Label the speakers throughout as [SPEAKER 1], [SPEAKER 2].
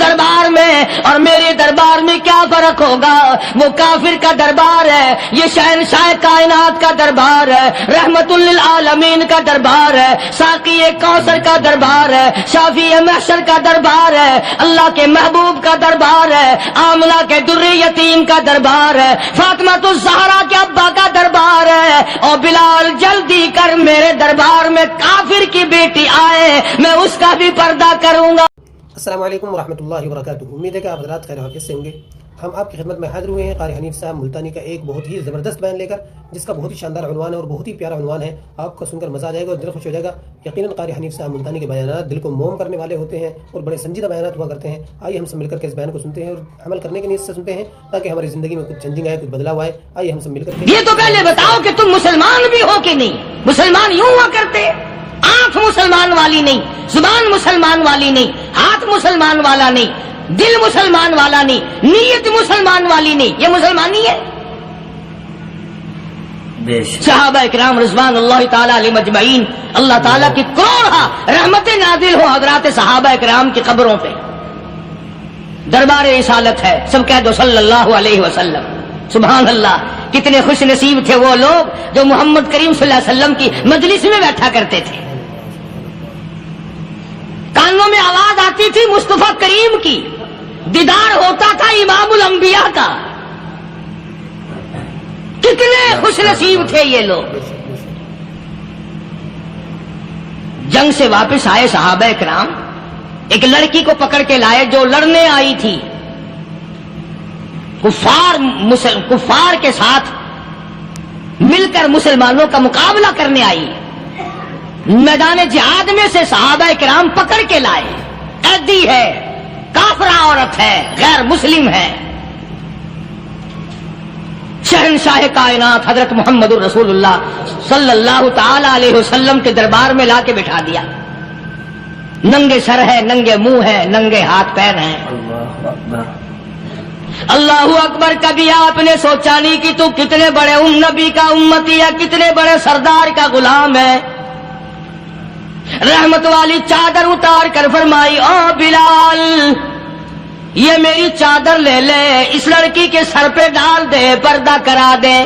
[SPEAKER 1] دربار میں اور میرے دربار میں کیا فرق ہوگا؟ وہ کافر کا دربار ہے، یہ شہنشاہ کائنات کا دربار ہے، رحمت للعالمین کا دربار ہے، ساقی کوثر کا دربار ہے، شافی محشر کا دربار ہے، اللہ کے محبوب کا دربار ہے، آمنہ کے در یتیم کا دربار ہے، فاطمہ الزہرا کے ابا کا دربار ہے۔ اور بلال جلدی کر میرے دربار میں کافر کی بیٹی آئے، میں اس کا بھی پردہ کروں گا۔
[SPEAKER 2] السلام علیکم ورحمۃ اللہ وبرکاتہ۔ امید ہے کہ آپ حضرات خیر حافظ سے ہوں گے۔ ہم آپ کی خدمت میں حاضر ہوئے ہیں قاری حنیف صاحب ملتانی کا ایک بہت ہی زبردست بیان لے کر، جس کا بہت ہی شاندار عنوان ہے اور بہت ہی پیارا عنوان ہے۔ آپ کو سن کر مزہ آ جائے گا اور دل خوش ہو جائے گا۔ یقیناً قاری حنیف صاحب ملتانی کے بیانات دل کو موم کرنے والے ہوتے ہیں اور بڑے سنجیدہ بیانات ہوا کرتے ہیں۔ آئیے ہم سب مل کر کے اس بیان کو سنتے ہیں اور عمل کرنے کی نیت سے سنتے ہیں تاکہ ہماری زندگی میں کچھ چینجنگ آئے، کچھ بدلاؤ آئے۔ آئیے ہم سب مل کر کے
[SPEAKER 1] یہ تو پہلے بتاؤ کہ تم مسلمان بھی ہو کہ نہیں؟ مسلمان یوں ہوا کرتے، آنکھ مسلمان والی نہیں، زبان مسلمان والی نہیں، ہاتھ مسلمان والا نہیں، دل مسلمان والا نہیں، نیت مسلمان والی نہیں، یہ مسلمانی ہے؟ صحابہ کرام رضوان اللہ تعالی علیہ مجمعین، اللہ تعالیٰ کی کروڑ رحمت نازل ہو حضرات صحابہ کرام کی قبروں پہ۔ دربار رسالت ہے، سب کہہ دو صلی اللہ علیہ وسلم۔ سبحان اللہ، کتنے خوش نصیب تھے وہ لوگ جو محمد کریم صلی اللہ علیہ وسلم کی مجلس میں بیٹھا کرتے تھے۔ کانوں میں آواز آتی تھی مصطفیٰ کریم کی، دیدار ہوتا تھا امام الانبیاء کا۔ کتنے خوش نصیب تھے یہ لوگ۔ جنگ سے واپس آئے صحابہ کرام، ایک لڑکی کو پکڑ کے لائے جو لڑنے آئی تھی، کفار کے ساتھ مل کر مسلمانوں کا مقابلہ کرنے آئی۔ میدان جہاد میں سے صحابہ کرام پکڑ کے لائے، قیدی ہے، کافرہ عورت ہے، غیر مسلم ہے۔ شہنشاہ کائنات حضرت محمد الرسول اللہ صلی اللہ تعالی علیہ وسلم کے دربار میں لا کے بٹھا دیا۔ ننگے سر ہے، ننگے منہ ہے، ننگے ہاتھ پیر ہیں۔ اللہ اکبر۔ کبھی آپ نے سوچا نہیں کہ تو کتنے بڑے نبی کا امتی ہے، کتنے بڑے سردار کا غلام ہے؟ رحمت والی چادر اتار کر فرمائی، او بلال یہ میری چادر لے لے، اس لڑکی کے سر پہ ڈال دے، پردہ کرا دے۔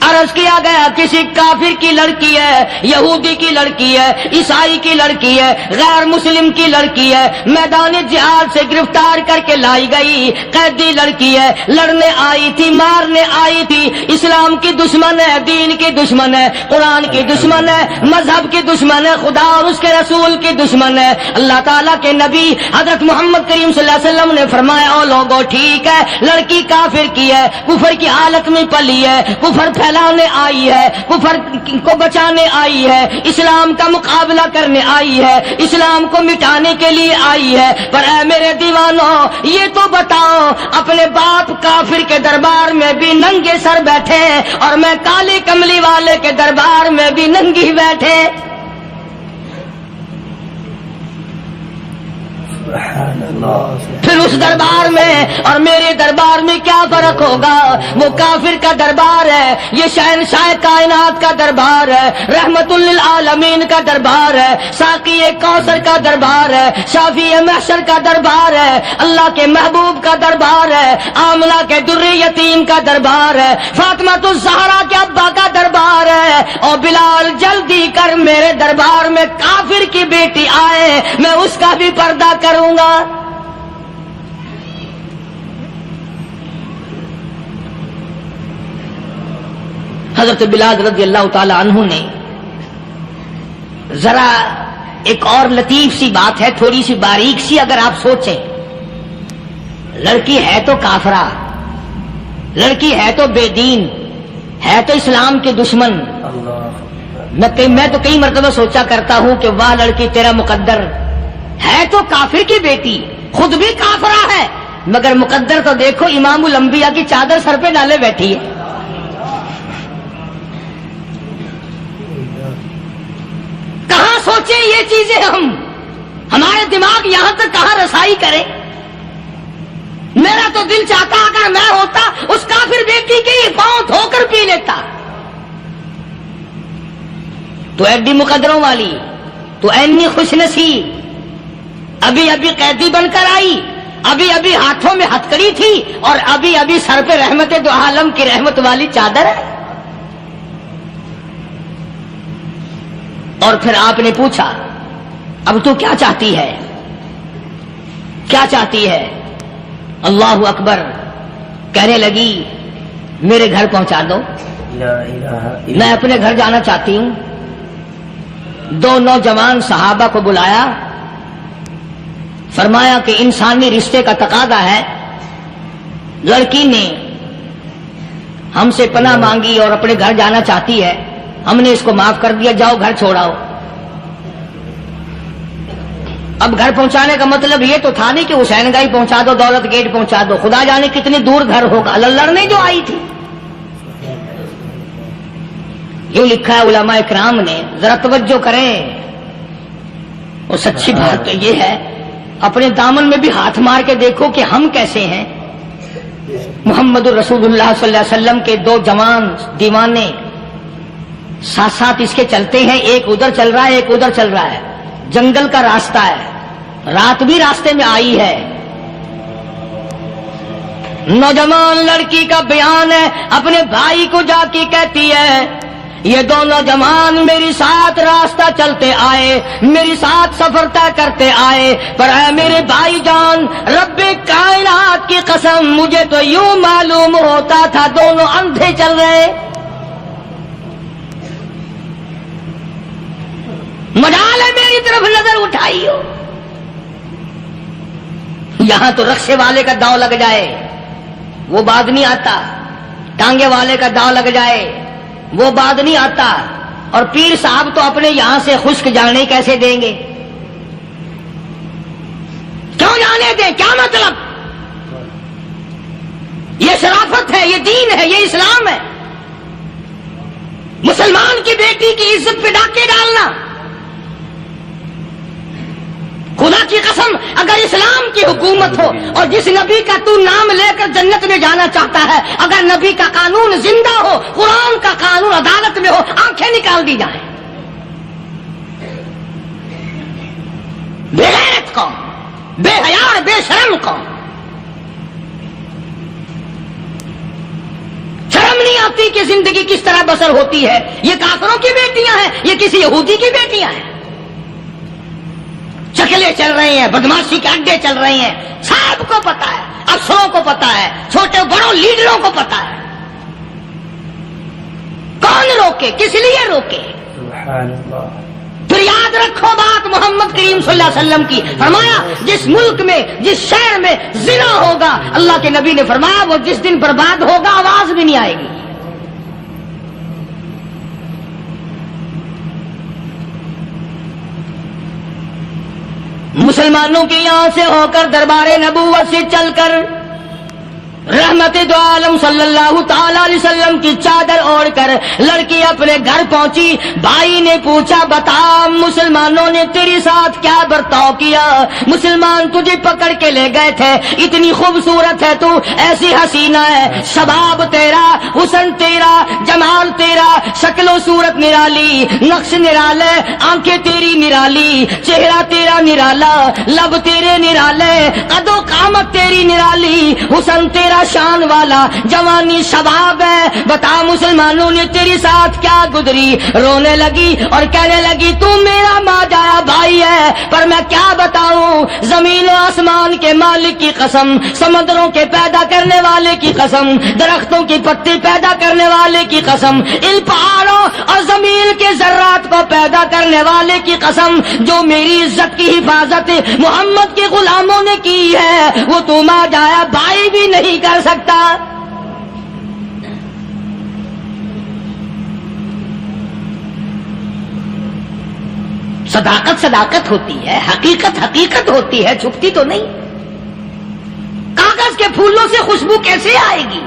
[SPEAKER 1] عرض کیا گیا کسی کافر کی لڑکی ہے، یہودی کی لڑکی ہے، عیسائی کی لڑکی ہے، غیر مسلم کی لڑکی ہے، میدان جہاد سے گرفتار کر کے لائی گئی، قیدی لڑکی ہے، لڑنے آئی تھی، مارنے آئی تھی، اسلام کی دشمن ہے، دین کی دشمن ہے، قرآن کی دشمن ہے، مذہب کی دشمن ہے، خدا اور اس کے رسول کی دشمن ہے۔ اللہ تعالیٰ کے نبی حضرت محمد کریم صلی اللہ علیہ وسلم نے فرمایا، او لوگوں ٹھیک ہے، لڑکی کافر کی ہے، کفر کی حالت میں پلی ہے، کفر پھیلانے آئی ہے، کفر کو بچانے آئی ہے، اسلام کا مقابلہ کرنے آئی ہے، اسلام کو مٹانے کے لیے آئی ہے، پر اے میرے دیوانوں یہ تو بتاؤ، اپنے باپ کافر کے دربار میں بھی ننگے سر بیٹھے اور میں کالی کملی والے کے دربار میں بھی ننگی بیٹھے۔ پھر اس دربار میں اور میرے دربار میں کیا فرق ہوگا؟ وہ کافر کا دربار ہے، یہ شہنشاہ کائنات کا دربار ہے، رحمت للعالمین کا دربار ہے، ساقی کوثر کا دربار ہے، شافی محشر کا دربار ہے، اللہ کے محبوب کا دربار ہے، آمنہ کے در یتیم کا دربار ہے، فاطمہ الزہرا کے ابا کا دربار ہے۔ اور بلال جلدی کر میرے دربار میں کافر کی بیٹی آئے، میں اس کا بھی پردہ کروں گا۔ حضرت بلال رضی اللہ تعالی عنہ نے ذرا ایک اور لطیف سی بات ہے، تھوڑی سی باریک سی، اگر آپ سوچیں، لڑکی ہے تو کافرہ، لڑکی ہے تو بے دین، ہے تو اسلام کے دشمن۔ میں تو کئی مرتبہ سوچا کرتا ہوں کہ واہ لڑکی تیرا مقدر ہے، تو کافر کی بیٹی، خود بھی کافرہ ہے، مگر مقدر تو دیکھو امام الانبیاء کی چادر سر پہ ڈالے بیٹھی ہے۔ کہاں سوچیں یہ چیزیں ہمارے دماغ یہاں تک کہاں رسائی کرے؟ میرا تو دل چاہتا اگر میں ہوتا اس کافر بیٹی کے ہی پاؤں دھو کر پی لیتا۔ تو ایڈی مقدروں والی، تو اینی خوش نصیب، ابھی ابھی قیدی بن کر آئی، ابھی ابھی ہاتھوں میں ہتکڑی تھی، اور ابھی ابھی سر پہ رحمت دو عالم کی رحمت والی چادر ہے۔ اور پھر آپ نے پوچھا اب تو کیا چاہتی ہے، کیا چاہتی ہے؟ اللہ اکبر، کہنے لگی میرے گھر پہنچا دو، میں اپنے گھر جانا چاہتی ہوں۔ دو نوجوان صحابہ کو بلایا، فرمایا کہ انسانی رشتے کا تقاضا ہے، لڑکی نے ہم سے پناہ مانگی اور اپنے گھر جانا چاہتی ہے، ہم نے اس کو معاف کر دیا، جاؤ گھر چھوڑاؤ۔ اب گھر پہنچانے کا مطلب یہ تو تھا نہیں کہ حسین گائی پہنچا دو، دولت گیٹ پہنچا دو، خدا جانے کتنی دور گھر ہوگا، لڑنے جو آئی تھی۔ یوں لکھا ہے علماء اکرام نے، ذرا توجہ کریں، اور سچی بات تو یہ ہے اپنے دامن میں بھی ہاتھ مار کے دیکھو کہ ہم کیسے ہیں۔ محمد الرسول اللہ صلی اللہ علیہ وسلم کے دو جوان دیوانے ساتھ ساتھ اس کے چلتے ہیں، ایک ادھر چل رہا ہے ایک ادھر چل رہا ہے، جنگل کا راستہ ہے، رات بھی راستے میں آئی ہے۔ نوجوان لڑکی کا بیان ہے، اپنے بھائی کو جا کے کہتی ہے یہ دو نوجوان میری ساتھ راستہ چلتے آئے، میری ساتھ سفر طے کرتے آئے، پر اے میرے بھائی جان، رب کائنات کی قسم مجھے تو یوں معلوم ہوتا تھا دونوں اندھے چل رہے، مجال ہے میری طرف نظر اٹھائی ہو۔ یہاں تو رکشے والے کا داؤ لگ جائے وہ بعد نہیں آتا، ٹانگے والے کا داؤ لگ جائے وہ بعد نہیں آتا، اور پیر صاحب تو اپنے یہاں سے خشک جانے کیسے دیں گے؟ کیوں جانے دیں؟ کیا مطلب؟ یہ شرافت ہے، یہ دین ہے، یہ اسلام ہے۔ مسلمان کی بیٹی کی عزت پہ ڈاکے ڈالنا، خدا کی قسم اگر اسلام کی حکومت ہو اور جس نبی کا تو نام لے کر جنت میں جانا چاہتا ہے، اگر نبی کا قانون زندہ ہو، قرآن کا قانون عدالت میں ہو، آنکھیں نکال دی جائیں۔ بے غیرت قوم، بے حیا بے شرم قوم، شرم نہیں آتی کہ زندگی کس طرح بسر ہوتی ہے۔ یہ کافروں کی بیٹیاں ہیں، یہ کسی یہودی کی بیٹیاں ہیں، شکلیں چل رہی ہیں، بدماشی کے اڈے چل رہے ہیں، سب کو پتا ہے، افسروں کو پتا ہے، چھوٹے بڑوں لیڈروں کو پتا ہے۔ کون روکے؟ کس لیے روکے؟
[SPEAKER 3] سبحان اللہ۔
[SPEAKER 1] پھر یاد رکھو بات محمد کریم صلی اللہ علیہ وسلم کی، فرمایا جس ملک میں جس شہر میں زنا ہوگا، اللہ کے نبی نے فرمایا وہ جس دن برباد ہوگا آواز بھی نہیں آئے گی۔ مسلمانوں کے یہاں سے ہو کر دربار نبوت سے چل کر رحمت دو عالم صلی اللہ تعالی علیہ وسلم کی چادر اوڑھ کر لڑکی اپنے گھر پہنچی۔ بھائی نے پوچھا بتا مسلمانوں نے تیرے ساتھ کیا برتاؤ کیا؟ مسلمان تجھے پکڑ کے لے گئے تھے، اتنی خوبصورت ہے تو، ایسی حسینہ ہے، شباب تیرا، حسن تیرا، جمال تیرا، شکل و صورت نرالی، نقش نرالے، آنکھیں تیری نرالی، چہرہ تیرا نرالا، لب تیرے نرالے، قد و قامت تیری نرالی، حسن تیرا شان والا، جوانی شباب ہے، بتا مسلمانوں نے تیرے ساتھ کیا گزری؟ رونے لگی اور کہنے لگی تو میرا ماجایا بھائی ہے، پر میں کیا بتاؤں، زمین و آسمان کے مالک کی قسم، سمندروں کے پیدا کرنے والے کی قسم، درختوں کی پتی پیدا کرنے والے کی قسم، ان پہاڑوں اور زمین کے ذرات کو پیدا کرنے والے کی قسم، جو میری عزت کی حفاظت محمد کے غلاموں نے کی ہے، وہ تو ماجایا بھائی بھی نہیں کر سکتا۔ صداقت صداقت ہوتی ہے، حقیقت حقیقت ہوتی ہے، چھپتی تو نہیں۔ کاغذ کے پھولوں سے خوشبو کیسے آئے گی؟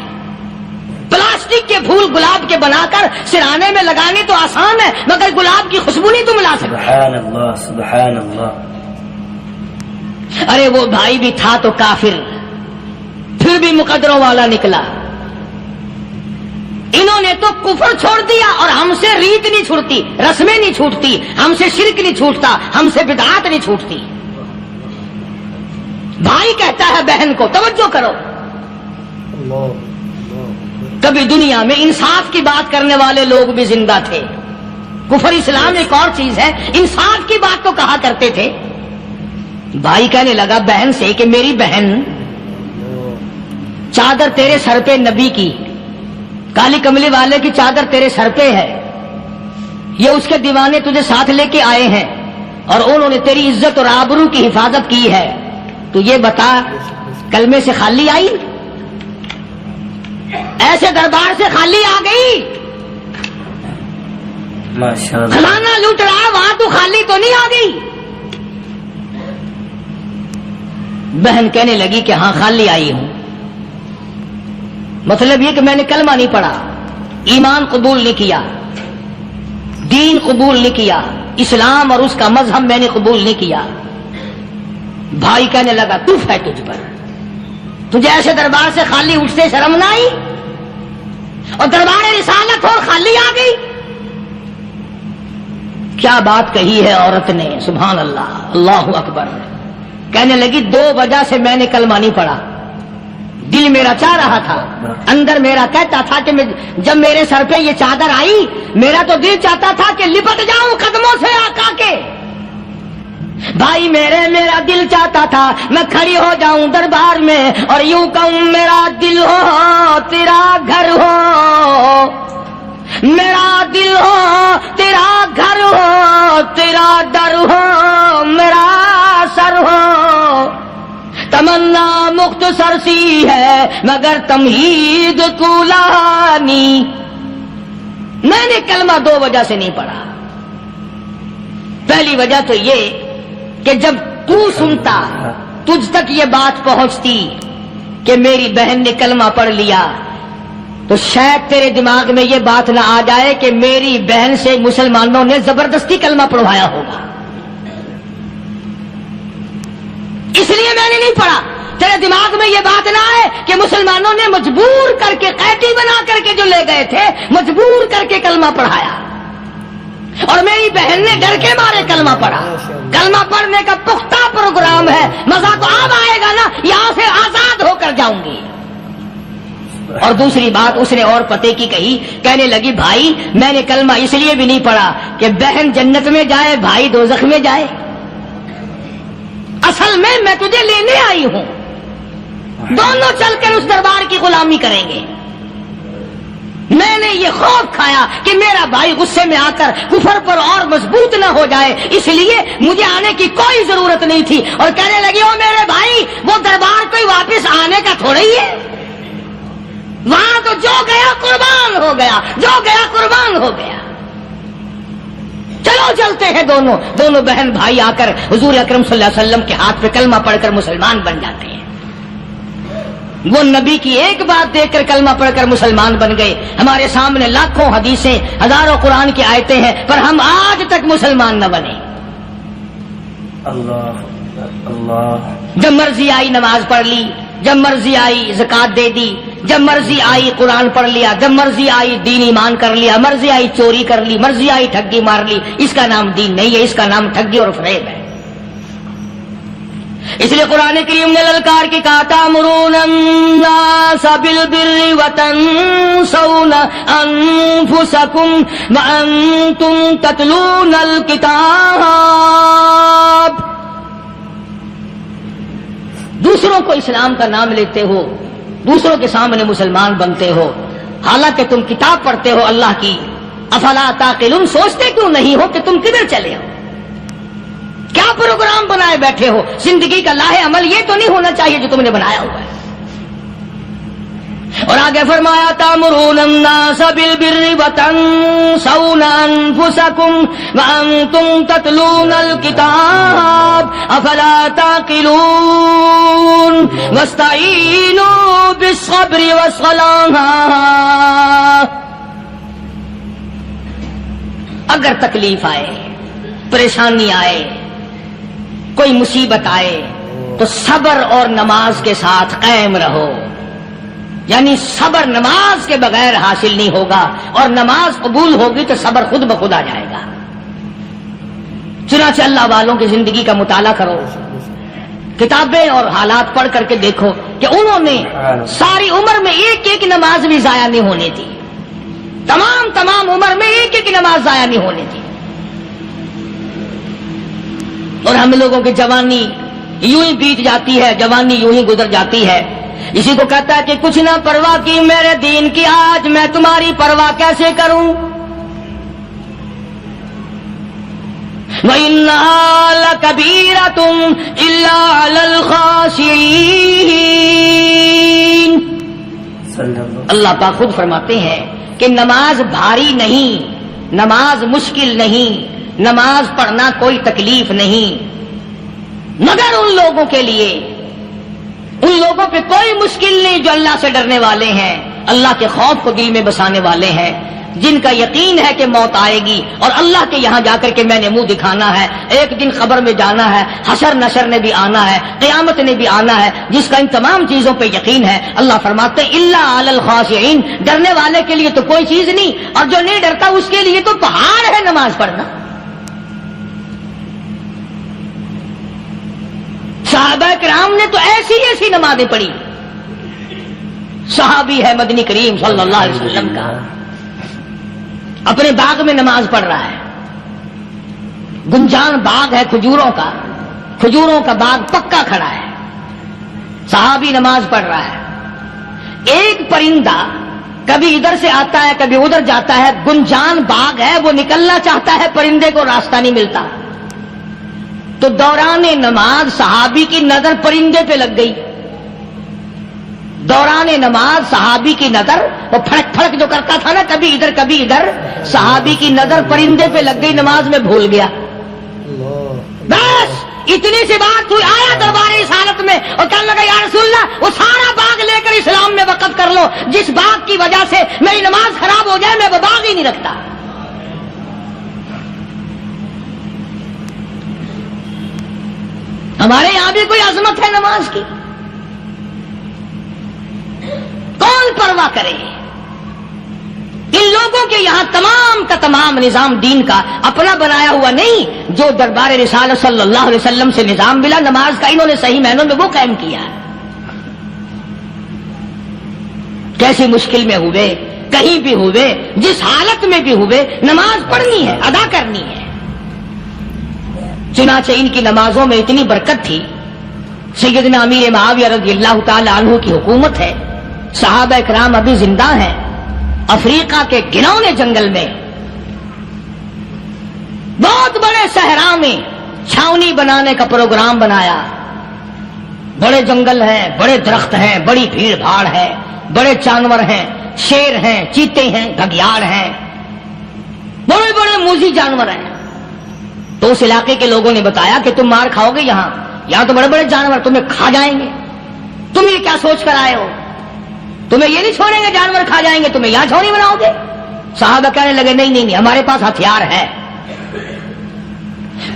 [SPEAKER 1] پلاسٹک کے پھول گلاب کے بنا کر سرانے میں لگانے تو آسان ہے، مگر گلاب کی خوشبو نہیں تم لا سکتے۔
[SPEAKER 3] سبحان اللہ سبحان اللہ۔
[SPEAKER 1] ارے وہ بھائی بھی تھا تو کافر، پھر بھی مقدروں والا نکلا۔ انہوں نے تو کفر چھوڑ دیا، اور ہم سے ریت نہیں چھوٹتی، رسمیں نہیں چھوٹتی، ہم سے شرک نہیں چھوٹتا، ہم سے بدعات نہیں چھوٹتی۔ بھائی کہتا ہے بہن کو، توجہ کرو،
[SPEAKER 2] اللہ
[SPEAKER 1] کبھی دنیا میں انصاف کی بات کرنے والے لوگ بھی زندہ تھے. کفر اسلام ایک اور چیز ہے، انصاف کی بات تو کہا کرتے تھے. بھائی کہنے لگا بہن سے کہ میری بہن، چادر تیرے سر پہ نبی کی، کالی کملی والے کی چادر تیرے سر پہ ہے، یہ اس کے دیوانے تجھے ساتھ لے کے آئے ہیں اور انہوں نے تیری عزت اور آبرو کی حفاظت کی ہے. تو یہ بتا کلمے سے خالی آئی؟ ایسے دربار سے خالی آ گئی؟
[SPEAKER 3] ماشاء اللہ.
[SPEAKER 1] کھلانا لوٹ رہا وہاں تو خالی تو نہیں آ گئی؟ بہن کہنے لگی کہ ہاں خالی آئی ہوں. مطلب یہ کہ میں نے کلمہ نہیں پڑھا، ایمان قبول نہیں کیا، دین قبول نہیں کیا، اسلام اور اس کا مذہب میں نے قبول نہیں کیا. بھائی کہنے لگا تف ہے تجھ پر، تجھے ایسے دربار سے خالی اٹھتے شرم نہ آئی؟ اور دربار رسالت اور خالی آ گئی؟ کیا بات کہی ہے عورت نے، سبحان اللہ، اللہ اکبر. کہنے لگی 2 وجہ سے میں نے کلمہ نہیں پڑھا. دل میرا چاہ رہا تھا، اندر میرا کہتا تھا کہ جب میرے سر پہ یہ چادر آئی، میرا تو دل چاہتا تھا کہ لپٹ جاؤں قدموں سے آقا کے. بھائی میرا دل چاہتا تھا میں کھڑی ہو جاؤں دربار میں اور یوں کہوں میرا دل ہو تیرا گھر ہو، میرا دل ہو تیرا گھر ہو، تیرا در ہو میرا سر ہو. تمنا مختصر سی ہے مگر تمہید طولانی. میں نے کلمہ 2 وجہ سے نہیں پڑھا. پہلی وجہ تو یہ کہ جب تو سنتا، تجھ تک یہ بات پہنچتی کہ میری بہن نے کلمہ پڑھ لیا، تو شاید تیرے دماغ میں یہ بات نہ آ جائے کہ میری بہن سے مسلمانوں نے زبردستی کلمہ پڑھوایا ہوگا. اس لیے میں نے نہیں پڑھا. تیرے دماغ میں یہ بات نہ آئے کہ مسلمانوں نے مجبور کر کے، قیدی بنا کر کے جو لے گئے تھے، مجبور کر کے کلمہ پڑھایا اور میری بہن نے ڈر کے مارے کلمہ پڑھا. کلمہ پڑھنے کا پختہ پروگرام ہے. مزہ تو اب آئے گا نا، یہاں سے آزاد ہو کر جاؤں گی. اور دوسری بات اس نے اور پتے کی کہی، کہنے لگی بھائی میں نے کلمہ اس لیے بھی نہیں پڑھا کہ بہن جنت میں جائے بھائی دوزخ میں جائے. اصل میں تجھے لینے آئی ہوں، دونوں چل کر اس دربار کی غلامی کریں گے. میں نے یہ خوف کھایا کہ میرا بھائی غصے میں آ کر کفر پر اور مضبوط نہ ہو جائے، اس لیے مجھے آنے کی کوئی ضرورت نہیں تھی. اور کہنے لگی او میرے بھائی وہ دربار کوئی واپس آنے کا تھوڑا ہی ہے، وہاں تو جو گیا قربان ہو گیا، جو گیا قربان ہو گیا. چلو چلتے ہیں. دونوں بہن بھائی آ کر حضور اکرم صلی اللہ علیہ وسلم کے ہاتھ پہ کلمہ پڑھ کر مسلمان بن جاتے ہیں. وہ نبی کی ایک بات دیکھ کر کلمہ پڑھ کر مسلمان بن گئے. ہمارے سامنے لاکھوں حدیثیں، ہزاروں قرآن کی آیتیں ہیں، پر ہم آج تک مسلمان نہ بنے.
[SPEAKER 3] اللہ اللہ.
[SPEAKER 1] جب مرضی آئی نماز پڑھ لی، جب مرضی آئی زکات دے دی، جب مرضی آئی قرآن پڑھ لیا، جب مرضی آئی دین ایمان کر لیا، مرضی آئی چوری کر لی، مرضی آئی ٹھگی مار لی. اس کا نام دین نہیں ہے، اس کا نام ٹھگی اور فریب ہے. اس لیے قرآن کریم نے للکار کی کہا تأمرون الناس بالبر وتنسون انفسکم وانتم تتلون الکتاب. دوسروں کو اسلام کا نام لیتے ہو، دوسروں کے سامنے مسلمان بنتے ہو، حالانکہ تم کتاب پڑھتے ہو اللہ کی. افلا تعقلون، سوچتے کیوں نہیں ہو کہ تم کدھر چلے ہو؟ کیا پروگرام بنائے بیٹھے ہو؟ زندگی کا لاہ عمل یہ تو نہیں ہونا چاہیے جو تم نے بنایا ہوا ہے. اور آگے فرمایا تأمرون الناس بالبر وتنسون انفسکم وانتم تتلون الکتاب افلا تعقلون واستعینوا بالصبر والصلاة. اگر تکلیف آئے، پریشانی آئے، کوئی مصیبت آئے تو صبر اور نماز کے ساتھ قائم رہو. یعنی صبر نماز کے بغیر حاصل نہیں ہوگا، اور نماز قبول ہوگی تو صبر خود بخود آ جائے گا. چنانچہ اللہ والوں کی زندگی کا مطالعہ کرو، کتابیں اور حالات پڑھ کر کے دیکھو کہ انہوں نے ساری عمر میں ایک ایک نماز بھی ضائع نہیں ہونے دی، تمام عمر میں ایک ایک نماز ضائع نہیں ہونے دی. اور ہم لوگوں کی جوانی یوں ہی بیت جاتی ہے، جوانی یوں ہی گزر جاتی ہے. اسی کو کہتا ہے کہ کچھ نہ پرواہ کی میرے دین کی، آج میں تمہاری پرواہ کیسے کروں. وَإِنَّهَا لَكَبِيرَةٌ إِلَّا عَلَى الْخَاشِعِينَ. اللہ پاک خود فرماتے ہیں کہ نماز بھاری نہیں، نماز مشکل نہیں، نماز پڑھنا کوئی تکلیف نہیں، مگر ان لوگوں کے لیے، ان لوگوں پہ کوئی مشکل نہیں جو اللہ سے ڈرنے والے ہیں، اللہ کے خوف کو دل میں بسانے والے ہیں، جن کا یقین ہے کہ موت آئے گی اور اللہ کے یہاں جا کر کے میں نے منہ دکھانا ہے، ایک دن خبر میں جانا ہے، حشر نشر نے بھی آنا ہے، قیامت نے بھی آنا ہے، جس کا ان تمام چیزوں پہ یقین ہے. اللہ فرماتے ہیں الا علی الخاشعین، ڈرنے والے کے لیے تو کوئی چیز نہیں، اور جو نہیں ڈرتا اس کے لیے تو پہاڑ ہے نماز پڑھنا. صحابہ کرام نے تو ایسی ایسی نمازیں پڑھی. صحابی ہے مدنی کریم صلی اللہ علیہ وسلم کا، اپنے باغ میں نماز پڑھ رہا ہے. گنجان باغ ہے کھجوروں کا، کھجوروں کا باغ پکا کھڑا ہے، صحابی نماز پڑھ رہا ہے. ایک پرندہ کبھی ادھر سے آتا ہے کبھی ادھر جاتا ہے، گنجان باغ ہے، وہ نکلنا چاہتا ہے، پرندے کو راستہ نہیں ملتا. تو دوران نماز صحابی کی نظر پرندے پہ لگ گئی. دوران نماز صحابی کی نظر، وہ پھڑک پھڑک جو کرتا تھا نا کبھی ادھر کبھی ادھر، صحابی کی نظر پرندے پہ لگ گئی، نماز میں بھول گیا. بس اتنی سی بات ہوئی، آیا دربار رسالت میں اور کہنے لگا یا رسول اللہ وہ سارا باغ لے کر اسلام میں وقف کر لو، جس باغ کی وجہ سے میری نماز خراب ہو جائے میں وہ باغ ہی نہیں رکھتا. ہمارے یہاں بھی کوئی عظمت ہے نماز کی، کون پرواہ کرے. ان لوگوں کے یہاں تمام کا تمام نظام دین کا اپنا بنایا ہوا نہیں، جو دربار رسالت صلی اللہ علیہ وسلم سے نظام ملا نماز کا، انہوں نے صحیح معنوں میں وہ قائم کیا. کیسی مشکل میں ہوئے، کہیں بھی ہوئے، جس حالت میں بھی ہوئے، نماز پڑھنی ہے، ادا کرنی ہے. چنانچہ ان کی نمازوں میں اتنی برکت تھی. سیدنا امیر معاویہ رضی اللہ تعالی عنہ کی حکومت ہے، صحابہ کرام ابھی زندہ ہیں. افریقہ کے گھنونے جنگل میں بہت بڑے صحرا میں چھاونی بنانے کا پروگرام بنایا. بڑے جنگل ہیں، بڑے درخت ہیں، بڑی بھیڑ بھاڑ ہے، بڑے جانور ہیں، شیر ہیں، چیتے ہیں، گھگیاڑ ہیں، بڑے بڑے موذی جانور ہیں. تو اس علاقے کے لوگوں نے بتایا کہ تم مار کھاؤ گے، یہاں تو بڑے بڑے جانور تمہیں کھا جائیں گے، تم یہ کیا سوچ کر آئے ہو، تمہیں یہ نہیں چھوڑیں گے، جانور کھا جائیں گے، تمہیں یہاں چھوڑی بناؤ گے. صحابہ کہنے لگے نہیں ہمارے پاس ہتھیار ہے.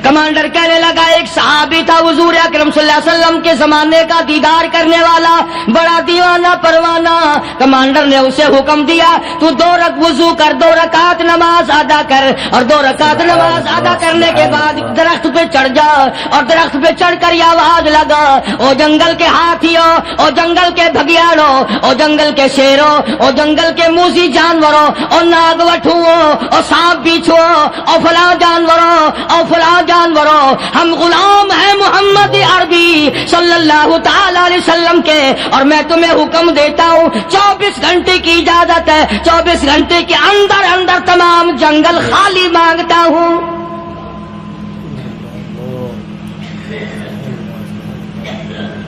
[SPEAKER 1] کمانڈر کہنے لگا، ایک صحابی تھا حضور اکرم صلی اللہ علیہ وسلم کے زمانے کا دیدار کرنے والا، بڑا دیوانہ پروانہ. کمانڈر نے اسے حکم دیا تو 2 وضو کر، 2 رکعت نماز ادا کر، اور 2 رکعت نماز ادا کرنے کے بعد درخت پہ چڑھ جا، اور درخت پہ چڑھ کر یہ آواز لگا، او جنگل کے ہاتھیوں، او جنگل کے بھگیاڑوں، او جنگل کے شیروں، او جنگل کے موذی جانوروں، اور ناگ وٹھوؤں، اور سانپ بیچھوں، اور فلاں جانوروں، اور فلاں جانوروں، ہم غلام ہیں محمد عربی صلی اللہ تعالی علیہ وسلم کے، اور میں تمہیں حکم دیتا ہوں 24 گھنٹے کی اجازت ہے، 24 گھنٹے کے اندر اندر تمام جنگل خالی مانگتا ہوں.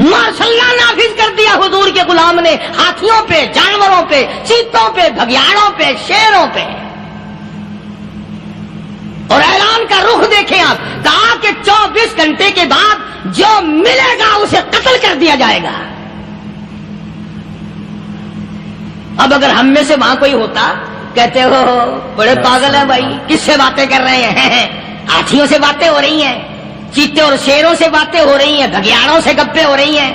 [SPEAKER 1] ماشاء اللہ نافذ کر دیا حضور کے غلام نے، ہاتھیوں پہ، جانوروں پہ، چیتوں پہ، بھگیاڑوں پہ، شیروں پہ. اور اعلان کا رخ دیکھیں آپ، کہا کہ 24 گھنٹے کے بعد جو ملے گا اسے قتل کر دیا جائے گا. اب اگر ہم میں سے وہاں کوئی ہوتا، کہتے ہو بڑے پاگل ہیں بھائی، کس سے باتیں کر رہے ہیں، ہاتھیوں سے باتیں ہو رہی ہیں، چیتے اور شیروں سے باتیں ہو رہی ہیں، بھگیاڑوں سے گپیں ہو رہی ہیں،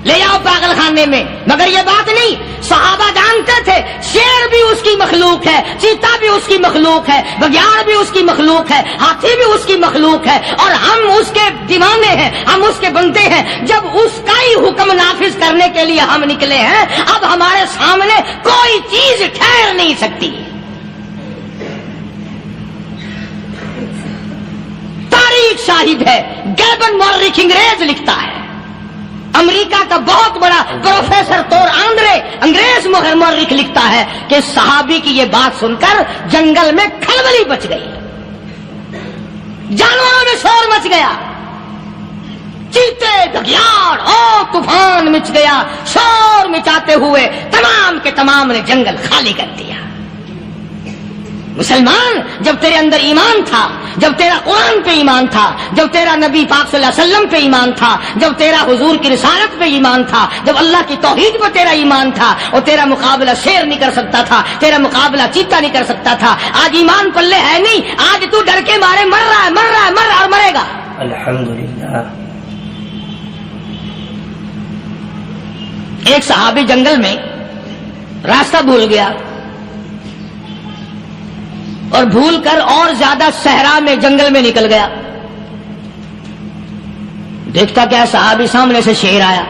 [SPEAKER 1] لے جاؤ پاگل خانے میں. مگر یہ بات نہیں، صحابہ جانتے تھے شیر بھی اس کی مخلوق ہے، چیتا بھی اس کی مخلوق ہے، بگیاڑ بھی اس کی مخلوق ہے، ہاتھی بھی اس کی مخلوق ہے، اور ہم اس کے دیوانے ہیں، ہم اس کے بندے ہیں. کرنے کے لیے ہم نکلے ہیں. اب ہمارے سامنے کوئی چیز ٹھہر نہیں سکتی. تاریخ شاہد ہے. گیبن مورخ انگریز لکھتا ہے, امریکہ کا بہت بڑا پروفیسر تور آندرے انگریز مورخ لکھتا ہے کہ صحابی کی یہ بات سن کر جنگل میں کھلبلی مچ گئی, جانوروں میں شور مچ گیا, چیتے گھگیاڑ اور طوفان مچ گیا. شور مچاتے ہوئے تمام کے تمام نے جنگل خالی کر دیا. مسلمان, جب تیرے اندر ایمان تھا, جب تیرا قرآن پہ ایمان تھا, جب تیرا نبی پاک صلی اللہ علیہ وسلم پہ ایمان تھا, جب تیرا حضور کی رسالت پہ ایمان تھا, جب اللہ کی توحید پہ تیرا ایمان تھا, اور تیرا مقابلہ شیر نہیں کر سکتا تھا, تیرا مقابلہ چیتا نہیں کر سکتا تھا. آج ایمان پلے ہے نہیں, آج تو ڈر کے مارے مر رہا ہے اور مرے گا.
[SPEAKER 3] الحمدللہ.
[SPEAKER 1] ایک صحابی جنگل میں راستہ بھول گیا اور بھول کر اور زیادہ صحرا میں جنگل میں نکل گیا. دیکھتا کیا, صحابی سامنے سے شیر آیا.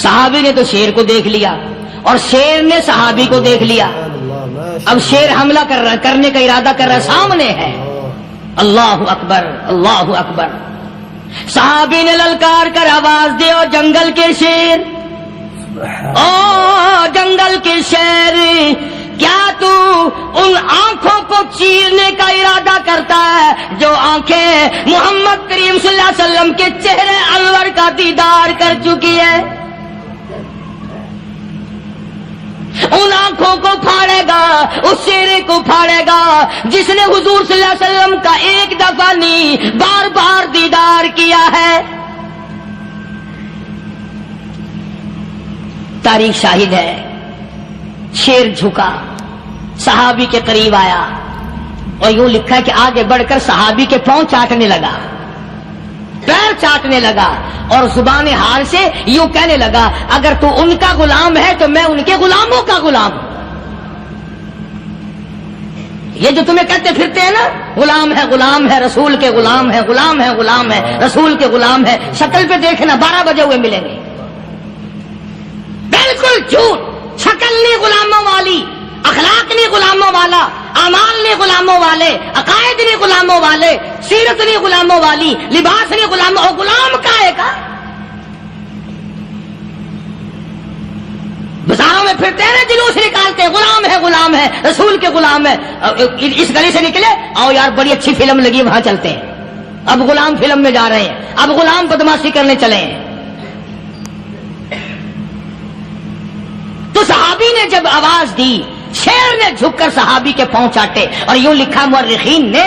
[SPEAKER 1] صحابی نے تو شیر کو دیکھ لیا اور شیر نے صحابی کو دیکھ لیا. اب شیر حملہ کرنے کا ارادہ کر رہا, سامنے ہے. اللہ اکبر, اللہ اکبر. صحابی نے للکار کر آواز دی, اور جنگل کے شیر, او جنگل کے شیر, کیا تو ان آنکھوں کو چیرنے کا ارادہ کرتا ہے جو آنکھیں محمد کریم صلی اللہ علیہ وسلم کے چہرے انور کا دیدار کر چکی ہے؟ ان آنکھوں کو پھاڑے گا, اس چہرے کو پھاڑے گا جس نے حضور صلی اللہ علیہ وسلم کا ایک دفعہ نہیں بار بار دیدار کیا ہے. تاریخ شاہد ہے. شیر جھکا, صحابی کے قریب آیا, اور یوں لکھا ہے کہ آگے بڑھ کر صحابی کے پاؤں چاٹنے لگا, پیر چاٹنے لگا, اور زبان حال سے یوں کہنے لگا, اگر تو ان کا غلام ہے تو میں ان کے غلاموں کا غلام ہوں. یہ جو تمہیں کہتے پھرتے ہیں نا, غلام ہے رسول کے غلام ہے, غلام ہے رسول کے غلام ہے, شکل پہ دیکھنا 12 بجے ہوئے ملیں گے. بالکل جھوٹ. شکل نہیں غلاموں والی, اخلاق نہیں غلاموں والا, اعمال نہیں غلاموں والے, عقائد نہیں غلاموں والے, سیرت نہیں غلاموں والی, لباس نہیں غلاموں. اور غلام کائے کا؟ بازاروں میں پھرتے ہیں نا, جلوس نکالتے ہیں, غلام ہے رسول کے غلام ہے. اس گلی سے نکلے, آؤ یار بڑی اچھی فلم لگی, وہاں چلتے ہیں. اب غلام فلم میں جا رہے ہیں, اب غلام بدماشی کرنے چلے ہیں. تو صحابی نے جب آواز دی, شیر نے جھک کر صحابی کے پاؤں چاٹے, اور یوں لکھا مورخین نے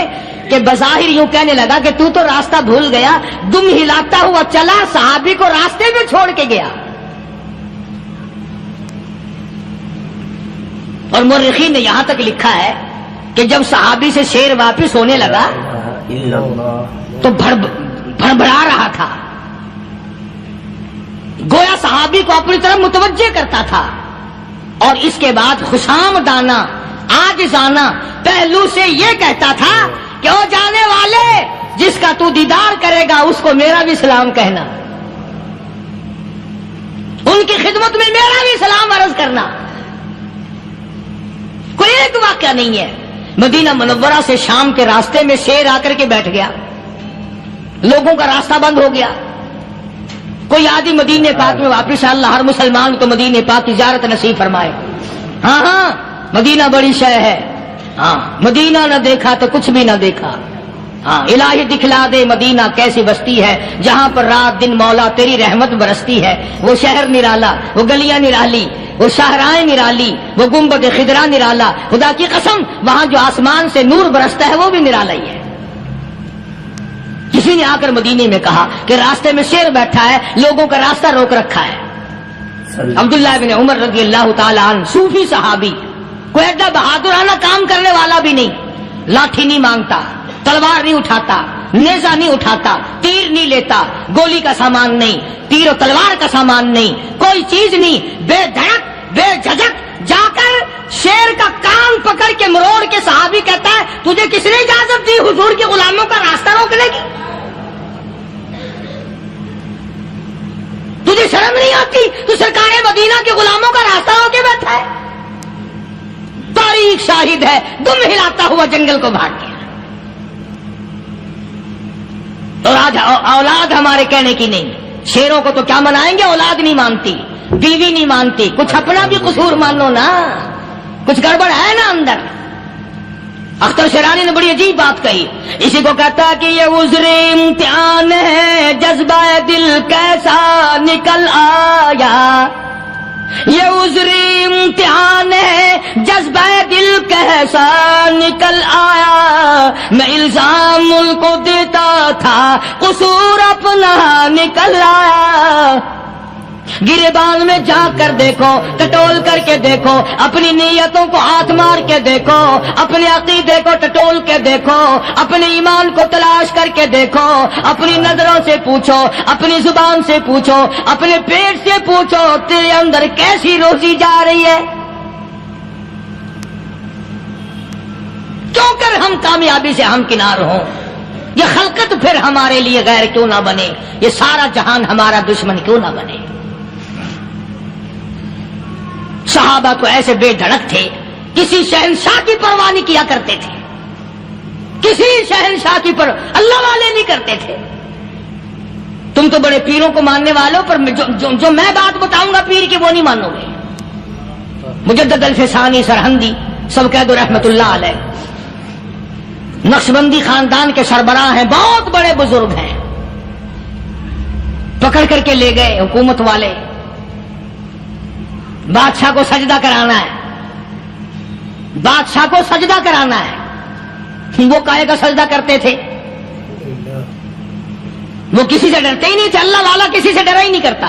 [SPEAKER 1] کہ بظاہر یوں کہنے لگا کہ تو راستہ بھول گیا, دم ہلاتا ہوا چلا, صحابی کو راستے میں چھوڑ کے گیا. اور مورخین نے یہاں تک لکھا ہے کہ جب صحابی سے شیر واپس ہونے لگا تو بھڑبڑا رہا تھا, گویا صحابی کو اپنی طرف متوجہ کرتا تھا. اور اس کے بعد خوشامدانہ عاجزانہ پہلو سے یہ کہتا تھا کہ او جانے والے, جس کا تو دیدار کرے گا اس کو میرا بھی سلام کہنا, ان کی خدمت میں میرا بھی سلام عرض کرنا. کوئی ایک واقعہ نہیں ہے. مدینہ منورہ سے شام کے راستے میں شیر آ کر کے بیٹھ گیا, لوگوں کا راستہ بند ہو گیا. کوئی آدمی مدینے پاک میں واپس, اللہ ہر مسلمان کو مدینے پاک کی زیارت نصیب فرمائے. ہاں مدینہ بڑی شے ہے, ہاں مدینہ نہ دیکھا تو کچھ بھی نہ دیکھا. ہاں الہی دکھلا دے مدینہ کیسی بستی ہے, جہاں پر رات دن مولا تیری رحمت برستی ہے. وہ شہر نرالا, وہ گلیاں نرالی, وہ شاہراہیں نرالی, وہ گنبد خضرا نرالا. خدا کی قسم وہاں جو آسمان سے نور برستا ہے وہ بھی نرالا ہی ہے. کسی نے آ کر مدینے میں کہا کہ راستے میں شیر بیٹھا ہے, لوگوں کا راستہ روک رکھا ہے. عبداللہ بن عمر رضی اللہ تعالیٰ عنہ, صوفی صحابی, کوئی ایڈا بہادرانہ کام کرنے والا بھی نہیں, لاٹھی نہیں مانگتا, تلوار نہیں اٹھاتا, نیزہ نہیں اٹھاتا, تیر نہیں لیتا, گولی کا سامان نہیں, تیر و تلوار کا سامان نہیں, کوئی چیز نہیں, بے دھڑک بے جھجک جا کر شیر کا کان پکڑ کے مروڑ کے صحابی کہتا ہے, تجھے کس نے اجازت دی حضور کے غلاموں کا راستہ روکنے کی؟ تجھے شرم نہیں آتی؟ تو سرکار مدینہ کے غلاموں کا راستہ ہو کے بیٹھا ہے. تاریخ شاہد ہے، دم ہلاتا ہوا جنگل کو بھاگ گیا. اور آج اولاد ہمارے کہنے کی نہیں. شیروں کو تو کیا منائیں گے، اولاد نہیں مانتی، بیوی نہیں مانتی. کچھ اپنا بھی قصور مانو نا، کچھ گڑبڑ ہے نا اندر. اختر شیرانی نے بڑی عجیب بات کہی. اسی کو کہتا ہے کہ یہ عذر امتحان ہے، جذبہ دل کیسا نکل آیا. یہ عذر امتحان ہے، جذبہ دل کیسا نکل آیا. میں الزام ان کو دیتا تھا، قصور اپنا نکل آیا. گریبان میں جا کر دیکھو، ٹٹول کر کے دیکھو، اپنی نیتوں کو ہاتھ مار کے دیکھو، اپنے عقیدے کو ٹٹول کے دیکھو، اپنے ایمان کو تلاش کر کے دیکھو، اپنی نظروں سے پوچھو، اپنی زبان سے پوچھو، اپنے پیٹ سے پوچھو، تیرے اندر کیسی روزی جا رہی ہے. کیوں کر ہم کامیابی سے ہمکنار ہوں؟ یہ خلقت پھر ہمارے لیے غیر کیوں نہ بنے؟ یہ سارا جہان ہمارا دشمن کیوں نہ بنے؟ صحابہ تو ایسے بے دھڑک تھے، کسی شہنشاہ کی پرواہ نہیں کیا کرتے تھے، کسی شہنشاہ کی اللہ والے نہیں کرتے تھے. تم تو بڑے پیروں کو ماننے والوں، پر جو میں بات بتاؤں گا پیر کی وہ نہیں مانو گے. مجدد الفسانی سرہندی سب کہہ دو رحمت اللہ علیہ، نقشبندی خاندان کے سربراہ ہیں، بہت بڑے بزرگ ہیں. پکڑ کر کے لے گئے حکومت والے، بادشاہ کو سجدہ کرانا ہے، بادشاہ کو سجدہ کرانا ہے. وہ کائے کا سجدہ کرتے تھے؟ وہ کسی سے ڈرتے ہی نہیں تھے. اللہ والا کسی سے ڈرا ہی نہیں کرتا.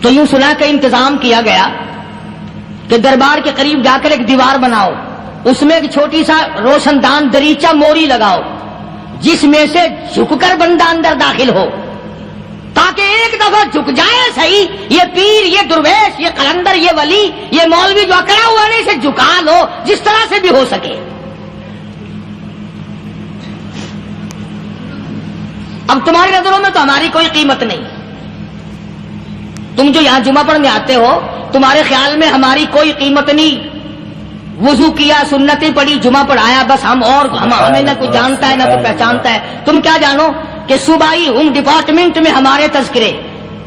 [SPEAKER 1] تو یوں سنا کہ انتظام کیا گیا کہ دربار کے قریب جا کر ایک دیوار بناؤ، اس میں ایک چھوٹی سا روشن دان دریچہ موری لگاؤ، جس میں سے جھک کر بندہ اندر داخل ہو، تاکہ ایک دفعہ جھک جائے صحیح. یہ پیر، یہ درویش، یہ قلندر، یہ ولی، یہ مولوی جو اکڑا ہوا نہیں، اسے جھکا لو جس طرح سے بھی ہو سکے. اب تمہاری نظروں میں تو ہماری کوئی قیمت نہیں. تم جو یہاں جمعہ پڑھنے آتے ہو، تمہارے خیال میں ہماری کوئی قیمت نہیں. وضو کیا، سنتیں پڑھی، جمعہ پڑھایا، بس ہمیں نہ کوئی جانتا ہے نہ کوئی پہچانتا ہے. تم کیا جانو کہ صوبائی ہوم ڈپارٹمنٹ میں ہمارے تذکرے،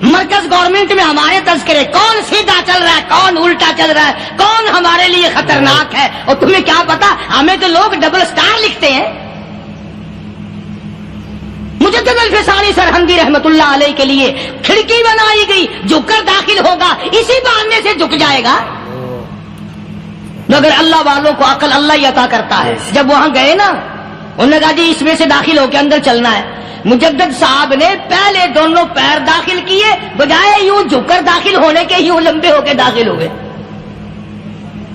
[SPEAKER 1] مرکز گورنمنٹ میں ہمارے تذکرے، کون سیدھا چل رہا ہے، کون الٹا چل رہا ہے، کون ہمارے لیے خطرناک ہے. اور تمہیں کیا پتا، ہمیں تو لوگ ڈبل سٹار لکھتے ہیں. مجدد الفسانی سرہندی رحمت اللہ علیہ کے لیے کھڑکی بنائی گئی، جھک کر داخل ہوگا، اسی بہانے سے جھک جائے گا. مگر اللہ والوں کو عقل اللہ ہی عطا کرتا ہے. جب وہاں گئے نا، انہوں نے کہا جی اس میں سے داخل ہو کے اندر چلنا ہے. مجدد صاحب نے پہلے دونوں پیر داخل کیے، بجائے یوں جھک کر داخل ہونے کے یوں لمبے ہو کے داخل ہوئے.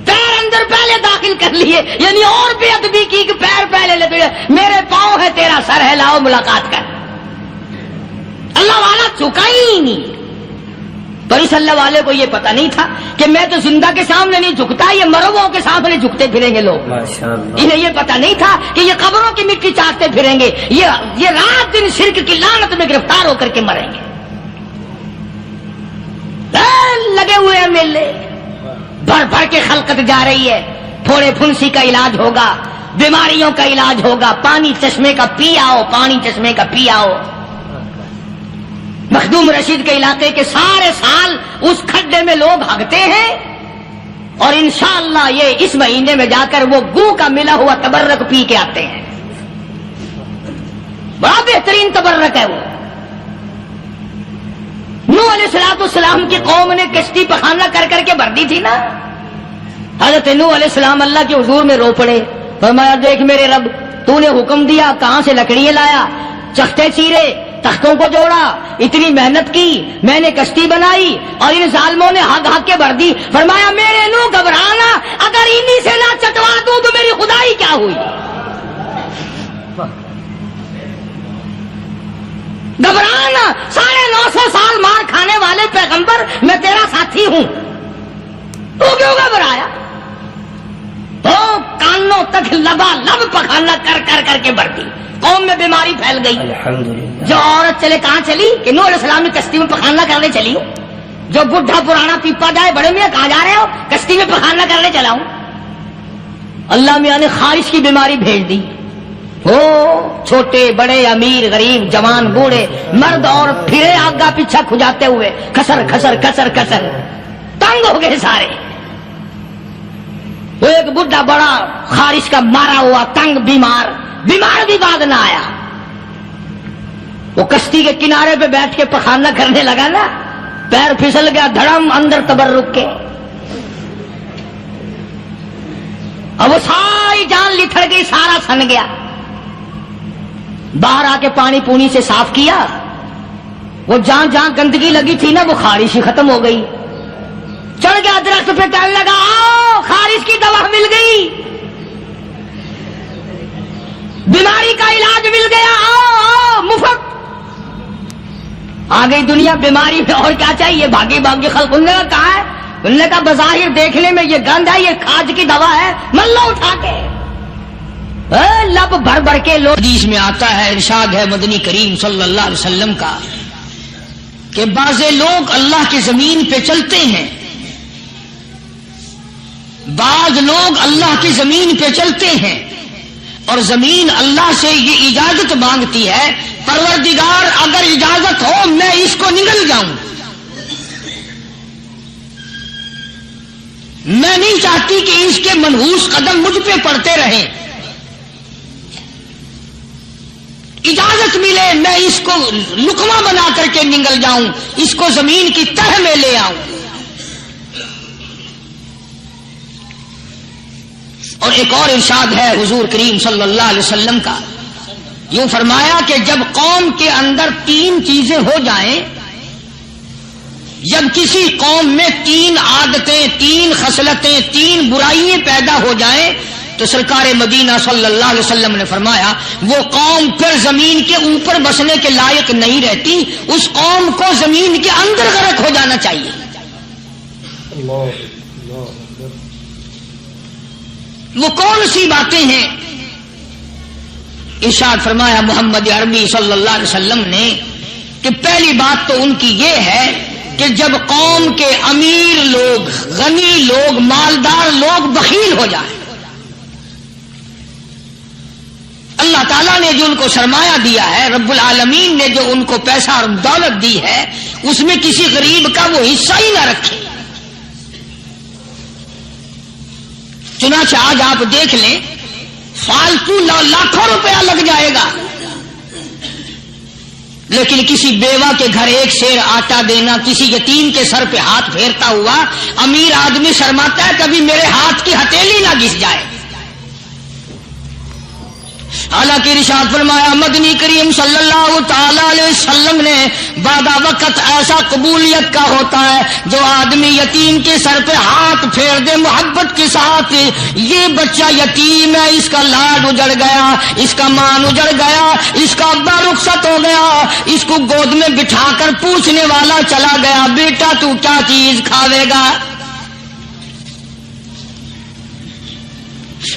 [SPEAKER 1] پیر اندر پہلے داخل کر لیے، یعنی اور بے ادبی کی کہ پیر پہلے لے. میرے پاؤں ہے تیرا سر ہے، لاؤ ملاقات کر. اللہ والا جھکا ہی نہیں. پر اس اللہ والے کو یہ پتا نہیں تھا کہ میں تو زندہ کے سامنے نہیں جھکتا، یہ مرووں کے سامنے جھکتے پھریں گے لوگ. انہیں یہ پتا نہیں تھا کہ یہ قبروں کی مٹی چاٹتے پھریں گے، یہ رات دن شرک کی لعنت میں گرفتار ہو کر کے مریں گے. لگے ہوئے ہیں میلے، بھر بھر کے خلقت جا رہی ہے. تھوڑے پھنسی کا علاج ہوگا، بیماریوں کا علاج ہوگا، پانی چشمے کا پی آؤ، پانی چشمے کا پی آؤ. مخدوم رشید کے علاقے کے سارے سال اس کھڈے میں لوگ ہگتے ہیں، اور انشاءاللہ یہ اس مہینے میں جا کر وہ گو کا ملا ہوا تبرک پی کے آتے ہیں. بڑا بہترین تبرک ہے وہ. نوح علیہ السلام کی قوم نے کشتی پخانہ کر کر کے بھر دی تھی نا. حضرت نوح علیہ السلام اللہ کے حضور میں رو پڑے، فرمایا دیکھ میرے رب، تو نے حکم دیا، کہاں سے لکڑیاں لایا، چختے چیرے، تختوں کو جوڑا، اتنی محنت کی، میں نے کشتی بنائی اور ان ظالموں نے ہگ ہگ کے بھر دی. فرمایا میرے نو گھبرانا، اگر انہی سے نہ چٹوا دوں تو میری خدائی کیا ہوئی. گھبرانا، 950 سال مار کھانے والے پیغمبر، میں تیرا ساتھی ہوں، تو کیوں گھبرایا؟ تو کانوں تک لبا لب پخانا کر کر کر کے بھر دی. قوم میں بیماری پھیل گئی.
[SPEAKER 3] الحمدللہ.
[SPEAKER 1] جو عورت چلے کہاں چلی کہ نوح علیہ السلام نے کشتی میں پخانہ کرنے چلی ہوں. جو بڈھا پرانا پیپا جائے بڑے میاں کہاں جا رہے ہو؟ کشتی میں پخانہ کرنے چلا ہوں. اللہ میاں نے خارش کی بیماری بھیج دی. ہو چھوٹے بڑے امیر غریب جوان بوڑھے مرد اور پھرے آگا پیچھا کھجاتے ہوئے کسر کسر کسر کسر تنگ ہو گئے سارے. وہ ایک بڈھا بڑا خارش کا مارا ہوا تنگ بیمار بھی بعد نہ آیا. وہ کشتی کے کنارے پہ بیٹھ کے پخانہ کرنے لگا نا, پیر پھسل گیا دھڑم اندر تبرک کے. اب وہ ساری جان لتھڑ گئی, سارا سن گیا. باہر آ کے پانی پونی سے صاف کیا. وہ جہاں جہاں گندگی لگی تھی نا وہ خارش ہی ختم ہو گئی. چڑھ گیا درخت پہ کہنے لگا آؤ خارش کی دوا مل گئی, بیماری کا علاج مل گیا, آؤ مفت. آ گئی دنیا بیماری میں, اور کیا چاہیے؟ بھاگی بھاگی خلق. انہوں نے کہا ہے, انہوں نے کہا بظاہر دیکھنے میں یہ گند ہے, یہ کھاج کی دوا ہے, من لو اٹھا کے. لب بھر بھر کے لوگ. حدیث میں آتا ہے, ارشاد ہے مدنی کریم صلی اللہ علیہ وسلم کا کہ بعض لوگ اللہ کی زمین پہ چلتے ہیں, بعض لوگ اللہ کی زمین پہ چلتے ہیں اور زمین اللہ سے یہ اجازت مانگتی ہے, پروردگار اگر اجازت ہو میں اس کو نگل جاؤں, میں نہیں چاہتی کہ اس کے منحوس قدم مجھ پہ پڑتے رہیں, اجازت ملے میں اس کو لقمہ بنا کر کے نگل جاؤں, اس کو زمین کی تہ میں لے آؤں. اور ایک اور ارشاد ہے حضور کریم صلی اللہ علیہ وسلم کا, یوں فرمایا کہ جب قوم کے اندر 3 چیزیں ہو جائیں, جب کسی قوم میں 3 عادتیں 3 خصلتیں 3 برائیاں پیدا ہو جائیں تو سرکار مدینہ صلی اللہ علیہ وسلم نے فرمایا وہ قوم پھر زمین کے اوپر بسنے کے لائق نہیں رہتی, اس قوم کو زمین کے اندر غرق ہو جانا چاہیے. وہ کون سی باتیں ہیں؟ ارشاد فرمایا محمد عربی صلی اللہ علیہ وسلم نے کہ پہلی بات تو ان کی یہ ہے کہ جب قوم کے امیر لوگ, غنی لوگ, مالدار لوگ بخیل ہو جائیں, اللہ تعالیٰ نے جو ان کو سرمایہ دیا ہے, رب العالمین نے جو ان کو پیسہ اور دولت دی ہے, اس میں کسی غریب کا وہ حصہ ہی نہ رکھے. چنانچہ آج آپ دیکھ لیں فالتو لاکھوں روپیہ لگ جائے گا, لیکن کسی بیوہ کے گھر 1 سیر آٹا دینا, کسی یتیم کے سر پہ ہاتھ پھیرتا ہوا امیر آدمی شرماتا ہے کبھی میرے ہاتھ کی ہتھیلی نہ گھس جائے. حالانکہ ارشاد فرمایا مدنی کریم صلی اللہ تعالی علیہ وسلم نے بعد وقت ایسا قبولیت کا ہوتا ہے جو آدمی یتیم کے سر پہ ہاتھ پھیر دے محبت کے ساتھ, یہ بچہ یتیم ہے, اس کا لاڈ اجڑ گیا, اس کا مان اجڑ گیا, اس کا ابا رخصت ہو گیا, اس کو گود میں بٹھا کر پوچھنے والا چلا گیا بیٹا تو کیا چیز کھاوے گا.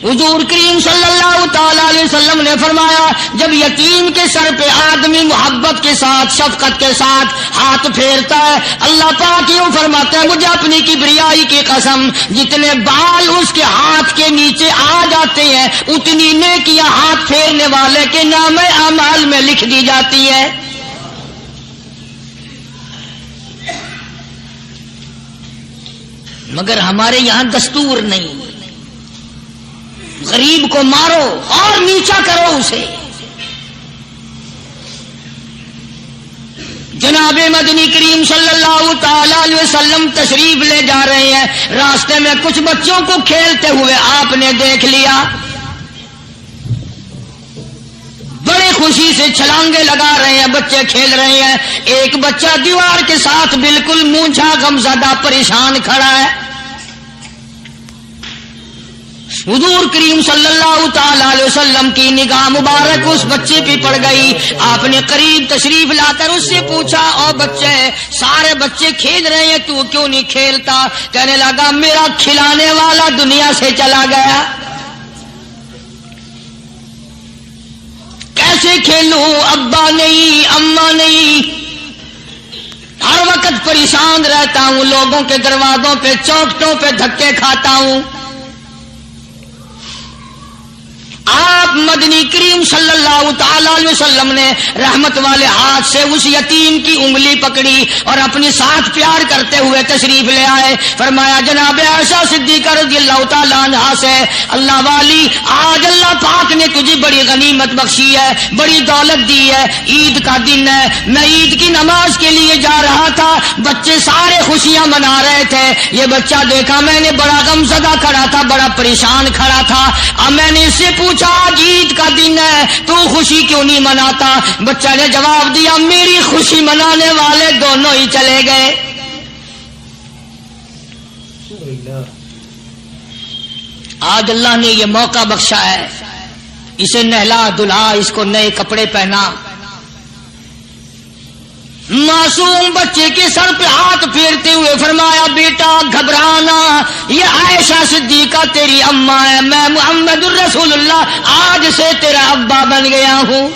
[SPEAKER 1] حضور کریم صلی اللہ تعالی علیہ وسلم نے فرمایا جب یتیم کے سر پہ آدمی محبت کے ساتھ شفقت کے ساتھ ہاتھ پھیرتا ہے, اللہ پاک یوں فرماتا ہے مجھے اپنی کبریائی کی قسم جتنے بال اس کے ہاتھ کے نیچے آ جاتے ہیں اتنی نیکیاں ہاتھ پھیرنے والے کے نام اعمال میں لکھ دی جاتی ہے. مگر ہمارے یہاں دستور نہیں, غریب کو مارو اور نیچا کرو اسے. جناب مدنی کریم صلی اللہ تعالی علیہ وسلم تشریف لے جا رہے ہیں, راستے میں کچھ بچوں کو کھیلتے ہوئے آپ نے دیکھ لیا, بڑے خوشی سے چھلانگے لگا رہے ہیں, بچے کھیل رہے ہیں. ایک بچہ دیوار کے ساتھ بالکل مونچھا غمزدہ پریشان کھڑا ہے. حضور کریم صلی اللہ تعالی علیہ وسلم کی نگاہ مبارک اس بچے پہ پڑ گئی. آپ نے قریب تشریف لا کر اس سے پوچھا او بچے, سارے بچے کھیل رہے ہیں تو کیوں نہیں کھیلتا؟ کہنے لگا میرا کھلانے والا دنیا سے چلا گیا. کیسے کھیلوں، ابا نہیں اماں نہیں، ہر وقت پریشان رہتا ہوں، لوگوں کے دروازوں پہ چوکھٹوں پہ دھکے کھاتا ہوں۔ آپ مدنی کریم صلی اللہ تعالی علیہ وسلم نے رحمت والے ہاتھ سے اس یتیم کی انگلی پکڑی اور اپنی ساتھ پیار کرتے ہوئے تشریف لے آئے۔ فرمایا جناب عائشہ صدیقہ رضی اللہ تعالی عنہا سے، اللہ والی آج اللہ پاک نے تجھے بڑی غنیمت بخشی ہے، بڑی دولت دی ہے، عید کا دن ہے، میں عید کی نماز کے لیے جا رہا تھا، بچے سارے خوشیاں منا رہے تھے، یہ بچہ دیکھا میں نے بڑا غم زدہ کھڑا تھا، بڑا پریشان کھڑا تھا۔ اب میں نے اس سے پوچھا آج عید کا دن ہے تو خوشی کیوں نہیں مناتا؟ بچہ نے جواب دیا میری خوشی منانے والے دونوں ہی چلے گئے۔ آج اللہ نے یہ موقع بخشا ہے، اسے نہلا دھلا، اس کو نئے کپڑے پہنا، معصوم بچے کے سر پہ ہاتھ پھیرتے ہوئے فرمایا بیٹا گھبرانا، یہ عائشہ صدیقہ تیری اماں ہے، میں محمد الرسول اللہ آج سے تیرا ابا بن گیا ہوں۔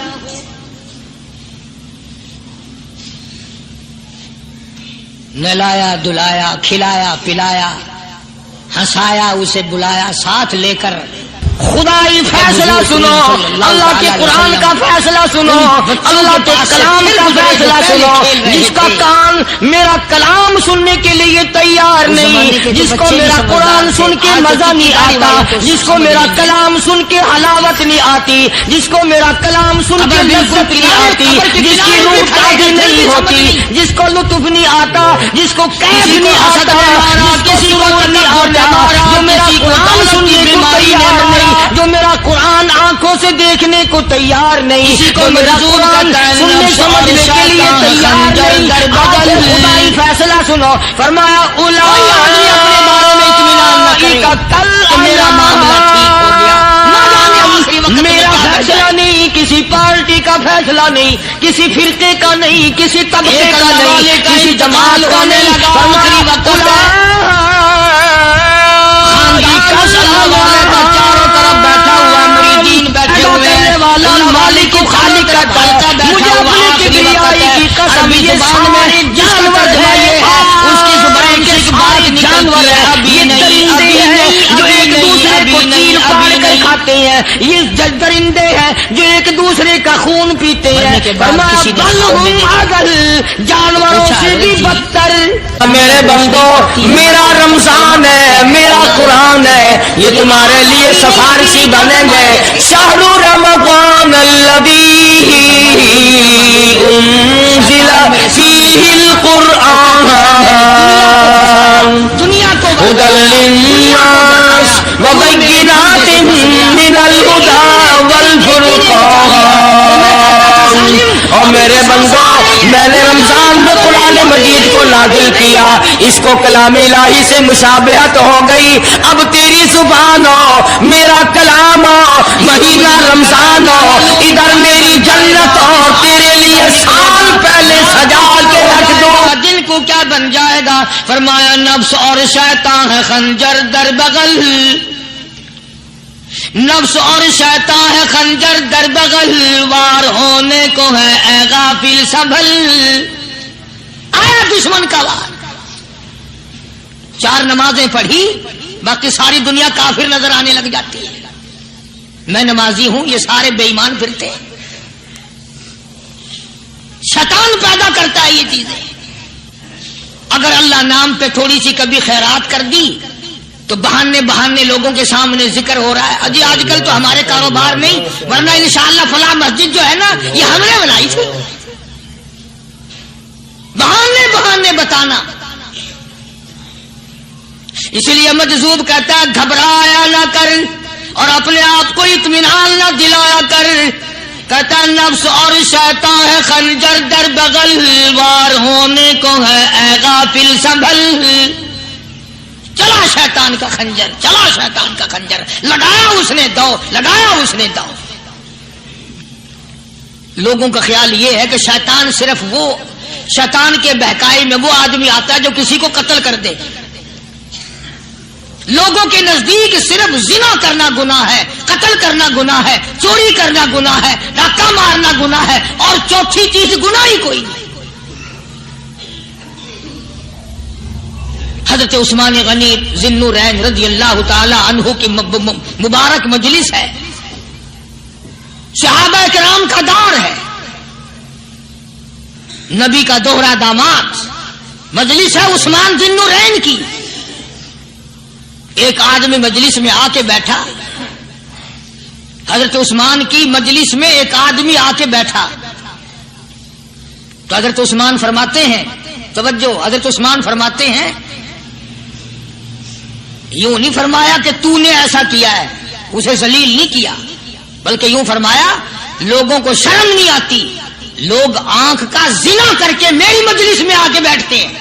[SPEAKER 1] نہلایا دھلایا، کھلایا پلایا، ہنسایا، اسے بلایا، ساتھ لے کر خدائی فیصلہ سنو، اللہ کے قرآن کا فیصلہ سنو، اللہ کے کلام کا فیصلہ سنو۔ جس کا کان میرا کلام سننے کے لیے تیار نہیں، جس کو میرا قرآن سن کے مزہ نہیں آتا، جس کو میرا کلام سن کے حلاوت نہیں آتی، جس کو میرا کلام سن کے لذت نہیں آتی، جس کی روح تازی نہیں ہوتی، جس کو لطف نہیں آتا، جس کو کیف نہیں آتا، جس کو سرور نہیں آتا، جو میرا قرآن سننے کو تیار نہیں، جو میرا قرآن آنکھوں سے دیکھنے کو تیار نہیں، جو میرا قرآن سننے سمجھنے کے لیے تیار نہیں، خدائی فیصلہ سنو۔ فرمایا اپنے بارے میں اطمینان نہ کرے کہ میرا معاملہ ٹھیک ہو گیا، میرا فیصلہ نہیں، کسی پارٹی کا فیصلہ نہیں، کسی فرقے کا نہیں، کسی طبقے کا نہیں، کسی جماعت کا نہیں، چاروں طرف بیٹھا ہوا مریدین بیٹھے ہوئے مالک خالق کا ڈرتا بیٹھا ہوا، کبریائی کی قسم یہ سارے جانور ہے، اس کی زبان سے بات جانور ہے، یہ درندے ہیں جو ایک دوسرے کو چیر پاڑ کر کھاتے ہیں، یہ درندے ہیں جو ایک دوسرے کا خون پیتے ہیں، جانوروں سے بھی بدتر۔
[SPEAKER 3] میرے بندو میرا رمضان ہے، میرا قرآن ہے، یہ تمہارے لیے سفارشی بنیں گے۔ شہر رمضان الذی انزل فیہ القرآن
[SPEAKER 1] دنیا کو
[SPEAKER 3] ہدی للناس وبینات من الہدی والفرقان۔ اور میرے بندو میں نے رمضان میں قرآن مجید کو نازل کیا، اس کو کلام الہی سے مشابہت ہو گئی، اب تیری زبان ہو، میرا کلام ہو، مہینہ رمضان ہو، ادھر میری جنت ہو، تیرے لیے سال پہلے سجا کے رکھ دو۔
[SPEAKER 1] دل کو کیا بن جائے گا؟ فرمایا نفس اور شیطان ہے خنجر در بغل، نفس اور شیطان ہے خنجر در بغل، وار ہونے کو ہے اے غافل سنبھل۔ آیا دشمن کا وار، 4 نمازیں پڑھی باقی ساری دنیا کافر نظر آنے لگ جاتی ہے، میں نمازی ہوں یہ سارے بے ایمان پھرتے ہیں۔ شیطان پیدا کرتا ہے یہ چیزیں۔ اگر اللہ نام پہ تھوڑی سی کبھی خیرات کر دی تو بہانے لوگوں کے سامنے ذکر ہو رہا ہے، اجی آج کل تو ہمارے کاروبار نہیں، ورنہ انشاءاللہ فلاں مسجد جو ہے نا یہ ہم نے بنائی تھی۔ بہانے بتانا، اس لیے مجذوب کہتا ہے گھبرایا نہ کر اور اپنے آپ کو اطمینان نہ دلایا کر، کہتا ہے نفس اور شیطان ہے خنجر در بغل، وار ہونے کو ہے اے غافل سنبھل۔ چلا شیطان کا خنجر، چلا شیطان کا خنجر، لگایا اس نے دو، لگایا اس نے دو۔ لوگوں کا خیال یہ ہے کہ شیطان صرف وہ، شیطان کے بہکائی میں وہ آدمی آتا ہے جو کسی کو قتل کر دے۔ لوگوں کے نزدیک صرف زنا کرنا گناہ ہے، قتل کرنا گناہ ہے، چوری کرنا گناہ ہے، ڈاکہ مارنا گناہ ہے، اور چوتھی چیز گناہ ہی کوئی نہیں۔ حضرت عثمان غنی ذی النورین رضی اللہ تعالی عنہ کی مبارک مجلس ہے، صحابہ کرام کا دور ہے، نبی کا دوہرا داماد، مجلس ہے عثمان ذی النورین کی۔ ایک آدمی مجلس میں آ کے بیٹھا، حضرت عثمان کی مجلس میں ایک آدمی آ کے بیٹھا تو حضرت عثمان فرماتے ہیں، توجہ، حضرت عثمان فرماتے ہیں، یوں نہیں فرمایا کہ تو نے ایسا کیا ہے، اسے ذلیل نہیں کیا، بلکہ یوں فرمایا لوگوں کو شرم نہیں آتی، لوگ آنکھ کا زنا کر کے میری مجلس میں آ کے بیٹھتے ہیں،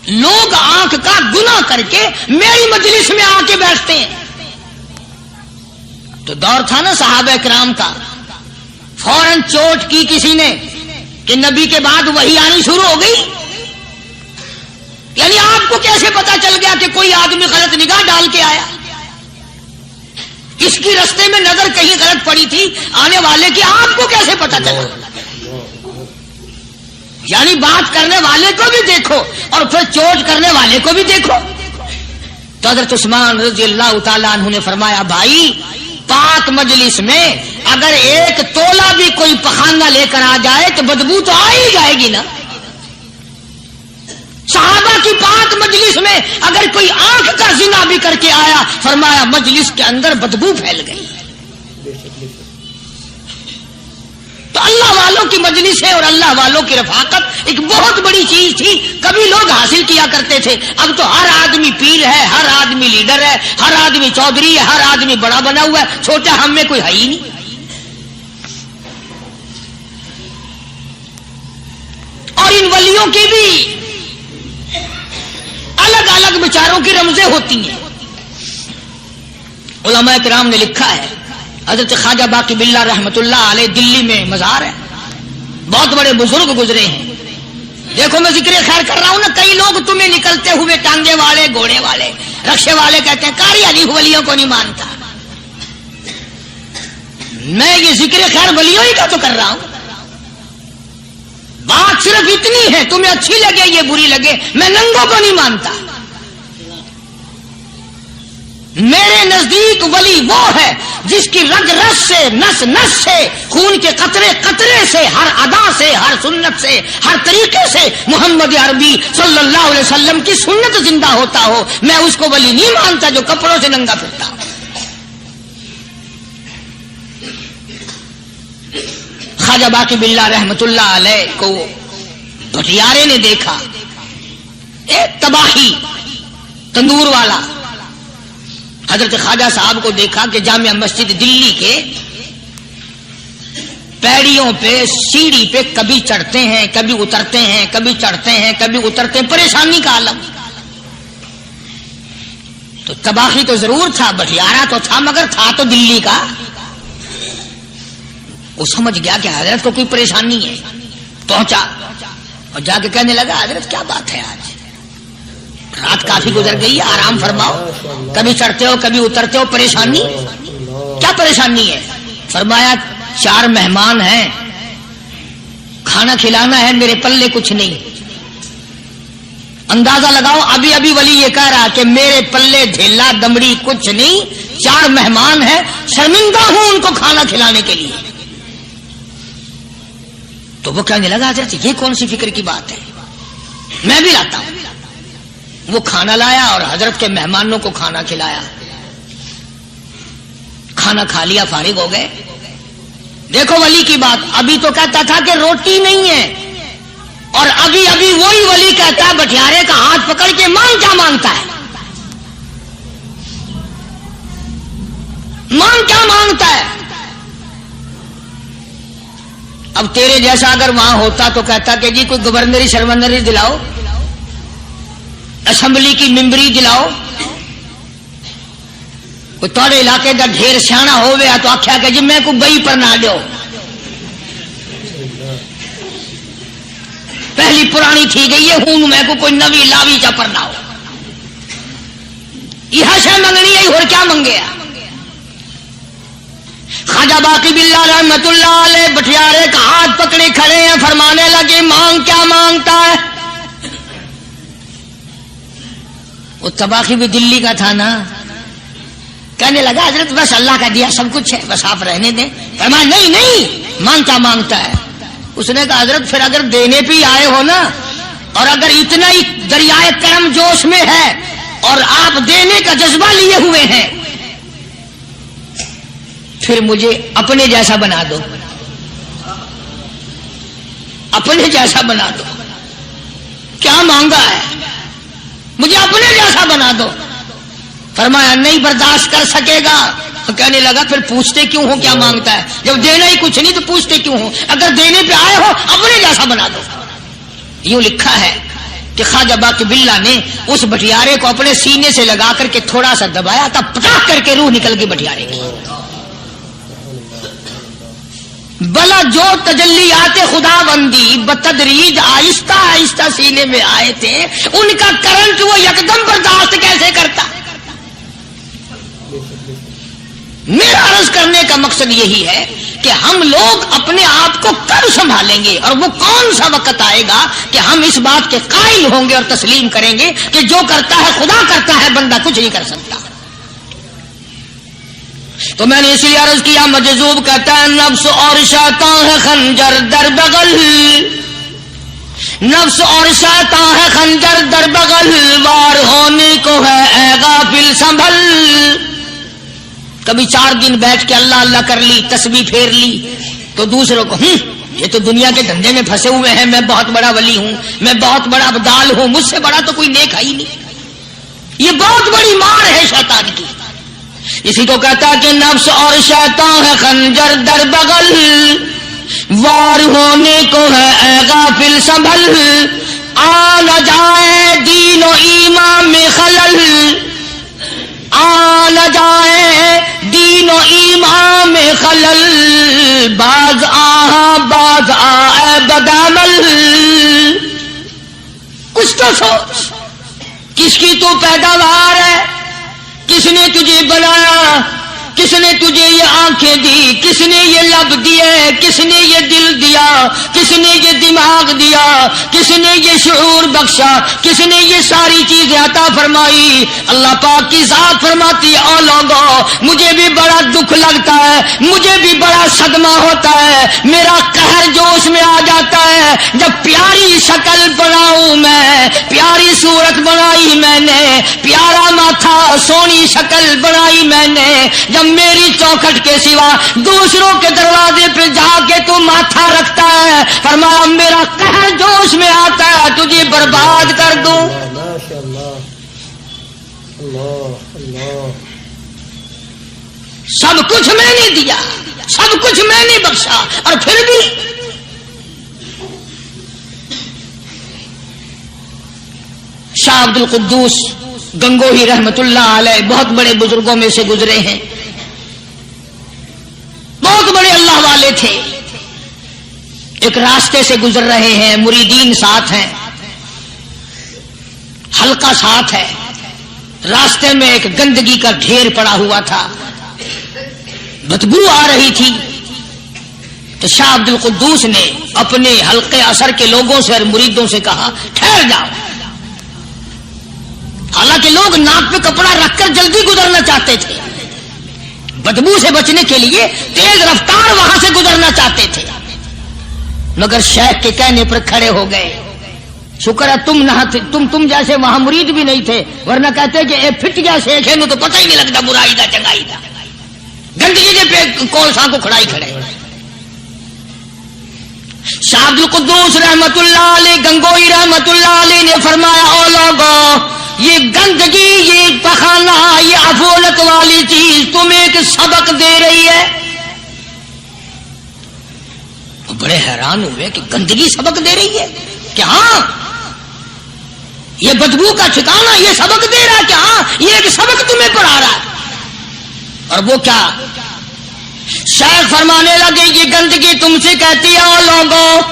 [SPEAKER 1] لوگ آنکھ کا گناہ کر کے میری مجلس میں آ کے بیٹھتے ہیں۔ تو دور تھا نا صحابہ کرام کا، فوراً چوٹ کی کسی نے کہ نبی کے بعد وحی آنی شروع ہو گئی، یعنی آپ کو کیسے پتا چل گیا کہ کوئی آدمی غلط نگاہ ڈال کے آیا؟ اس کی رستے میں نظر کہیں غلط پڑی تھی آنے والے کی، آپ کو کیسے پتا چلا؟ یعنی بات کرنے والے کو بھی دیکھو اور پھر چوٹ کرنے والے کو بھی دیکھو۔ تو حضرت عثمان رضی اللہ تعالیٰ عنہ نے فرمایا، بھائی پاک مجلس میں اگر ایک تولا بھی کوئی پخانہ لے کر آ جائے تو بدبو تو آ ہی جائے گی نا۔ صحابہ کی پاک مجلس میں اگر کوئی آنکھ کا زنا بھی کر کے آیا، فرمایا مجلس کے اندر بدبو پھیل گئی۔ تو اللہ والوں کی مجلس ہے اور اللہ والوں کی رفاقت ایک بہت بڑی چیز تھی، کبھی لوگ حاصل کیا کرتے تھے، اب تو ہر آدمی پیر ہے، ہر آدمی لیڈر ہے، ہر آدمی چودھری ہے، ہر آدمی بڑا بنا ہوا ہے، چھوٹا ہم میں کوئی ہے ہی نہیں۔ اور ان ولیوں کی بھی الگ الگ بچاروں کی رمزیں ہوتی ہیں۔ علماء کرام نے لکھا ہے، حضرت خواجہ باقی باللہ رحمت اللہ علیہ دلی میں مزار ہے، بہت بڑے بزرگ گزرے ہیں۔ دیکھو میں ذکر خیر کر رہا ہوں نا، کئی لوگ تمہیں نکلتے ہوئے ٹانگے والے، گھوڑے والے، رکشے والے کہتے ہیں قاری علی ولیوں کو نہیں مانتا۔ میں یہ ذکر خیر ولیوں ہی کا تو کر رہا ہوں، بات صرف اتنی ہے، تمہیں اچھی لگے یہ بری لگے، میں ننگوں کو نہیں مانتا۔ میرے نزدیک ولی وہ ہے جس کی رگ رس سے، نس نس سے، خون کے قطرے قطرے سے، ہر ادا سے، ہر سنت سے، ہر طریقے سے محمد عربی صلی اللہ علیہ وسلم کی سنت زندہ ہوتا ہو۔ میں اس کو ولی نہیں مانتا جو کپڑوں سے ننگا پھرتا ہو۔ خواجہ باقی باللہ رحمت اللہ علیہ کو بھٹیارے نے دیکھا، ایک تباہی تندور والا، حضرت خواجہ صاحب کو دیکھا کہ جامع مسجد دلی کے پیڑیوں پہ، سیڑھی پہ کبھی چڑھتے ہیں، کبھی اترتے ہیں، کبھی چڑھتے ہیں، کبھی اترتے ہیں، پریشانی کا عالم۔ تو تباہی تو ضرور تھا، بٹیارہ تو تھا، مگر تھا تو دلی کا۔ وہ سمجھ گیا کہ حضرت کو کوئی پریشانی ہے، پہنچا اور جا کے کہنے لگا، حضرت کیا بات ہے، آج رات کافی گزر گئی، آرام فرماؤ، کبھی چڑھتے ہو کبھی اترتے ہو، پریشانی کیا پریشانی ہے؟ فرمایا 4 مہمان ہیں، کھانا کھلانا ہے، میرے پلے کچھ نہیں۔ اندازہ لگاؤ، ابھی ابھی ولی یہ کہہ رہا کہ میرے پلے ڈھیلا دمڑی کچھ نہیں، 4 مہمان ہیں، شرمندہ ہوں ان کو کھانا کھلانے کے لیے۔ تو وہ کہنے لگا، حضرت یہ کون سی فکر کی بات ہے، میں بھی لاتا ہوں۔ وہ کھانا لایا اور حضرت کے مہمانوں کو کھانا کھلایا، کھانا کھا لیا، فارغ ہو گئے۔ دیکھو ولی کی بات، ابھی تو کہتا تھا کہ روٹی نہیں ہے، اور ابھی ابھی وہی ولی کہتا ہے بٹیارے کا ہاتھ پکڑ کے، مانگ کیا مانگتا ہے، مانگ کیا مانگتا ہے۔ اب تیرے جیسا اگر وہاں ہوتا تو کہتا کہ جی کوئی گورنری شرمندری دلاؤ، اسمبلی کی ممبری دلاؤ، کوئی تھوڑے علاقے کا ڈھیر سیاح ہوئے تو آخیا کہ جی میں کو بئی پر نہ دو، پہلی پرانی تھی گئی ہے ہوں میں کو کوئی نوی لاوی چا پر نہ ہو۔ یہ شے منگنی ہے اور کیا منگیا. خواجہ باقی باللہ رحمت اللہ علیہ بٹیارے کا ہاتھ پکڑے کھڑے ہیں, فرمانے لگے مانگ کیا مانگتا ہے. وہ تباخی بھی دلی کا تھا نا, کہنے لگا حضرت بس اللہ کا دیا سب کچھ ہے, بس آپ رہنے دیں. فرمایا نہیں نہیں, مانگتا مانگتا ہے. اس نے کہا حضرت پھر اگر دینے پہ آئے ہو نا, اور اگر اتنا ہی دریائے کرم جوش میں ہے اور آپ دینے کا جذبہ لیے ہوئے ہیں, پھر مجھے اپنے جیسا بنا دو, اپنے جیسا بنا دو. کیا مانگا ہے, مجھے اپنے جیسا بنا دو. فرمایا نہیں برداشت کر سکے گا. تو کہنے لگا پھر پوچھتے کیوں ہو کیا مانگتا ہے, جب دینا ہی کچھ نہیں تو پوچھتے کیوں ہو, اگر دینے پہ آئے ہو اپنے جیسا بنا دو. یوں لکھا ہے کہ خواجہ باقی باللہ نے اس بٹیارے کو اپنے سینے سے لگا کر کے تھوڑا سا دبایا تھا, پٹاخ کر کے روح نکل گئی بٹیارے کی. بلا جو تجلیات خدا بندی بتدریج آہستہ آہستہ سینے میں آئے تھے, ان کا کرنٹ وہ یکدم برداشت کیسے کرتا. میرا عرض کرنے کا مقصد یہی ہے کہ ہم لوگ اپنے آپ کو کب سنبھالیں گے, اور وہ کون سا وقت آئے گا کہ ہم اس بات کے قائل ہوں گے اور تسلیم کریں گے کہ جو کرتا ہے خدا کرتا ہے, بندہ کچھ نہیں کر سکتا. تو میں نے اس لیے عرض کیا, مجذوب کہتا ہے نفس اور شیطان ہے خنجر در بغل, نفس اور شیطان ہے خنجر در بغل, وار ہونے کو ہے اے غافل سنبھل. کبھی 4 دن بیٹھ کے اللہ اللہ کر لی, تسبیح پھیر لی, تو دوسروں کو یہ تو دنیا کے دھندے میں پھنسے ہوئے ہیں, میں بہت بڑا ولی ہوں, میں بہت بڑا ابدال ہوں, مجھ سے بڑا تو کوئی نیک ہے ہی نہیں. یہ بہت بڑی مار ہے شیطان کی. اسی کو کہتا کہ نفس اور شیطان ہے خنجر در بغل, وار ہونے کو ہے اے غافل سنبھل. آ نہ جائے دین و ایمان میں خلل, آ نہ جائے دین و ایمان میں خلل, باز باز آئے بدعمل. کچھ تو سوچ, کس کی تو پیداوار ہے, کس نے تجھے بنایا, کس نے تجھے یہ آنکھیں دی, کس نے یہ لب دیے, کس نے یہ دل دیا, کس نے یہ دماغ دیا, کس نے یہ شعور بخشا, کس نے یہ ساری چیزیں عطا فرمائی. اللہ پاک کی ذات فرماتی ہے او لوگوں, مجھے بھی بڑا دکھ لگتا ہے, مجھے بھی بڑا صدمہ ہوتا ہے, میرا قہر جوش میں آ جاتا ہے جب پیاری شکل بناؤں میں, پیاری صورت بنائی میں نے, پیارا ماتھا سونی شکل بنائی میں نے, جب میری چوکھٹ کے سوا دوسروں کے دروازے پہ جا کے تو ماتھا رکھتا ہے, فرمایا میرا قہر جوش میں آتا ہے, تجھے برباد کر دوں. سب کچھ میں نے دیا, سب کچھ میں نے بخشا, اور پھر بھی شاہ عبد القدوس گنگوہی رحمت اللہ علیہ بہت بڑے بزرگوں میں سے گزرے ہیں, بہت بڑے اللہ والے تھے. ایک راستے سے گزر رہے ہیں, مریدین ساتھ ہیں, حلقہ ساتھ ہے, راستے میں ایک گندگی کا ڈھیر پڑا ہوا تھا, بدبو آ رہی تھی. تو شاہ عبد القدوس نے اپنے حلقے اثر کے لوگوں سے اور مریدوں سے کہا ٹھہر جاؤ. حالانکہ لوگ ناک پہ کپڑا رکھ کر جلدی گزرنا چاہتے تھے, بدبو سے بچنے کے لیے تیز رفتار وہاں سے گزرنا چاہتے تھے, مگر شیخ کے کہنے پر کھڑے ہو گئے. شکر ہے تم نہ تم جیسے وہاں مرید بھی نہیں تھے, ورنہ کہتے کہ اے پھٹ گیا شیخ ہے نو تو پتہ ہی نہیں لگتا برائی دا چنگائی دا, گندگی کے پہ کون سا کو کھڑائی کھڑے. شاہ عبد القدوس رحمت اللہ علیہ گنگوئی رحمت اللہ علیہ نے فرمایا او لوگوں, یہ گندگی, یہ پخانہ, یہ افولت والی چیز تمہیں ایک سبق دے رہی ہے. بڑے حیران ہوئے کہ گندگی سبق دے رہی ہے, کہ ہاں یہ بدبو کا ٹھکانہ یہ سبق دے رہا ہے, کہ ہاں یہ ایک سبق تمہیں پڑھا رہا ہے. اور وہ کیا؟ شیخ فرمانے لگے یہ گندگی تم سے کہتی ہے او لوگوں,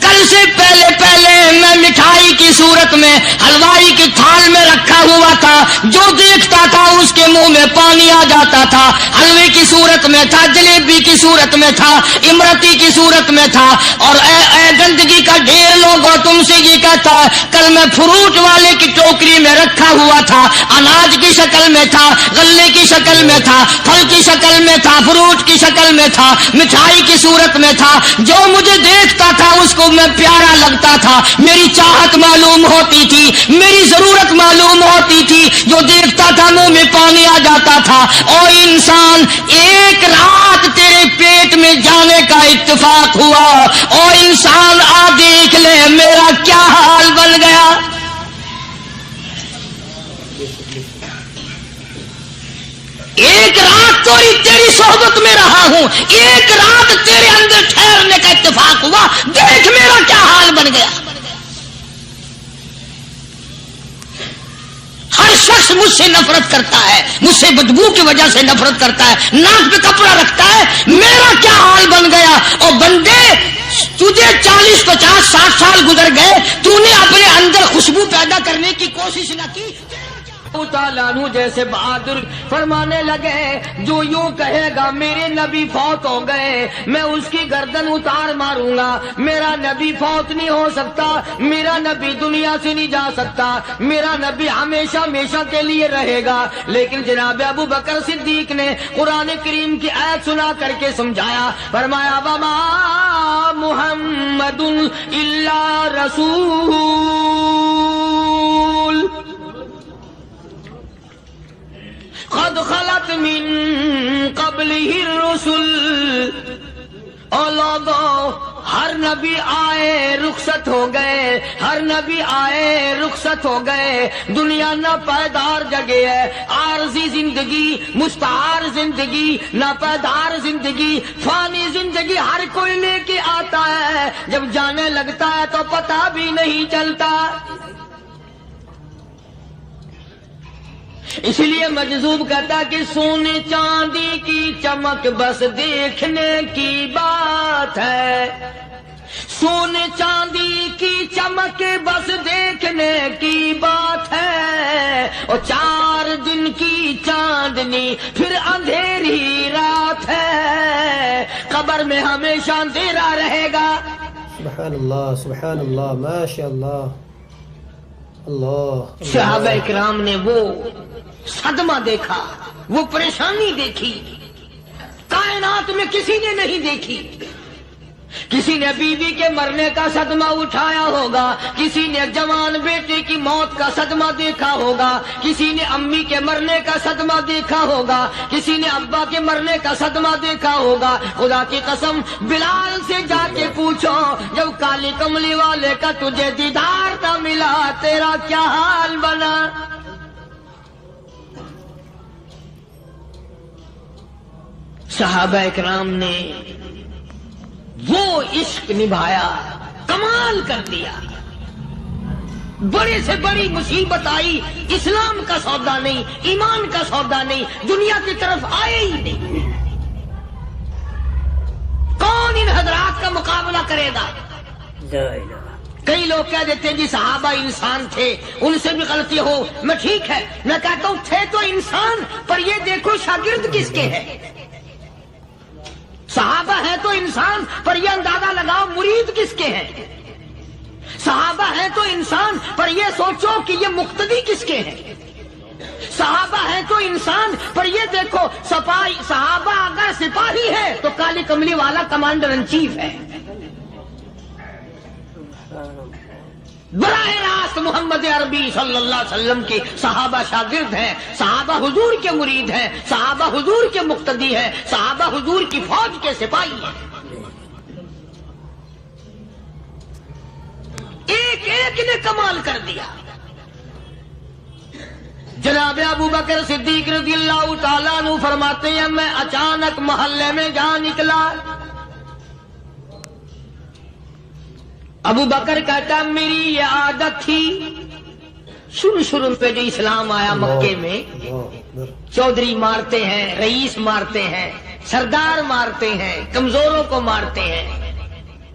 [SPEAKER 1] کل سے پہلے میں مٹھائی کی صورت میں حلوائی کی تھال میں رکھا ہوا تھا، جو دیکھتا تھا اس کے منہ میں پانی آ جاتا تھا، حلوے کی صورت میں تھا، جلیبی کی صورت میں تھا، امرتی کی صورت میں تھا، اور اے گندگی کا ڈھیر لوگوں تم سے یہ کہتا ہے، کل میں فروٹ والے کی ٹوکری میں رکھا ہوا تھا، اناج کی شکل میں تھا، غلے کی شکل میں تھا، پھل کی شکل میں تھا، فروٹ کی شکل میں تھا، مٹھائی کی صورت میں تھا، جو مجھے دیکھتا تھا اس کو میں پیارا لگتا تھا، میری چاہت معلوم ہوتی تھی، میری ضرورت معلوم ہوتی تھی، جو دیکھتا تھا منہ میں پانی آ جاتا تھا۔ اور انسان ایک رات تیرے پیٹ میں جانے کا اتفاق ہوا، اور انسان آ دیکھ لے میرا کیا حال بن گیا۔ ایک رات تو تیری صحبت میں رہا ہوں، ایک رات تیرے اندر ٹھہرنے کا اتفاق ہوا، دیکھ میرا کیا حال بن گیا۔ ہر شخص مجھ سے نفرت کرتا ہے، مجھ سے بدبو کی وجہ سے نفرت کرتا ہے، ناک پہ کپڑا رکھتا ہے، میرا کیا حال بن گیا۔ اور بندے تجھے 40 50 60 سال گزر گئے، تو نے اپنے اندر خوشبو پیدا کرنے کی کوشش نہ کی۔ تعالیٰ عنہ جیسے بہادر فرمانے لگے، جو یوں کہے گا میرے نبی فوت ہو گئے، میں اس کی گردن اتار ماروں گا، میرا نبی فوت نہیں ہو سکتا، میرا نبی دنیا سے نہیں جا سکتا، میرا نبی ہمیشہ ہمیشہ کے لیے رہے گا۔ لیکن جناب ابو بکر صدیق نے قرآن کریم کی آیت سنا کر کے سمجھایا، فرمایا وما محمد الا رسول قد خلت من قبلہ الرسل۔ اور لوگوں، ہر نبی آئے رخصت ہو گئے، ہر نبی آئے رخصت ہو گئے، دنیا نہ پائیدار جگہ ہے، عارضی زندگی، مستعار زندگی، نہ پائیدار زندگی، فانی زندگی ہر کوئی لے کے آتا ہے، جب جانے لگتا ہے تو پتہ بھی نہیں چلتا۔ اس لیے مجذوب کہتا کہ سونے چاندی کی چمک بس دیکھنے کی بات ہے، سونے چاندی کی چمک بس دیکھنے کی بات ہے، اور 4 دن کی چاندنی پھر اندھیری رات ہے، قبر میں ہمیشہ اندھیرا رہے گا۔
[SPEAKER 2] سبحان اللہ ماشاء اللہ۔ اللہ
[SPEAKER 1] صحابہ اکرام نے وہ صدمہ دیکھا، وہ پریشانی دیکھی، کائنات میں کسی نے نہیں دیکھی۔ کسی نے بیوی کے مرنے کا صدمہ اٹھایا ہوگا، کسی نے جوان بیٹے کی موت کا صدمہ دیکھا ہوگا، کسی نے امی کے مرنے کا صدمہ دیکھا ہوگا، کسی نے ابا کے مرنے کا صدمہ دیکھا ہوگا۔ خدا کی قسم بلال سے جا کے پوچھو، جب کالی کملی والے کا تجھے دیدار نہ ملا تیرا کیا حال بنا۔ صحابہ اکرام نے وہ عشق نبھایا، کمال کر دیا۔ بڑے سے بڑی مصیبت آئی، اسلام کا سودا نہیں، ایمان کا سودا نہیں، دنیا کی طرف آئے ہی نہیں۔ کون ان حضرات کا مقابلہ کرے گا؟ کئی لوگ کہہ دیتے ہیں جی صحابہ انسان تھے، ان سے بھی غلطی ہو، میں ٹھیک ہے، میں کہتا ہوں تھے تو انسان، پر یہ دیکھو شاگرد کس کے ہیں۔ صحابہ ہیں تو انسان، پر یہ اندازہ لگاؤ مرید کس کے ہیں۔ صحابہ ہیں تو انسان، پر یہ سوچو کہ یہ مقتدی کس کے ہیں۔ صحابہ ہیں تو انسان، پر یہ دیکھو صحابہ اگر سپاہی ہے تو کالی کملی والا کمانڈر ان چیف ہے۔ براہ راست محمد عربی صلی اللہ علیہ وسلم کے صحابہ شاگرد ہیں، صحابہ حضور کے مرید ہیں، صحابہ حضور کے مقتدی ہیں، صحابہ حضور کی فوج کے سپاہی ہیں۔ ایک ایک نے کمال کر دیا۔ جناب ابو بکر صدیق رضی اللہ تعالیٰ عنہ فرماتے ہیں میں اچانک محلے میں جا نکلا۔ ابو بکر کہتا میری یہ عادت تھی، شروع پہ جو اسلام آیا مکے میں، چودھری مارتے ہیں، رئیس مارتے ہیں، سردار مارتے ہیں، کمزوروں کو مارتے ہیں،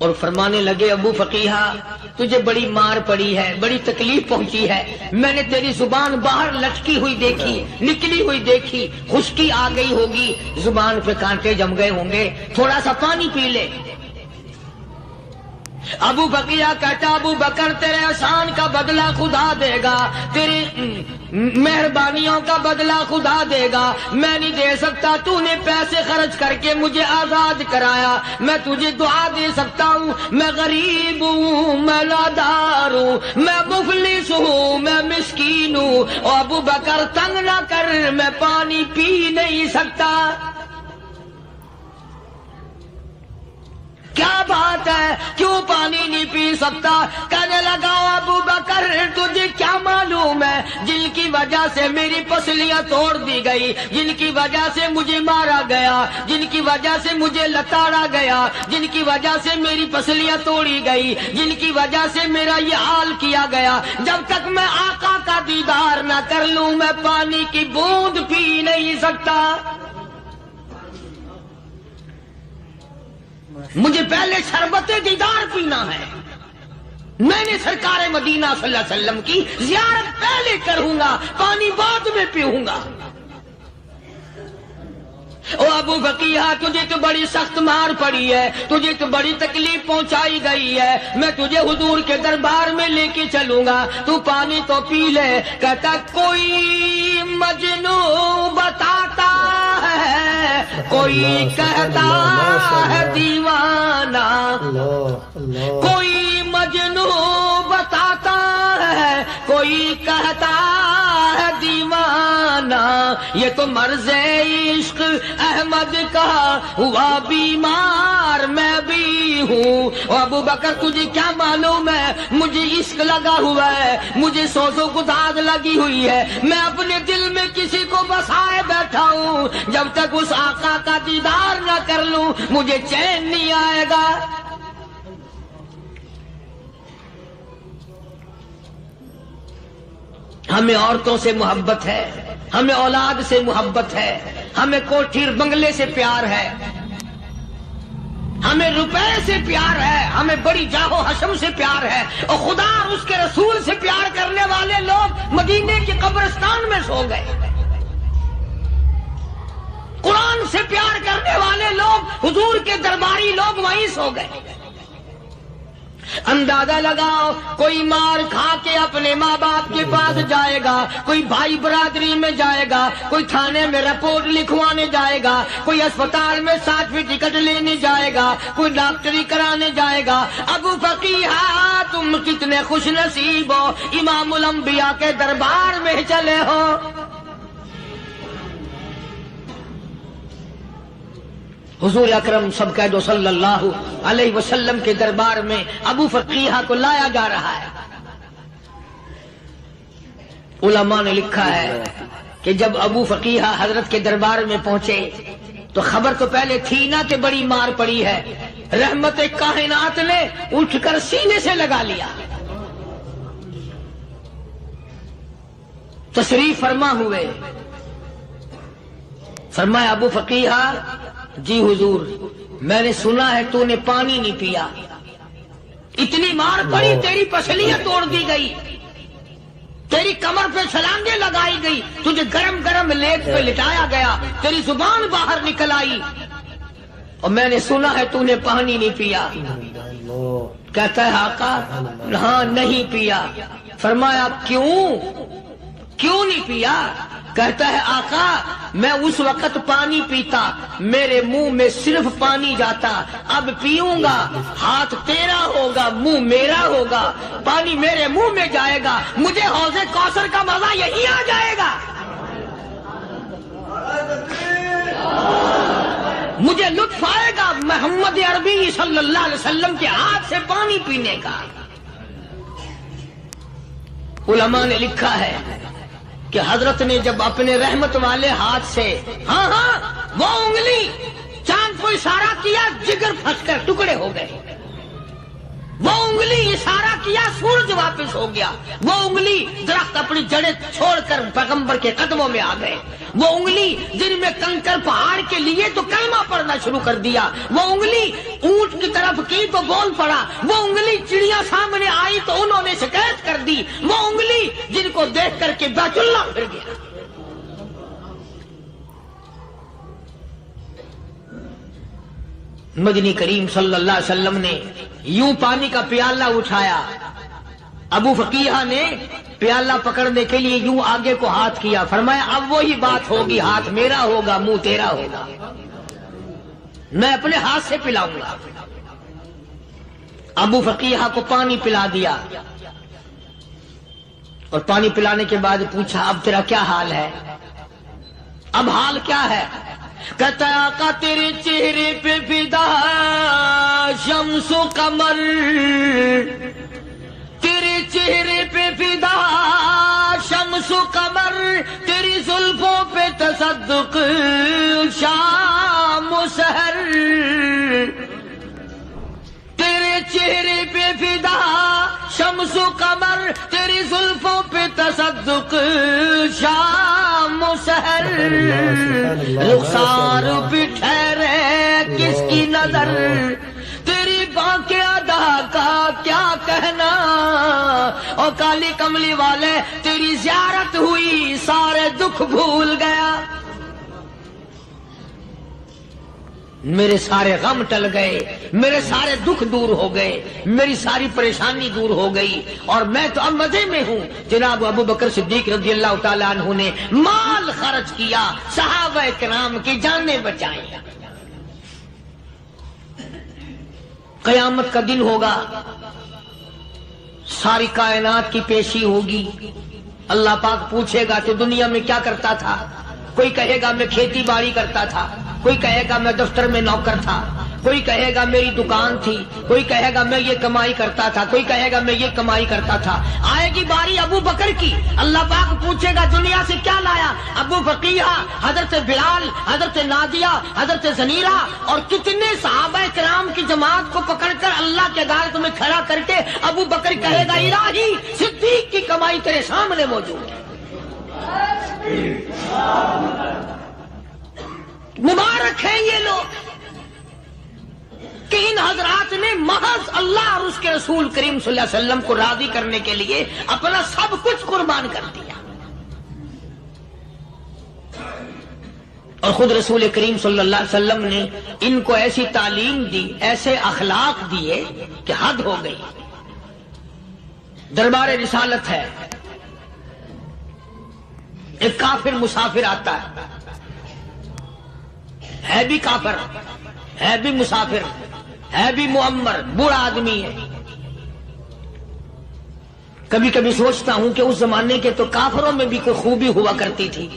[SPEAKER 1] اور فرمانے لگے ابو فقیہہ تجھے بڑی مار پڑی ہے، بڑی تکلیف پہنچی ہے، میں نے تیری زبان باہر لٹکی ہوئی دیکھی، نکلی ہوئی دیکھی، خشکی آ گئی ہوگی، زبان پہ کانٹے جم گئے ہوں گے، تھوڑا سا پانی پی لے۔ ابو فقیہہ کہتا ابو بکر تیرے احسان کا بدلہ خدا دے گا، تیری مہربانیوں کا بدلہ خدا دے گا، میں نہیں دے سکتا، تو نے پیسے خرچ کر کے مجھے آزاد کرایا، میں تجھے دعا دے سکتا ہوں، میں غریب ہوں، میں نادار ہوں، میں مفلس ہوں، میں مسکین ہوں، اور ابو بکر تنگ نہ کر، میں پانی پی نہیں سکتا۔ کیا بات ہے، کیوں پانی نہیں پی سکتا؟ کہنے لگا ابو بکر تجھے کیا معلوم ہے جن کی وجہ سے میری پسلیاں توڑ دی گئی، جن کی وجہ سے مجھے مارا گیا، جن کی وجہ سے مجھے لتاڑا گیا، جن کی وجہ سے میری پسلیاں توڑی گئی، جن کی وجہ سے میرا یہ حال کیا گیا، جب تک میں آقا کا دیدار نہ کر لوں میں پانی کی بوند پی نہیں سکتا۔ مجھے پہلے شربت دیدار پینا ہے، میں نے سرکار مدینہ صلی اللہ علیہ وسلم کی زیارت پہلے کروں گا، پانی بعد میں پیوں گا۔ او ابو فقیہہ تجھے تو بڑی سخت مار پڑی ہے، تجھے تو بڑی تکلیف پہنچائی گئی ہے، میں تجھے حضور کے دربار میں لے کے چلوں گا، تو پانی تو پی لے۔ کہتا کوئی مجنون بتاتا ہے، کوئی کہتا ہے دیوانہ، کوئی مجنون بتاتا ہے، کوئی کہتا ہے دیوانہ، یہ تو مرض عشق احمد کا ہوا بیمار میں بھی ہوں۔ اور ابو بکر تجھے کیا معلوم ہے مجھے عشق لگا ہوا ہے، مجھے سوز و گداز لگی ہوئی ہے، میں اپنے دل میں کسی کو بسائے بیٹھا ہوں، جب تک اس آقا کا دیدار نہ کر لوں مجھے چین نہیں آئے گا۔ ہمیں عورتوں سے محبت ہے، ہمیں اولاد سے محبت ہے، ہمیں کوٹھی بنگلے سے پیار ہے، ہمیں روپے سے پیار ہے، ہمیں بڑی جاہ و حشم سے پیار ہے، اور خدا اور اس کے رسول سے پیار کرنے والے لوگ مدینے کے قبرستان میں سو گئے، قرآن سے پیار کرنے والے لوگ حضور کے درباری لوگ وہیں سو گئے۔ اندازہ لگاؤ کوئی مار کھا کے اپنے ماں باپ کے پاس جائے گا، کوئی بھائی برادری میں جائے گا، کوئی تھانے میں رپورٹ لکھوانے جائے گا، کوئی اسپتال میں سرٹیفکیٹ لینے جائے گا، کوئی ڈاکٹری کرانے جائے گا۔ ابو فقیہہ تم کتنے خوش نصیب ہو، امام الانبیاء کے دربار میں چلے ہو۔ حضور اکرم سب کہہ دو صلی اللہ علیہ وسلم کے دربار میں ابو فقیہہ کو لایا جا رہا ہے۔ علماء نے لکھا ہے کہ جب ابو فقیہہ حضرت کے دربار میں پہنچے تو خبر تو پہلے تھی نہ کہ بڑی مار پڑی ہے، رحمت کائنات نے اٹھ کر سینے سے لگا لیا۔ تشریف فرما ہوئے، فرمایا ابو فقیہہ جی حضور میں نے سنا ہے تو نے پانی نہیں پیا، اتنی مار پڑی تیری پسلیاں توڑ دی گئی، تیری کمر پہ چھلانگیں لگائی گئی، تجھے گرم گرم لیپ پہ لٹایا گیا، تیری زبان باہر نکل آئی، اور میں نے سنا ہے تو نے پانی نہیں پیا۔ کہتا ہے آقا ہاں نہیں پیا۔ فرمایا کیوں نہیں پیا؟ کہتا ہے آقا میں اس وقت پانی پیتا میرے منہ میں صرف پانی جاتا، اب پیوں گا ہاتھ تیرا ہوگا منہ میرا ہوگا، پانی میرے منہ میں جائے گا، مجھے حوض کوثر کا مزہ یہی آ جائے گا، مجھے لطف آئے گا محمد عربی صلی اللہ علیہ وسلم کے ہاتھ سے پانی پینے کا۔ علماء نے لکھا ہے کہ حضرت نے جب اپنے رحمت والے ہاتھ سے ہاں وہ انگلی چاند کو اشارہ کیا، جگر پھنس کر ٹکڑے ہو گئے، وہ انگلی اشارہ کیا سورج واپس ہو گیا. وہ انگلی درخت اپنی جڑیں چھوڑ کر پیغمبر کے قدموں میں آ گئے. وہ انگلی جن میں کنکر پہاڑ کے لیے تو کلمہ پڑھنا شروع کر دیا. وہ انگلی اونٹ کی طرف کی تو بول پڑا. وہ انگلی چڑیا سامنے آئی تو انہوں نے شکایت کر دی. وہ انگلی جن کو دیکھ کر کے بیت اللہ پھر گیا. مدنی کریم صلی اللہ علیہ وسلم نے یوں پانی کا پیالہ اٹھایا. ابو فقیہ نے پیالہ پکڑنے کے لیے یوں آگے کو ہاتھ کیا. فرمایا اب وہی بات ہوگی, ہاتھ میرا ہوگا منہ تیرا ہوگا, میں اپنے ہاتھ سے پلاؤں گا. ابو فقیہ کو پانی پلا دیا اور پانی پلانے کے بعد پوچھا اب تیرا کیا حال ہے؟ اب حال کیا ہے؟ کہتا آقا تیرے چہرے پہ فدا شمس و قمر, تیرے چہرے پہ فدا شمس و قمر, تیری زلفوں پہ تصدق شام و سحر, تیرے چہرے پہ فدا شمس و قمر, تیری زلفوں پہ تصدق شام و سحر, رخسار پہ ٹھہرے کس کی نظر, تیری بانکے ادا کا کیا کہنا, اور کالی کملی والے تیری زیارت ہوئی سارے دکھ بھول گیا. میرے سارے غم ٹل گئے, میرے سارے دکھ دور ہو گئے, میری ساری پریشانی دور ہو گئی, اور میں تو اب مزے میں ہوں. جناب ابو بکر صدیق رضی اللہ تعالیٰ عنہ نے مال خرچ کیا, صحابہ کرام کی جانیں بچائیں. قیامت کا دن ہوگا, ساری کائنات کی پیشی ہوگی. اللہ پاک پوچھے گا کہ دنیا میں کیا کرتا تھا؟ کوئی کہے گا میں کھیتی باڑی کرتا تھا, کوئی کہے گا میں دفتر میں نوکر تھا, کوئی کہے گا میری دکان تھی, کوئی کہے گا میں یہ کمائی کرتا تھا, کوئی کہے گا میں یہ کمائی کرتا تھا. آئے گی باری ابو بکر کی, اللہ پاک پوچھے گا دنیا سے کیا لایا؟ ابو فقیہ, حضرت بلال, حضرت نادیہ, حضرت زنیرہ اور کتنے صحابہ کرام کی جماعت کو پکڑ کر اللہ کے عدالت میں کھڑا کر کے ابو بکر کہے گا الہی صدیق کی کمائی تیرے سامنے موجود ہے. مبارک ہیں یہ لوگ کہ ان حضرات نے محض اللہ اور اس کے رسول کریم صلی اللہ علیہ وسلم کو راضی کرنے کے لیے اپنا سب کچھ قربان کر دیا. اور خود رسول کریم صلی اللہ علیہ وسلم نے ان کو ایسی تعلیم دی, ایسے اخلاق دیے کہ حد ہو گئی. دربار رسالت ہے, ایک کافر مسافر آتا ہے بھی کافر, ہے بھی مسافر, ہے بھی معمر, بوڑھا آدمی ہے. کبھی کبھی سوچتا ہوں کہ اس زمانے کے تو کافروں میں بھی کوئی خوبی ہوا کرتی تھی.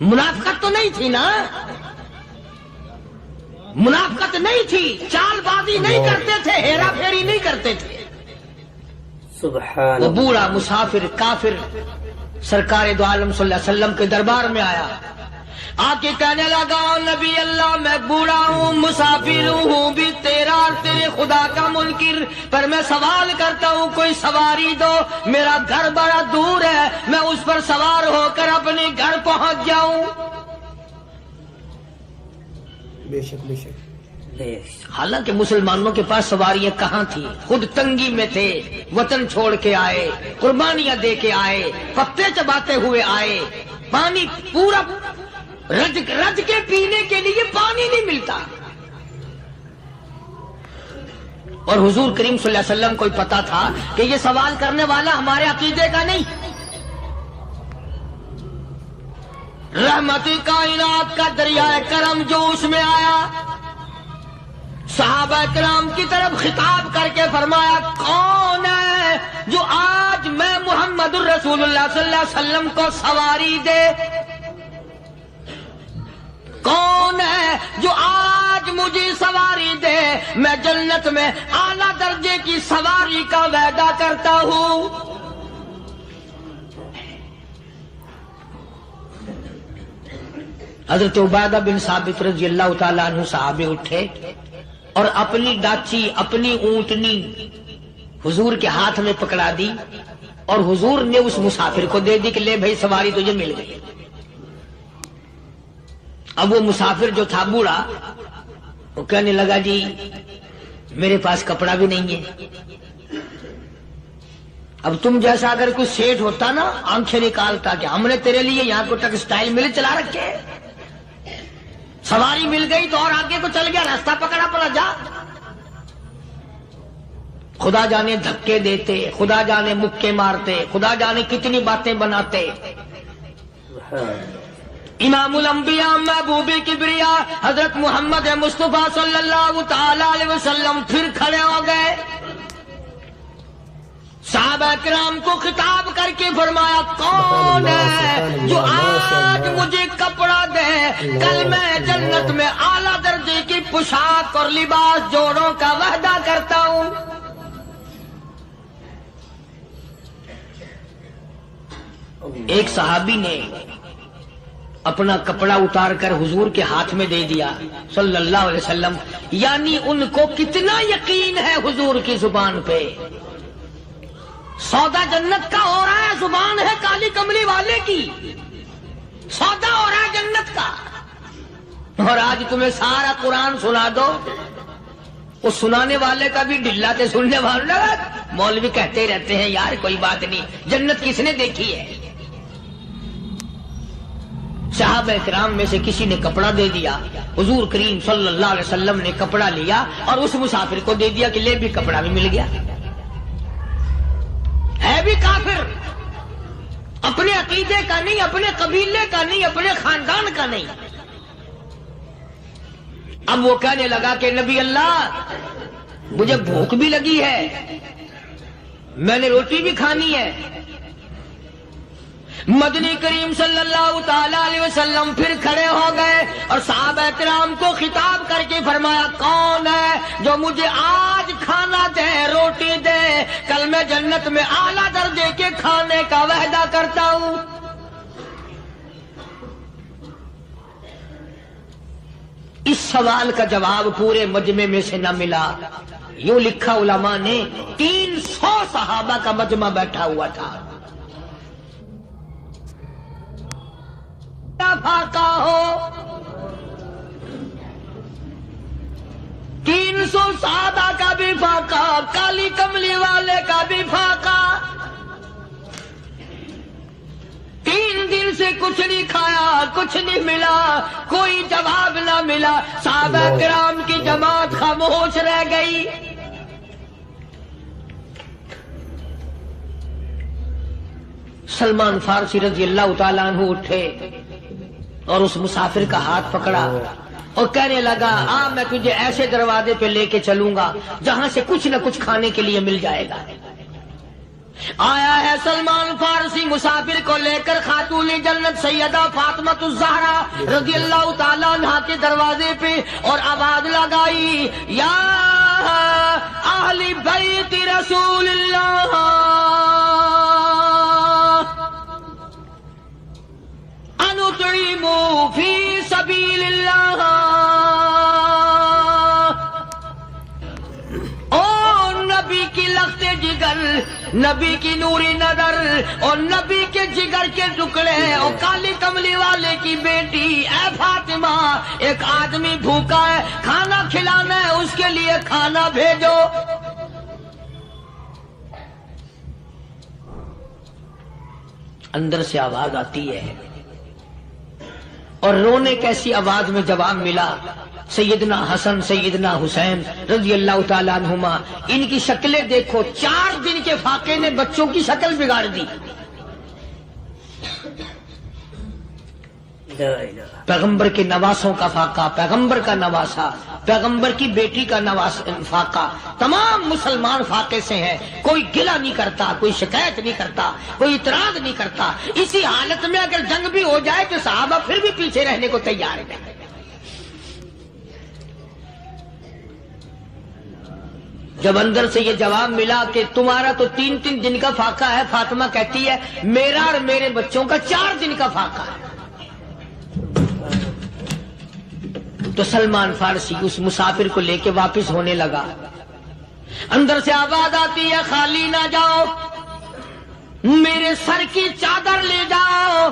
[SPEAKER 1] منافقت تو نہیں تھی نا, منافقت نہیں تھی, چال بازی نہیں کرتے تھے, ہیرا پھیری نہیں کرتے تھے.
[SPEAKER 3] سبحان
[SPEAKER 1] وہ بوڑھا مسافر کافر سرکار دو عالم صلی اللہ علیہ وسلم کے دربار میں آیا, آ کے کہنے لگا نبی اللہ میں بوڑھا ہوں, مسافر ہوں بھی تیرا تیرے خدا کا منکر, پر میں سوال کرتا ہوں کوئی سواری دو, میرا گھر بڑا دور ہے, میں اس پر سوار ہو کر اپنے گھر پہنچ جاؤں.
[SPEAKER 2] بے شک بے شک.
[SPEAKER 1] حالانکہ مسلمانوں کے پاس سواریاں کہاں تھی, خود تنگی میں تھے, وطن چھوڑ کے آئے, قربانیاں دے کے آئے, پتے چباتے ہوئے آئے, پانی پورا رج کے پینے کے لیے پانی نہیں ملتا. اور حضور کریم صلی اللہ علیہ وسلم کو پتا تھا کہ یہ سوال کرنے والا ہمارے عقیدے کا نہیں. رحمتی کائنات کا دریائے کرم جوش میں آیا, صحابہ کرام کی طرف خطاب کر کے فرمایا کون ہے جو آج میں محمد الرسول اللہ صلی اللہ علیہ وسلم کو سواری دے, کون ہے جو آج مجھے سواری دے, میں جنت میں اعلیٰ درجے کی سواری کا وعدہ کرتا ہوں. حضرت عبادہ بن ثابت رضی اللہ تعالیٰ عنہ صحابے اٹھے اور اپنی ڈاچی, اپنی اونٹنی حضور کے ہاتھ میں پکڑا دی اور حضور نے اس مسافر کو دے دی کہ لے بھائی سواری تجھے مل گئی۔ اب وہ مسافر جو تھا بوڑھا وہ کہنے لگا جی میرے پاس کپڑا بھی نہیں ہے۔ اب تم جیسا اگر کوئی سیٹ ہوتا نا آنکھیں نکالتا کہ ہم نے تیرے لیے یہاں کو ٹیکسٹائل مل چلا رکھے، سواری مل گئی تو اور آگے کو چل گیا، راستہ پکڑا پڑا جا۔ خدا جانے دھکے دیتے، خدا جانے مکے مارتے، خدا جانے کتنی باتیں بناتے۔ امام الانبیاء محبوب کبریا حضرت محمد مصطفیٰ صلی اللہ تعالی علیہ وسلم پھر کھڑے ہو گئے، صحابہ کرام کو خطاب کر کے فرمایا کون ہے جو آج مجھے کپڑا دے، کل میں جنت میں اعلیٰ درجے کی پوشاک اور لباس جوڑوں کا وعدہ کرتا ہوں۔ ایک صحابی نے اپنا کپڑا اتار کر حضور کے ہاتھ میں دے دیا صلی اللہ علیہ وسلم، یعنی ان کو کتنا یقین ہے حضور کی زبان پہ۔ سودا جنت کا ہو رہا ہے، زبان ہے کالی کملی والے کی، سودا ہو رہا ہے جنت کا۔ اور آج تمہیں سارا قرآن سنا دو، وہ سنانے والے کا بھی ڈلا تے سننے والا مولوی کہتے رہتے ہیں یار کوئی بات نہیں، جنت کس نے دیکھی ہے؟ صحابہ کرام میں سے کسی نے کپڑا دے دیا، حضور کریم صلی اللہ علیہ وسلم نے کپڑا لیا اور اس مسافر کو دے دیا کہ لے بھی کپڑا بھی مل گیا۔ ہے بھی کافر، اپنے عقیدے کا نہیں، اپنے قبیلے کا نہیں، اپنے خاندان کا نہیں۔ اب وہ کہنے لگا کہ نبی اللہ مجھے بھوک بھی لگی ہے، میں نے روٹی بھی کھانی ہے۔ مدنی کریم صلی اللہ تعالی علیہ وسلم پھر کھڑے ہو گئے اور صحابہ کرام کو خطاب کر کے فرمایا کون ہے جو مجھے آج کھانا دے، روٹی دے، کل میں جنت میں اعلیٰ درجے کے کھانے کا وعدہ کرتا ہوں۔ اس سوال کا جواب پورے مجمع میں سے نہ ملا۔ یوں لکھا علماء نے 300 صحابہ کا مجمع بیٹھا ہوا تھا۔ فاقہ ہو 300 صحابہ کا بھی فاقہ، کالی کملی والے کا بھی فاقہ۔ 3 دن سے کچھ نہیں کھایا، کچھ نہیں ملا، کوئی جواب نہ ملا۔ صحابہ کرام کی جماعت خاموش رہ گئی۔ سلمان فارسی رضی اللہ تعالیٰ عنہ اٹھے اور اس مسافر کا ہاتھ پکڑا اور کہنے لگا میں تجھے ایسے دروازے پہ لے کے چلوں گا جہاں سے کچھ نہ کچھ کھانے کے لیے مل جائے گا۔ آیا ہے سلمان فارسی مسافر کو لے کر خاتون جنت سیدہ فاطمہ الزہرا رضی اللہ تعالیٰ عنہا کے دروازے پہ اور آواز لگائی یا اہل بیت رسول اللہ انطعموا فی سبیل اللہ۔ او نبی کی لخت جگر، نبی کی نوری نظر اور نبی کے جگر کے ٹکڑے اور کالی کملی والے کی بیٹی اے فاطمہ، ایک آدمی بھوکا ہے، کھانا کھلانا ہے، اس کے لیے کھانا بھیجو۔ اندر سے آواز آتی ہے اور رونے کیسی آواز میں جواب ملا۔ سیدنا حسن سیدنا حسین رضی اللہ تعالیٰ عنہما، ان کی شکلیں دیکھو، 4 دن کے فاقے نے بچوں کی شکل بگاڑ دی۔ پیغمبر کے نواسوں کا فاقہ، پیغمبر کا نواسا، پیغمبر کی بیٹی کا فاقہ، تمام مسلمان فاقے سے ہیں۔ کوئی گلہ نہیں کرتا، کوئی شکایت نہیں کرتا، کوئی اعتراض نہیں کرتا۔ اسی حالت میں اگر جنگ بھی ہو جائے تو صحابہ پھر بھی پیچھے رہنے کو تیار ہیں۔ جب اندر سے یہ جواب ملا کہ تمہارا تو 3 دن کا فاقہ ہے، فاطمہ کہتی ہے میرا اور میرے بچوں کا 4 دن کا فاقہ ہے، تو سلمان فارسی اس مسافر کو لے کے واپس ہونے لگا۔ اندر سے آواز آتی ہے خالی نہ جاؤ، میرے سر کی چادر لے جاؤ،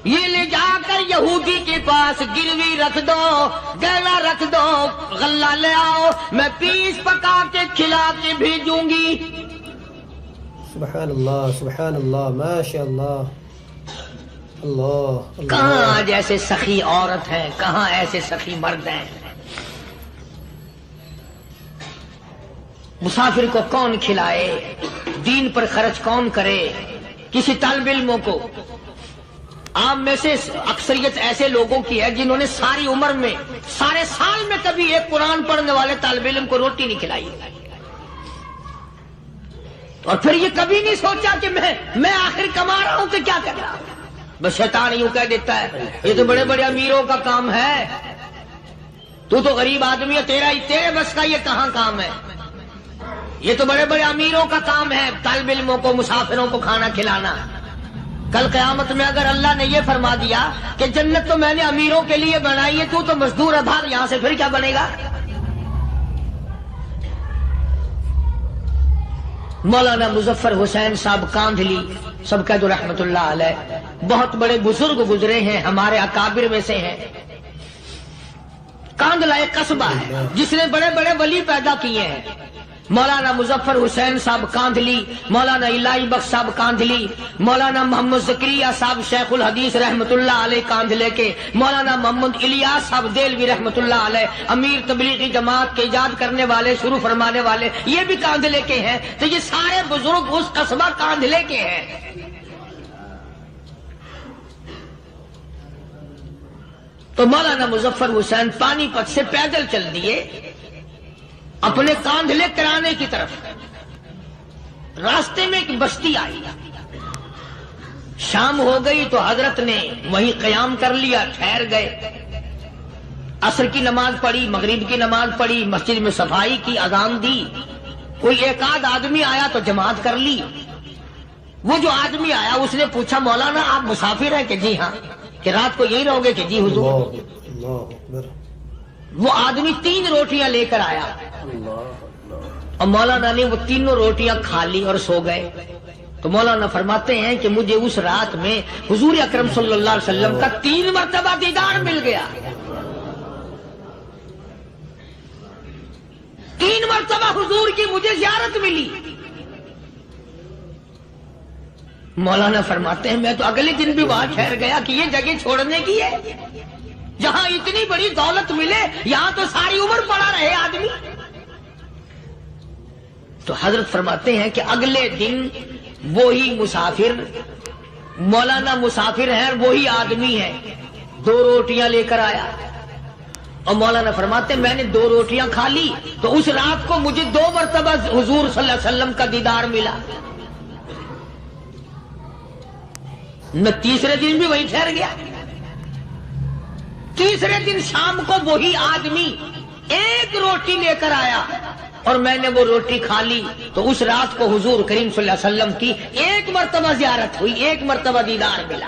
[SPEAKER 1] یہ لے جا کر یہودی کے پاس گروی رکھ دو، گہنا رکھ دو، غلہ لے آؤ، میں پیس پکا کے کھلا کے بھیجوں گی۔
[SPEAKER 2] سبحان اللہ سبحان اللہ ماشاء اللہ اللہ۔
[SPEAKER 1] کہاں آج ایسے سخی عورت ہیں، کہاں ایسے سخی مرد ہیں؟ مسافر کو کون کھلائے، دین پر خرچ کون کرے؟ کسی طالب علموں کو، آپ میں سے اکثریت ایسے لوگوں کی ہے جنہوں نے ساری عمر میں، سارے سال میں کبھی ایک قرآن پڑھنے والے طالب علم کو روٹی نہیں کھلائی، اور پھر یہ کبھی نہیں سوچا کہ میں آخر کما رہا ہوں کہ کیا کر رہا ہوں۔ بس شیطان یوں کہہ دیتا ہے یہ تو بڑے بڑے امیروں کا کام ہے، تو غریب آدمی ہے، تیرے بس کا یہ کہاں کام ہے؟ یہ تو بڑے بڑے امیروں کا کام ہے طالب علموں کو، مسافروں کو کھانا کھلانا۔ کل قیامت میں اگر اللہ نے یہ فرما دیا کہ جنت تو میں نے امیروں کے لیے بنائی ہے، تو مزدور ادھار، یہاں سے پھر کیا بنے گا؟ مولانا مظفر حسین صاحب کاندھلی، سب کہہ دو رحمت اللہ علیہ، بہت بڑے بزرگ گزرے ہیں، ہمارے اکابر میں سے ہیں۔ کاندھلا ایک قصبہ ہے جس نے بڑے بڑے ولی پیدا کیے ہیں۔ مولانا مظفر حسین صاحب کاندھلی، مولانا الہی بخش صاحب کاندھلی، مولانا محمد زکریا صاحب شیخ الحدیث رحمت اللہ علیہ کاندھلے کے، مولانا محمد الیاس صاحب دہلوی رحمت اللہ علیہ امیر تبلیغی جماعت کے ایجاد کرنے والے، شروع فرمانے والے، یہ بھی کاندھلے کے ہیں۔ تو یہ سارے بزرگ اس قصبہ کاندھلے کے ہیں۔ تو مولانا مظفر حسین پانی پت سے پیدل چل دیے اپنے کاندھلے کرانے کی طرف۔ راستے میں ایک بستی آئی، شام ہو گئی تو حضرت نے وہیں قیام کر لیا، ٹھہر گئے، عصر کی نماز پڑھی، مغرب کی نماز پڑھی، مسجد میں صفائی کی، اذان دی، کوئی ایک آدھ آدمی آیا تو جماعت کر لی۔ وہ جو آدمی آیا اس نے پوچھا مولانا آپ مسافر ہیں کہ جی ہاں، کہ رات کو یہی رہو گے کہ جی حضور۔
[SPEAKER 2] اللہ اکبر۔
[SPEAKER 1] وہ آدمی 3 روٹیاں لے کر آیا اور مولانا نے وہ تینوں روٹیاں کھا لی اور سو گئے۔ تو مولانا فرماتے ہیں کہ مجھے اس رات میں حضور اکرم صلی اللہ علیہ وسلم کا 3 مرتبہ دیدار مل گیا، 3 مرتبہ حضور کی مجھے زیارت ملی۔ مولانا فرماتے ہیں میں تو اگلے دن بھی وہاں ٹھہر گیا کہ یہ جگہ چھوڑنے کی ہے، جہاں اتنی بڑی دولت ملے یہاں تو ساری عمر پڑا رہے آدمی۔ تو حضرت فرماتے ہیں کہ اگلے دن وہی مسافر، مولانا مسافر ہیں، وہی آدمی ہے، 2 روٹیاں لے کر آیا اور مولانا فرماتے ہیں میں نے 2 روٹیاں کھا لی تو اس رات کو مجھے 2 مرتبہ حضور صلی اللہ علیہ وسلم کا دیدار ملا۔ میں تیسرے دن بھی وہی ٹھہر گیا، تیسرے دن شام کو وہی آدمی 1 روٹی لے کر آیا اور میں نے وہ روٹی کھا لی تو اس رات کو حضور کریم صلی اللہ علیہ وسلم کی 1 مرتبہ زیارت ہوئی، 1 مرتبہ دیدار ملا۔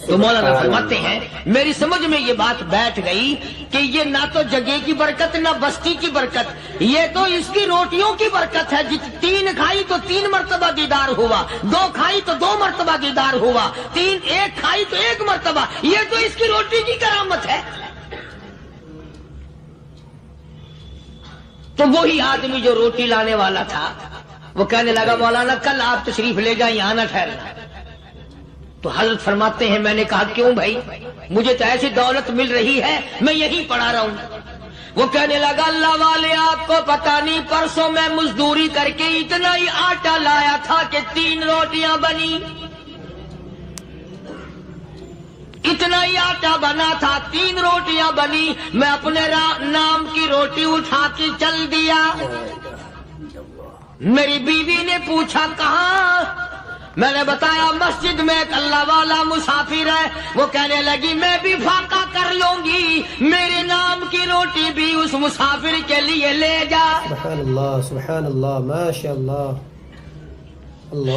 [SPEAKER 1] تو مولانا فرماتے ہیں میری سمجھ میں یہ بات بیٹھ گئی کہ یہ نہ تو جگہ کی برکت نہ بستی کی برکت، یہ تو اس کی روٹیوں کی برکت ہے۔ 3 کھائی تو 3 مرتبہ دیدار ہوا، 2 کھائی تو 2 مرتبہ دیدار ہوا، 1 کھائی تو 1 مرتبہ، یہ تو اس کی روٹی کی کرامت ہے۔ تو وہی آدمی جو روٹی لانے والا تھا وہ کہنے لگا مولانا کل آپ تشریف لے جائیں، یہاں نہ ٹھہرنا۔ تو حضرت فرماتے ہیں میں نے کہا کیوں بھائی، مجھے تو ایسی دولت مل رہی ہے میں یہیں پڑا رہا ہوں۔ وہ کہنے لگا اللہ والے آپ کو پتہ نہیں، پرسوں میں مزدوری کر کے اتنا ہی آٹا لایا تھا کہ 3 روٹیاں بنی، اتنا ہی آٹا بنا تھا، 3 روٹیاں بنی، میں اپنے نام کی روٹی اٹھا کے چل دیا۔ میری بیوی نے پوچھا کہاں؟ میں نے بتایا مسجد میں ایک اللہ والا مسافر ہے۔ وہ کہنے لگی میں بھی فاقہ کر لوں گی، میرے نام کی روٹی بھی اس مسافر کے لیے لے جا۔
[SPEAKER 2] سبحان اللہ ماشاء اللہ۔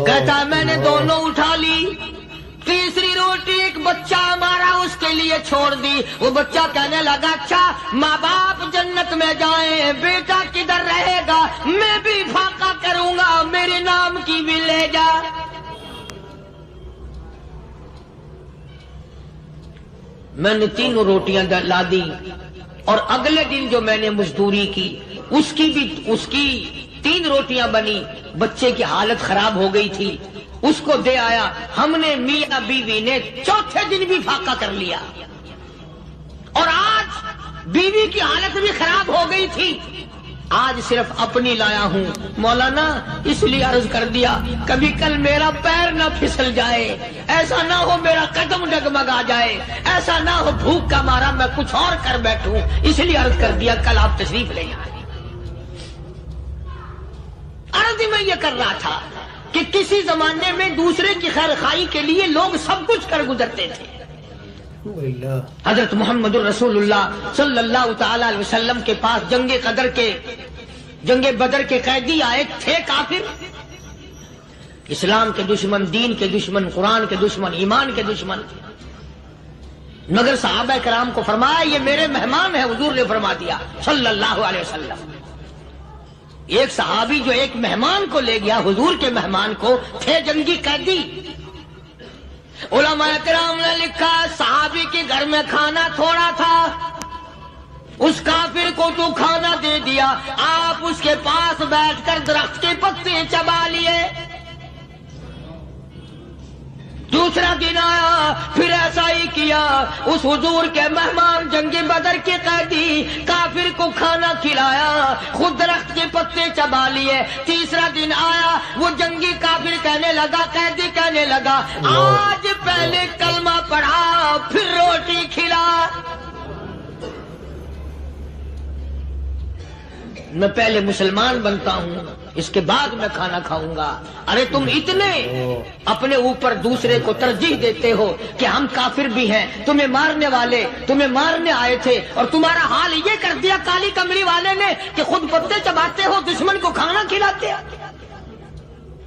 [SPEAKER 1] کہتا ہے میں نے دونوں اٹھا لی، تیسری روٹی ایک بچہ مارا اس کے لیے چھوڑ دی. وہ بچہ کہنے لگا اچھا ماں باپ جنت میں جائیں بیٹا کدھر رہے گا, میں بھی فاقہ کروں گا, میرے نام کی بھی لے جا. میں نے تینوں روٹیاں لا دی اور اگلے دن جو میں نے مزدوری کی اس کی 3 روٹیاں بنی. بچے کی حالت خراب ہو گئی تھی, اس کو دے آیا. ہم نے میاں بیوی نے چوتھے دن بھی فاقہ کر لیا اور آج بیوی کی حالت بھی خراب ہو گئی تھی, آج صرف اپنی لایا ہوں. مولانا اس لیے عرض کر دیا کبھی کل میرا پیر نہ پھسل جائے, ایسا نہ ہو میرا قدم ڈگمگا جائے, ایسا نہ ہو بھوک کا مارا میں کچھ اور کر بیٹھوں, اس لیے عرض کر دیا کل آپ تشریف لے آئے. عرض میں یہ کر رہا تھا کہ کسی زمانے میں دوسرے کی خیر خواہی کے لیے لوگ سب کچھ کر گزرتے تھے. حضرت محمد الرسول اللہ صلی اللہ تعالی علیہ وسلم کے پاس جنگ بدر کے قیدی آئے تھے کافر, اسلام کے دشمن, دین کے دشمن, قرآن کے دشمن, ایمان کے دشمن. مگر صحابہ کرام کو فرمایا یہ میرے مہمان ہیں. حضور نے فرما دیا صلی اللہ علیہ وسلم. ایک صحابی جو ایک مہمان کو لے گیا, حضور کے مہمان کو, تھے جنگی قیدی. علماء کرام نے لکھا صحابی کے گھر میں کھانا تھوڑا تھا, اس کافر کو تو کھانا دے دیا, آپ اس کے پاس بیٹھ کر درخت کے پتے چبا لیے. دوسرا دن آیا پھر ایسا ہی کیا, اس حضور کے مہمان جنگ بدر کے قیدی کافر کو کھانا کھلایا, خود درخت کے پتے چبا لیے. تیسرا دن آیا وہ جنگی کافر کہنے لگا, قیدی کہنے لگا آج پہلے کلمہ پڑھا پھر روٹی کھلا. میں پہلے مسلمان بنتا ہوں اس کے بعد میں کھانا کھاؤں گا. ارے تم اتنے اپنے اوپر دوسرے کو ترجیح دیتے ہو کہ ہم کافر بھی ہیں, تمہیں مارنے والے تمہیں مارنے آئے تھے اور تمہارا حال یہ کر دیا کالی کمری والے نے کہ خود پتے چباتے ہو, دشمن کو کھانا کھلاتے ہو.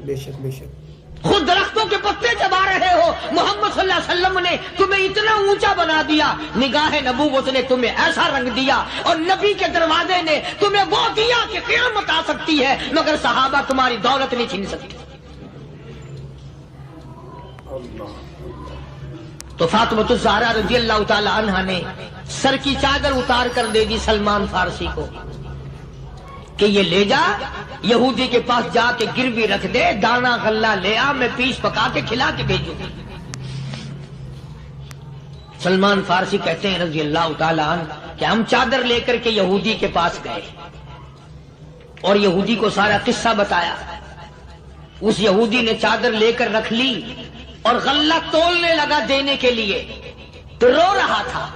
[SPEAKER 2] بے شک بے شک,
[SPEAKER 1] خود درختوں کے پتے چبا رہے ہو. محمد صلی اللہ علیہ وسلم نے تمہیں اتنا اونچا بنا دیا, نگاہ نبوت نے تمہیں ایسا رنگ دیا, اور نبی کے دروازے نے تمہیں وہ دیا کہ قیامت آ سکتی ہے, مگر صحابہ تمہاری دولت نہیں چھین سکتے. تو فاطمہ الزہرا رضی اللہ تعالی عنہا نے سر کی چادر اتار کر دے دی سلمان فارسی کو کہ یہ لے جا, یہودی کے پاس جا کے گروی رکھ دے, دانا غلہ لے آ, میں پیس پکا کے کھلا کے بھیجوں. سلمان فارسی کہتے ہیں رضی اللہ تعالی عنہ کہ ہم چادر لے کر کے یہودی کے پاس گئے اور یہودی کو سارا قصہ بتایا. اس یہودی نے چادر لے کر رکھ لی اور غلہ تولنے لگا دینے کے لیے, تو رو رہا تھا.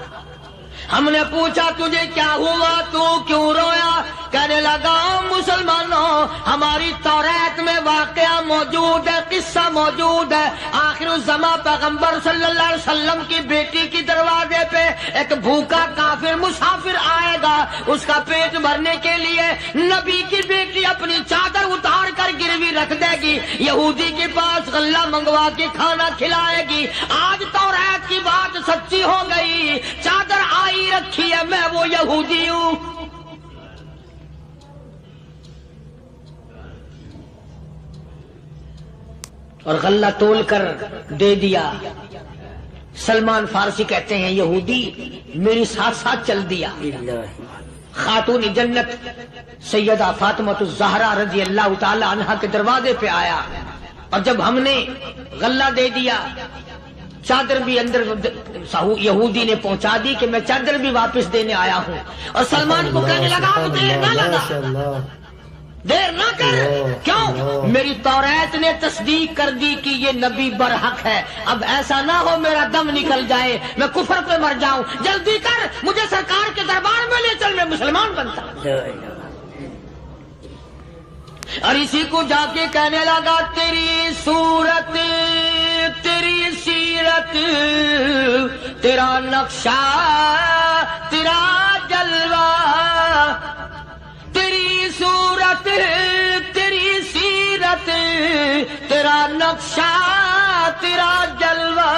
[SPEAKER 1] ہم نے پوچھا تجھے کیا ہوا, تو کیوں رویا؟ کہنے لگا مسلمانوں ہماری توریت میں واقعہ موجود ہے, قصہ موجود ہے. آخر الزمان پیغمبر صلی اللہ علیہ وسلم کی بیٹی کی دروازے پہ ایک بھوکا کافر مسافر آئے گا, اس کا پیٹ بھرنے کے لیے نبی کی بیٹی اپنی چادر اتار کر گروی رکھ دے گی, یہودی کے پاس غلہ منگوا کے کھانا کھلائے گی. آج توریت کی بات سچی ہو گئی, چادر آئی رکھی ہے, میں وہ یہودی ہوں. اور غلہ تول کر دے دیا. سلمان فارسی کہتے ہیں یہودی میری ساتھ ساتھ چل دیا. خاتون جنت سیدہ فاطمہ الزہرا رضی اللہ تعالی عنہا کے دروازے پہ آیا, اور جب ہم نے غلہ دے دیا, چادر بھی اندر یہودی نے پہنچا دی کہ میں چادر بھی واپس دینے آیا ہوں. اور سلمان کو کہنے لگا دیر نہ لگا, دیر نہ کر. کیوں؟ میری توریت نے تصدیق کر دی کہ یہ نبی برحق ہے. اب ایسا نہ ہو میرا دم نکل جائے, میں کفر پہ مر جاؤں. جلدی کر, مجھے سرکار کے دربار میں لے چل, میں مسلمان بنتا ہوں. اور اسی کو جا کے کہنے لگا تیری صورت, تیری سیرت, تیرا نقشہ, تیرا جلوہ, تیری صورت, تیری سیرت, تیرا نقشہ, تیرا جلوہ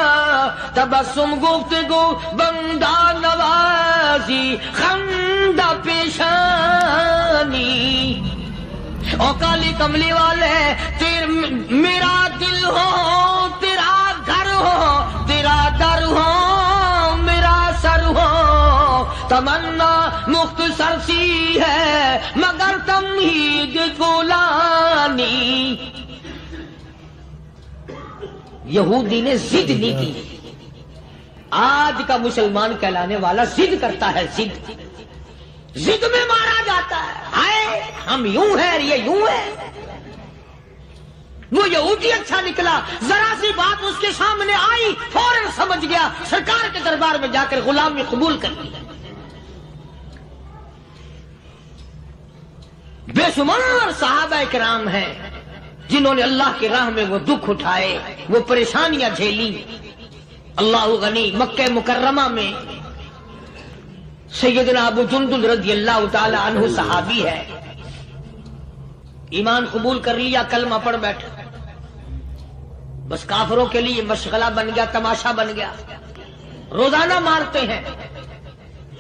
[SPEAKER 1] تبسم گفتگو بندہ نوازی خندہ پیشانی او کالی کملی والے میرا دل ہو تیرا گھر ہو تیرا در ہو میرا سر ہو تمنا مختصر سی ہے مگر تمہید طولانی یہودی نے ضد نہیں کی. آج کا مسلمان کہلانے والا ضد کرتا ہے. ضد میں مارا جاتا ہے. ہم یوں ہیں یہ یوں ہے. وہ یہودی اچھا نکلا, ذرا سی بات اس کے سامنے آئی فوراً سمجھ گیا, سرکار کے دربار میں جا کر غلامی قبول کر لی. بے شمار صحابہ کرام ہیں جنہوں نے اللہ کی راہ میں وہ دکھ اٹھائے, وہ پریشانیاں جھیلی. اللہ غنی مکہ مکرمہ میں سیدنا ابو جندل رضی اللہ تعالی عنہ صحابی ہے, ایمان قبول کر لیا, کلمہ پڑھ بیٹھا, بس کافروں کے لیے مشغلہ بن گیا, تماشا بن گیا. روزانہ مارتے ہیں.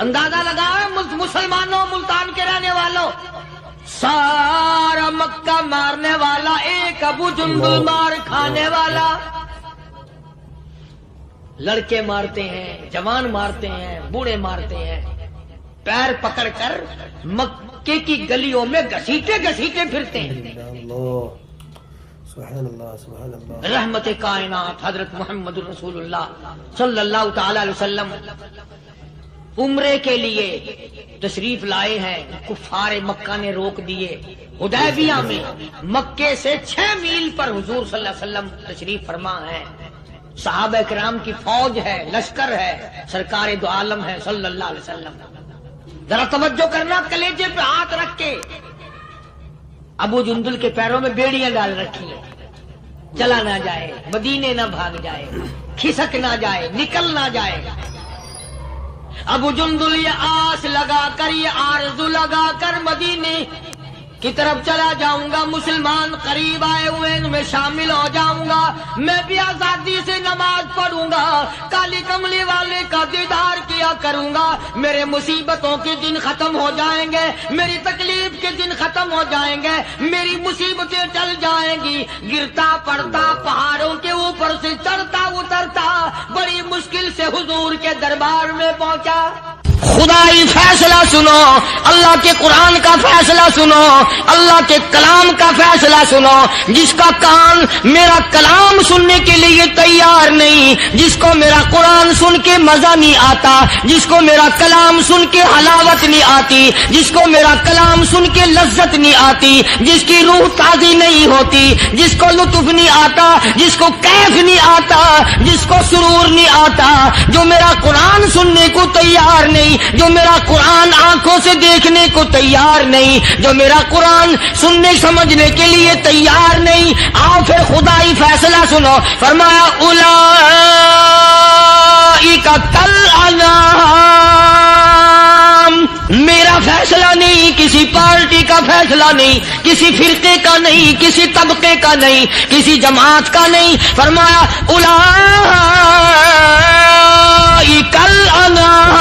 [SPEAKER 1] اندازہ لگاؤ مسلمانوں, ملتان کے رہنے والوں, سارا مکہ مارنے والا ایک ابو جندل مار کھانے والا. لڑکے مارتے ہیں, جوان مارتے ہیں, بوڑھے مارتے ہیں, پیر پکڑ کر مکے کی گلیوں میں گھسیٹے گھسیٹے پھرتے ہیں.
[SPEAKER 2] سبحان اللہ سبحان اللہ.
[SPEAKER 1] رحمت کائنات حضرت محمد رسول اللہ صلی اللہ تعالی علیہ وسلم عمرے کے لیے تشریف لائے ہیں. کفار مکہ نے روک دیے. حدیبیہ میں مکے سے 6 میل پر حضور صلی اللہ علیہ وسلم تشریف فرما ہے. صحابہ کرام کی فوج ہے, لشکر ہے, سرکار دو عالم ہے صلی اللہ علیہ وسلم. ذرا توجہ کرنا, کلیجے پہ ہاتھ رکھ کے ابو جندل کے پیروں میں بیڑیاں ڈال رکھی ہیں, چلا نہ جائے, مدینے نہ بھاگ جائے, کھسک نہ جائے, نکل نہ جائے. ابو جندل یہ آس لگا کر, یہ آرزو لگا کر مدینے کی طرف چلا جاؤں گا, مسلمان قریب آئے ہوئے ان میں شامل ہو جاؤں گا, میں بھی آزادی سے نماز پڑھوں گا, کالی کملی والے کا دیدار کیا کروں گا, میرے مصیبتوں کے دن ختم ہو جائیں گے, میری تکلیف کے دن ختم ہو جائیں گے, میری مصیبتیں ٹل جائیں گی. گرتا پڑتا پہاڑوں کے اوپر سے چڑھتا اترتا بڑی مشکل سے حضور کے دربار میں پہنچا. خدائی فیصلہ سنو, اللہ کے قرآن کا فیصلہ سنو, اللہ کے کلام کا فیصلہ سنو. جس کا کان میرا کلام سننے کے لیے تیار نہیں, جس کو میرا قرآن سن کے مزہ نہیں آتا, جس کو میرا کلام سن کے حلاوت نہیں آتی, جس کو میرا کلام سن کے لذت نہیں آتی, جس کی روح تازی نہیں ہوتی, جس کو لطف نہیں آتا, جس کو کیف نہیں آتا, جس کو سرور نہیں آتا, جو میرا قرآن سننے کو تیار نہیں, جو میرا قرآن آنکھوں سے دیکھنے کو تیار نہیں, جو میرا قرآن سننے سمجھنے کے لیے تیار نہیں, آؤ پھر خدائی فیصلہ سنو. فرمایا اولئک کالانعام. میرا فیصلہ نہیں, کسی پارٹی کا فیصلہ نہیں, کسی فرقے کا نہیں, کسی طبقے کا نہیں, کسی جماعت کا نہیں. فرمایا اولئک کالانعام.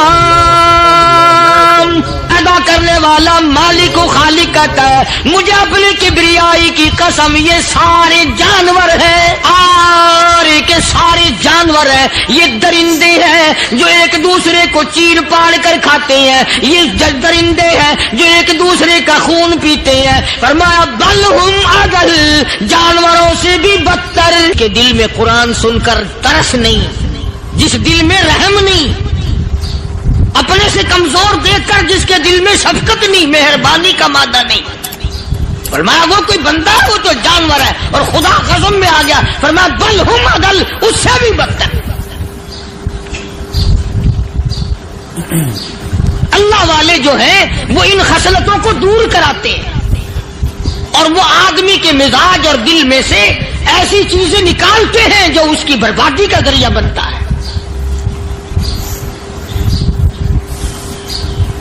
[SPEAKER 1] ادا کرنے والا مالک و خالق کہتا ہے مجھے اپنی کبریائی کی قسم, یہ سارے جانور ہیں, سارے کے سارے جانور ہیں, یہ درندے ہیں جو ایک دوسرے کو چیر پاڑ کر کھاتے ہیں, یہ درندے ہیں جو ایک دوسرے کا خون پیتے ہیں. فرمایا بل ہم اضل, جانوروں سے بھی بدتر. کے دل میں قرآن سن کر ترس نہیں, جس دل میں رحم نہیں, اپنے سے کمزور دیکھ کر جس کے دل میں شفقت نہیں, مہربانی کا مادہ نہیں. فرمایا وہ کوئی بندہ ہے, وہ تو جانور ہے. اور خدا قسم میں آ گیا, فرمایا بل ہم اضل, اس سے بھی بدتر. اللہ والے جو ہیں وہ ان خصلتوں کو دور کراتے ہیں, اور وہ آدمی کے مزاج اور دل میں سے ایسی چیزیں نکالتے ہیں جو اس کی بربادی کا ذریعہ بنتا ہے.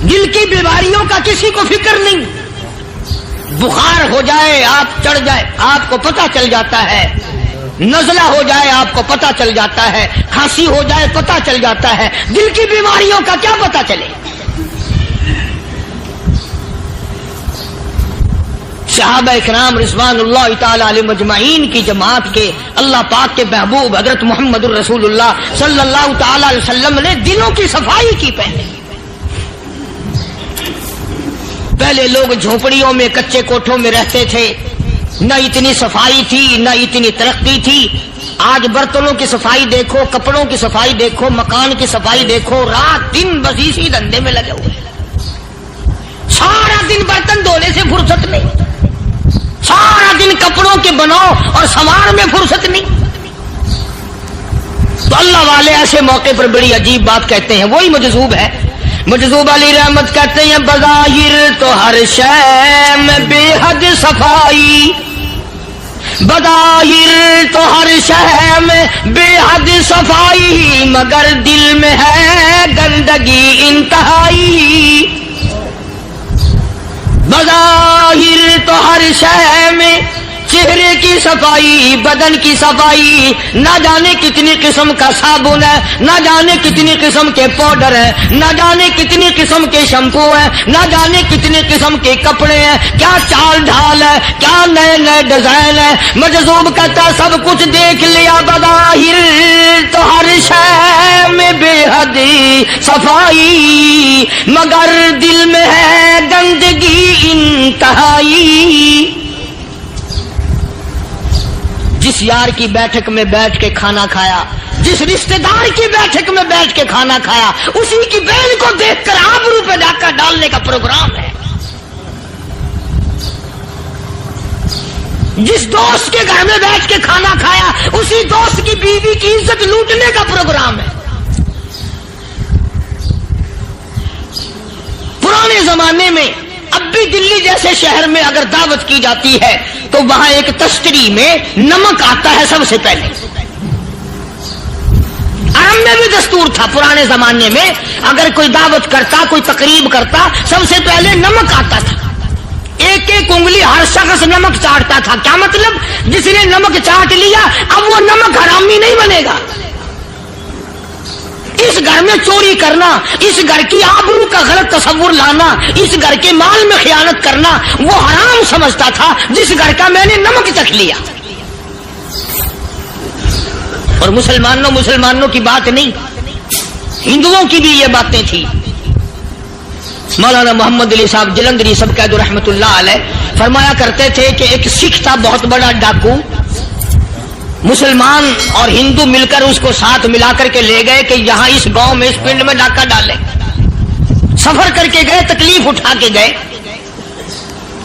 [SPEAKER 1] دل کی بیماریوں کا کسی کو فکر نہیں. بخار ہو جائے, آپ چڑھ جائے, آپ کو پتہ چل جاتا ہے نزلہ ہو جائے آپ کو پتہ چل جاتا ہے، کھانسی ہو جائے پتہ چل جاتا ہے، دل کی بیماریوں کا کیا پتہ چلے؟ صحابہ اکرام رضوان اللہ تعالی علیہم اجمعین کی جماعت کے اللہ پاک کے محبوب حضرت محمد الرسول اللہ صلی اللہ تعالی علیہ وسلم نے دلوں کی صفائی کی. پہلے لوگ جھونپڑیوں میں کچے کوٹھوں میں رہتے تھے، نہ اتنی صفائی تھی نہ اتنی ترقی تھی. آج برتنوں کی صفائی دیکھو، کپڑوں کی صفائی دیکھو، مکان کی صفائی دیکھو، رات دن بس اسی دھندے میں لگے ہوئے، سارا دن برتن دھونے سے فرصت نہیں، سارا دن کپڑوں کے بناؤ اور سنوار میں فرصت نہیں. تو اللہ والے ایسے موقع پر بڑی عجیب بات کہتے ہیں. وہی مجذوب ہے، مجذوب علی رحمت کہتے ہیں بظاہر تو ہر شے میں بے حد صفائی، بظاہر تو ہر شے میں بے حد صفائی، مگر دل میں ہے گندگی انتہائی. بظاہر تو ہر شے میں چہرے کی صفائی، بدن کی صفائی، نہ جانے کتنی قسم کا صابن ہے، نہ جانے کتنی قسم کے پاؤڈر ہیں، نہ جانے کتنی قسم کے شیمپو ہیں، نہ جانے کتنی قسم کے کپڑے ہیں، کیا چال ڈھال ہے، کیا نئے نئے ڈیزائن ہے. مجذوب کہتا سب کچھ دیکھ لیا، بظاہر تو ہر شے میں بے حد صفائی، مگر دل میں ہے گندگی انتہائی. جس یار کی بیٹھک میں بیٹھ کے کھانا کھایا، جس رشتہ دار کی بیٹھک میں بیٹھ کے کھانا کھایا، اسی کی بہن کو دیکھ کر آبرو پہ ڈاکہ ڈالنے کا پروگرام ہے. جس دوست کے گھر میں بیٹھ کے کھانا کھایا، اسی دوست کی بیوی کی عزت لوٹنے کا پروگرام ہے. پرانے زمانے میں اب بھی دلی جیسے شہر میں اگر دعوت کی جاتی ہے تو وہاں ایک تشتری میں نمک آتا ہے سب سے پہلے. عرب میں بھی دستور تھا پرانے زمانے میں، اگر کوئی دعوت کرتا، کوئی تقریب کرتا، سب سے پہلے نمک آتا تھا. ایک ایک انگلی ہر شخص نمک چاٹتا تھا. کیا مطلب؟ جس نے نمک چاٹ لیا اب وہ نمک حرامی نہیں بنے گا. اس گھر میں چوری کرنا، اس گھر کی آبرو کا غلط تصور لانا، اس گھر کے مال میں خیانت کرنا وہ حرام سمجھتا تھا جس گھر کا میں نے نمک چکھ لیا. اور مسلمانوں کی بات نہیں، ہندوؤں کی بھی یہ باتیں تھی. مولانا محمد علی صاحب جلندری سب قید رحمت اللہ علیہ فرمایا کرتے تھے کہ ایک سکھ تھا بہت بڑا ڈاکو، مسلمان اور ہندو مل کر اس کو ساتھ ملا کر کے لے گئے کہ یہاں اس گاؤں میں اس پنڈ میں ڈاکہ ڈالے. سفر کر کے گئے، تکلیف اٹھا کے گئے.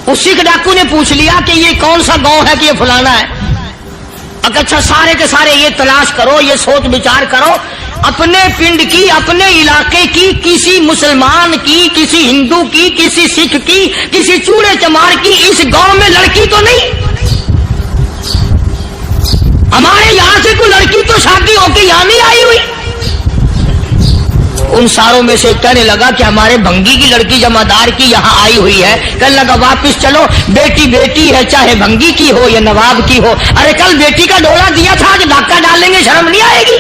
[SPEAKER 1] اس سکھ ڈاکو نے پوچھ لیا کہ یہ کون سا گاؤں ہے کہ یہ فلانا ہے. اچھا سارے کے سارے یہ تلاش کرو، یہ سوچ بچار کرو، اپنے پنڈ کی، اپنے علاقے کی، کسی مسلمان کی، کسی ہندو کی، کسی سکھ کی، کسی چوڑے چمار کی اس گاؤں میں لڑکی تو نہیں؟ ہمارے یہاں سے کوئی لڑکی تو شادی ہو کے یہاں نہیں آئی ہوئی. ان ساروں میں سے کہنے لگا کہ ہمارے بھنگی کی لڑکی جمادار کی یہاں آئی ہوئی ہے. کہنے لگا واپس چلو، بیٹی بیٹی ہے چاہے بھنگی کی ہو یا نواب کی ہو. ارے کل بیٹی کا ڈولا دیا تھا، آج ڈاکہ ڈالیں گے، شرم نہیں آئے گی؟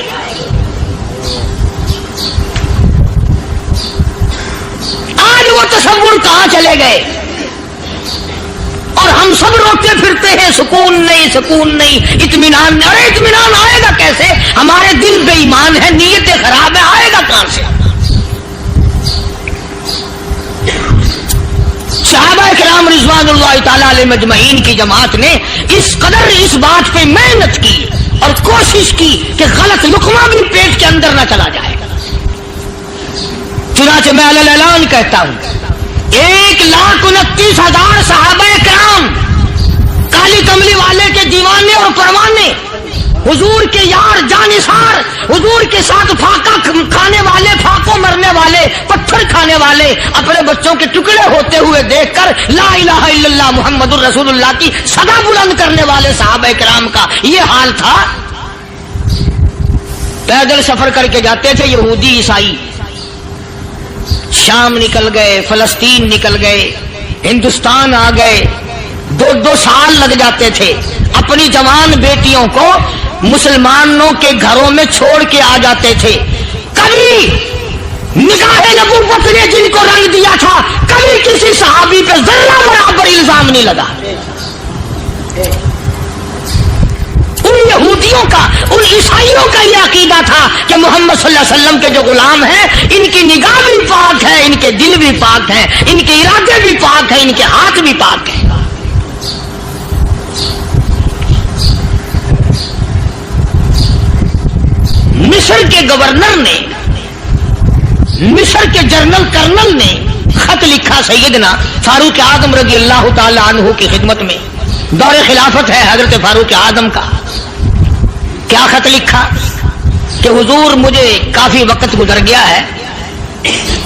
[SPEAKER 1] آج وہ تصور کہاں چلے گئے؟ اور ہم سب روتے پھرتے ہیں سکون نہیں، سکون نہیں، اطمینان نہیں. ارے اطمینان آئے گا کیسے؟ ہمارے دل بے ایمان ہے، نیتیں خراب ہے، آئے گا کہاں سے؟ صحابہ کرام رضوان اللہ تعالی علیہم اجمعین کی جماعت نے اس قدر اس بات پہ محنت کی اور کوشش کی کہ غلط لقمہ بھی پیٹ کے اندر نہ چلا جائے. چنانچہ میں علی الاعلان کہتا ہوں 1,29,000 صحابہ کرام، کالی کملی والے کے دیوانے اور پروانے، حضور کے یار جانثار، حضور کے ساتھ پھاقا کھانے والے، پھاقوں مرنے والے، پتھر کھانے والے، اپنے بچوں کے ٹکڑے ہوتے ہوئے دیکھ کر لا الہ الا اللہ محمد الرسول اللہ کی صدا بلند کرنے والے صحابہ کرام کا یہ حال تھا. پیدل سفر کر کے جاتے تھے یہودی عیسائی، شام نکل گئے، فلسطین نکل گئے، ہندوستان آ گئے، 2 سال لگ جاتے تھے. اپنی جوان بیٹیوں کو مسلمانوں کے گھروں میں چھوڑ کے آ جاتے تھے. کبھی نگاہ نبوت نے جن کو رنگ دیا تھا کبھی کسی صحابی پہ ذرہ برابر الزام نہیں لگا. ان یہودیوں کا ان عیسائیوں کا یہ عقیدہ تھا کہ محمد صلی اللہ علیہ وسلم کے جو غلام ہیں ان کی نگاہ بھی پاک ہے, ان کے دل بھی پاک ہیں, ان کے ارادے بھی پاک ہیں, ان کے ہاتھ بھی پاک ہیں. مصر کے گورنر نے, مصر کے جنرل کرنل نے خط لکھا سیدنا فاروق اعظم رضی اللہ تعالی عنہ کی خدمت میں. دور خلافت ہے حضرت فاروق اعظم کا. کیا خط لکھا کہ حضور مجھے کافی وقت گزر گیا ہے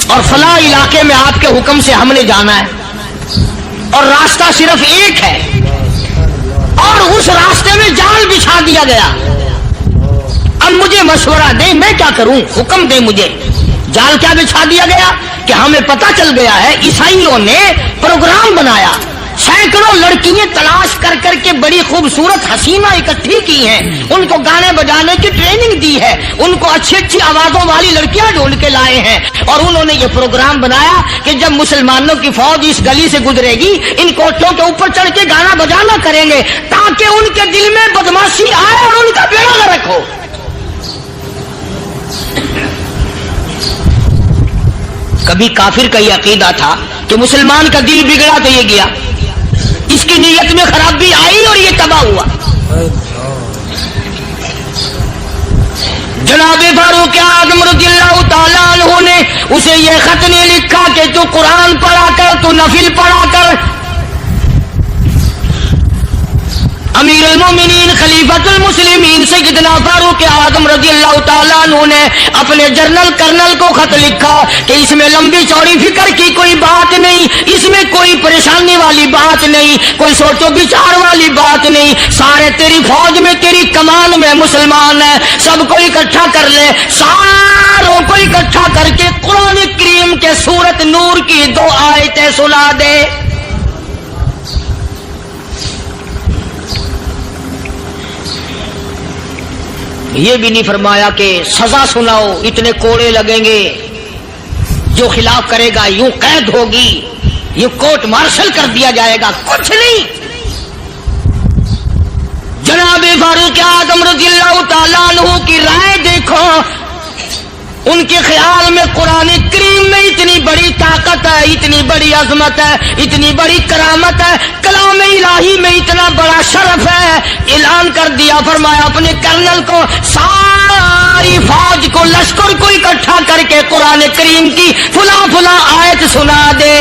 [SPEAKER 1] اور فلاں علاقے میں آپ کے حکم سے ہم نے جانا ہے اور راستہ صرف ایک ہے اور اس راستے میں جال بچھا دیا گیا. اب مجھے مشورہ دیں میں کیا کروں, حکم دیں مجھے. جال کیا بچھا دیا گیا کہ ہمیں پتہ چل گیا ہے عیسائیوں نے پروگرام بنایا, سینکڑوں لڑکیاں تلاش کر کر کے بڑی خوبصورت حسینہ اکٹھی کی ہیں, ان کو گانے بجانے کی ٹریننگ دی ہے, ان کو اچھی اچھی آوازوں والی لڑکیاں ڈھونڈ کے لائے ہیں اور انہوں نے یہ پروگرام بنایا کہ جب مسلمانوں کی فوج اس گلی سے گزرے گی ان کوٹھوں کے اوپر چڑھ کے گانا بجانا کریں گے تاکہ ان کے دل میں بدماشی آئے اور ان کا بیڑا غرق ہو. کبھی کافر کا یہ عقیدہ تھا کہ مسلمان کا دل بگڑا تو یہ گیا, اس کی نیت میں خرابی آئی اور یہ تباہ ہوا. جناب فاروق اعظم رضی اللہ تعالیٰ عنہ نے اسے یہ خط نہیں لکھا کہ تو قرآن پڑھا کر, تو نفل پڑھا کر. امیر المومنین خلیفۃ المسلمین سیدنا فاروق اعظم رضی اللہ تعالیٰ عنہ نے اپنے جنرل کرنل کو خط لکھا کہ اس میں لمبی چوڑی فکر کی کوئی بات نہیں, اس میں کوئی پریشانی والی بات نہیں, کوئی سوچ و بچار والی بات نہیں. سارے تیری فوج میں تیری کمان میں مسلمان ہیں, سب کو اکٹھا کر لے, ساروں کو اکٹھا کر کے قرآن کریم کے سورت نور کی 2 آیتیں سنا دے. یہ بھی نہیں فرمایا کہ سزا سناؤ, اتنے کوڑے لگیں گے, جو خلاف کرے گا یوں قید ہوگی, یہ کورٹ مارشل کر دیا جائے گا, کچھ نہیں. جناب فاروق اعظم رضی اللہ تعالیٰ عنہ کی رائے دیکھو, ان کے خیال میں قرآن کریم میں اتنی بڑی طاقت ہے, اتنی بڑی عظمت ہے, اتنی بڑی کرامت ہے, کلام الہی میں اتنا بڑا شرف ہے. اعلان کر دیا, فرمایا اپنے کرنل کو ساری فوج کو لشکر کو اکٹھا کر کے قرآن کریم کی فلاں فلاں آیت سنا دے.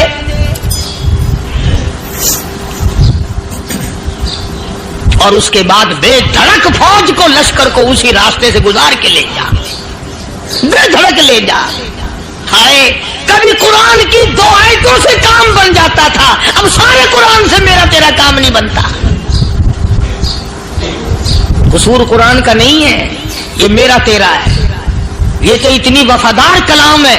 [SPEAKER 1] اور اس کے بعد بے دھڑک فوج کو لشکر کو اسی راستے سے گزار کے لے جا, بے دھڑک لے جا. ہائے کبھی قرآن کی 2 آیتوں سے کام بن جاتا تھا, اب سارے قرآن سے میرا تیرا کام نہیں بنتا. قصور قرآن کا نہیں ہے, یہ میرا تیرا ہے. یہ تو اتنی وفادار کلام ہے,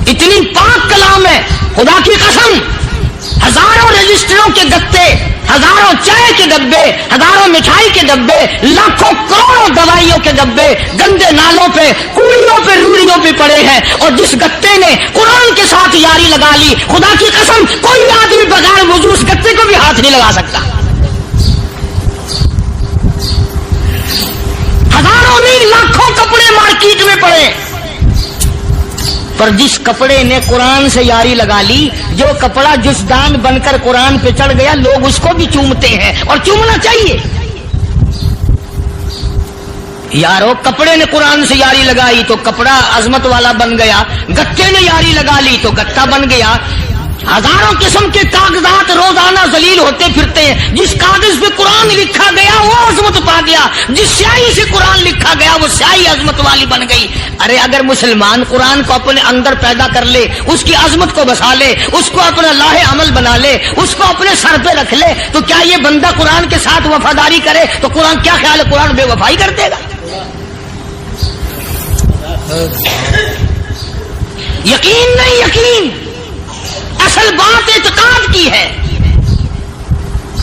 [SPEAKER 1] اتنی پاک کلام ہے, خدا کی قسم. ہزاروں رجسٹروں کے گتے, ہزاروں چائے کے ڈبے, ہزاروں مٹھائی کے ڈبے, لاکھوں کروڑوں دوائیوں کے ڈبے گندے نالوں پہ, کوڑیوں پہ, روڑیوں پہ پڑے ہیں, اور جس گتے نے قرآن کے ساتھ یاری لگا لی, خدا کی قسم کوئی آدمی بغیر وضو اس گتے کو بھی ہاتھ نہیں لگا سکتا. ہزاروں نہیں لاکھوں کپڑے مارکیٹ میں پڑے, پر جس کپڑے نے قرآن سے یاری لگا لی, جو کپڑا جسدان بن کر قرآن پہ چڑھ گیا, لوگ اس کو بھی چومتے ہیں اور چومنا چاہیے. یارو کپڑے نے قرآن سے یاری لگائی تو کپڑا عظمت والا بن گیا, گتے نے یاری لگا لی تو گتا بن گیا. ہزاروں قسم کے کاغذات روزانہ ذلیل ہوتے پھرتے ہیں, جس کاغذ پہ قرآن لکھا گیا وہ عظمت پا گیا, جس سیاہی سے قرآن لکھا گیا وہ سیاہی عظمت والی بن گئی. ارے اگر مسلمان قرآن کو اپنے اندر پیدا کر لے, اس کی عظمت کو بسا لے, اس کو اپنا لاہ عمل بنا لے, اس کو اپنے سر پہ رکھ لے, تو کیا یہ بندہ قرآن کے ساتھ وفاداری کرے تو قرآن کیا خیال ہے, قرآن بے وفائی کر دے گا؟ یقین نہیں, یقین. اصل بات اعتقاد کی ہے.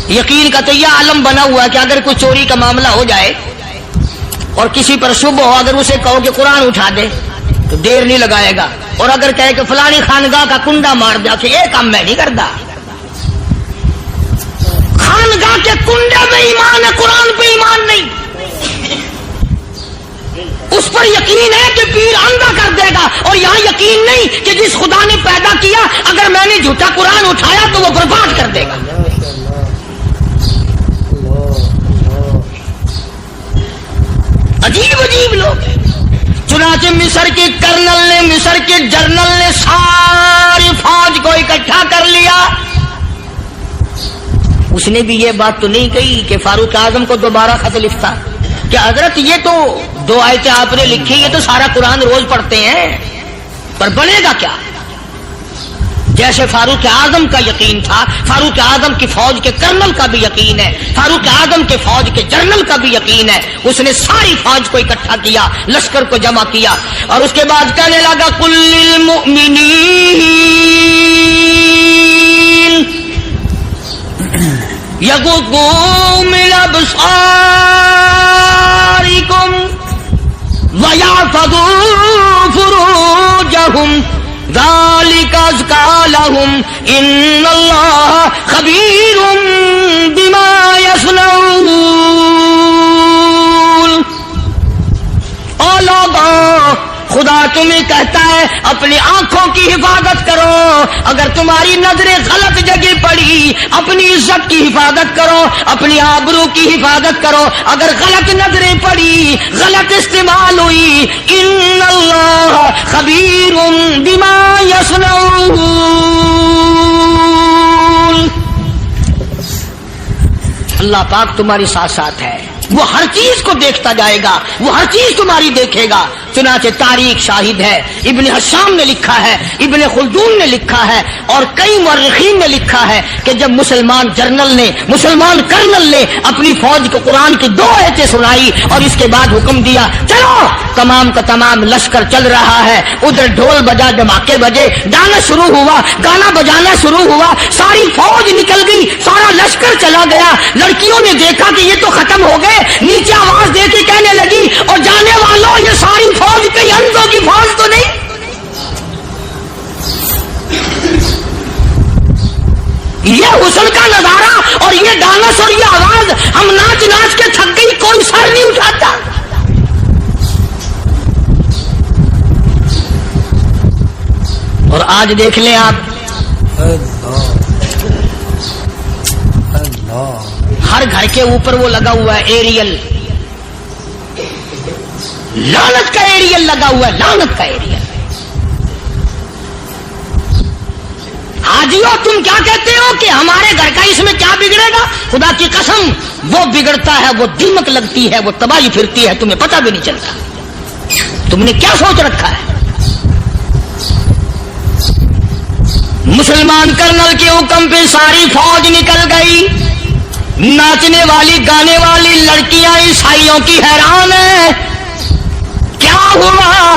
[SPEAKER 1] یقین کا تو یہ عالم بنا ہوا ہے کہ اگر کوئی چوری کا معاملہ ہو جائے اور کسی پر شبہ ہو، اگر اسے کہو کہ قرآن اٹھا دے تو دیر نہیں لگائے گا، اور اگر کہے کہ فلانی خانگاہ کا کنڈا مار دیا کہ یہ کام میں نہیں کرتا. خانگاہ کے کنڈے پہ ایمان ہے، قرآن پہ ایمان نہیں. اس پر یقین ہے کہ پیر اندھا کر دے گا، اور یہاں یقین نہیں کہ جس خدا نے پیدا کیا اگر میں نے جھوٹا قرآن اٹھایا تو وہ برباد کر دے گا. عجیب عجیب لوگ ہیں. چنانچہ مصر کے کرنل نے، مصر کے جنرل نے ساری فوج کو اکٹھا کر لیا. اس نے بھی یہ بات تو نہیں کہی کہ فاروق اعظم کو دوبارہ خط لکھتا کہ حضرت یہ تو 2 آیتیں آپ نے لکھی، یہ تو سارا قرآن روز پڑھتے ہیں، پر بنے گا کیا؟ جیسے فاروق اعظم کا یقین تھا، فاروق اعظم کی فوج کے کرنل کا بھی یقین ہے، فاروق اعظم کے فوج کے جنرل کا بھی یقین ہے. اس نے ساری فوج کو اکٹھا کیا، لشکر کو جمع کیا، اور اس کے بعد کہنے لگا قل للمؤمنین یغضوا من ابصارکم ویحفظوا فروجہم ذالک ازکی لہم ان اللہ خبیر بما یصنعون. او لوگوں، خدا تمہیں کہتا ہے اپنی آنکھوں کی حفاظت کرو. اگر تمہاری نظریں غلط جگہ پڑی، اپنی عزت کی حفاظت کرو، اپنی آبرو کی حفاظت کرو. اگر غلط نظریں پڑی، غلط استعمال ہوئی، ان اللہ خبیر بما یصنعون. اللہ پاک تمہارے ساتھ ساتھ ہے، وہ ہر چیز کو دیکھتا جائے گا، وہ ہر چیز تمہاری دیکھے گا. چنانچہ تاریخ شاہد ہے، ابن حشام نے لکھا ہے، ابن خلدون نے لکھا ہے، اور کئی مورخین نے لکھا ہے کہ جب مسلمان جنرل نے، مسلمان کرنل نے اپنی فوج کو قرآن کی 2 آیتیں سنائی اور اس کے بعد حکم دیا چلو، تمام کا تمام لشکر چل رہا ہے. ادھر ڈھول بجا، دھماکے بجے، گانا شروع ہوا، گانا بجانا شروع ہوا، ساری فوج نکل گئی، سارا لشکر چلا گیا. لڑکیوں نے دیکھا کہ یہ تو ختم ہو گئے، نیچے آواز دے کے کہنے لگی اور جانے والوں یہ ساری فوج کئی اندھوں کی فوج تو نہیں. یہ حسن کا نظارہ اور یہ ڈانس اور یہ آواز، ہم ناچ ناچ کے تھک گئی، کوئی سر نہیں اٹھاتا. اور آج دیکھ لیں آپ، ہر گھر کے اوپر وہ لگا ہوا ہے ایریل، لعنت کا ایریل لگا ہوا ہے، لعنت کا ایریل. حاجیو تم کیا کہتے ہو کہ ہمارے گھر کا اس میں کیا بگڑے گا؟ خدا کی قسم وہ بگڑتا ہے، وہ دیمک لگتی ہے، وہ تباہی پھرتی ہے، تمہیں پتہ بھی نہیں چلتا. تم نے کیا سوچ رکھا ہے؟ مسلمان کرنل کے حکم پہ ساری فوج نکل گئی. ناچنے والی گانے والی لڑکیاں عیسائیوں کی حیران ہیں. کیا ہوا؟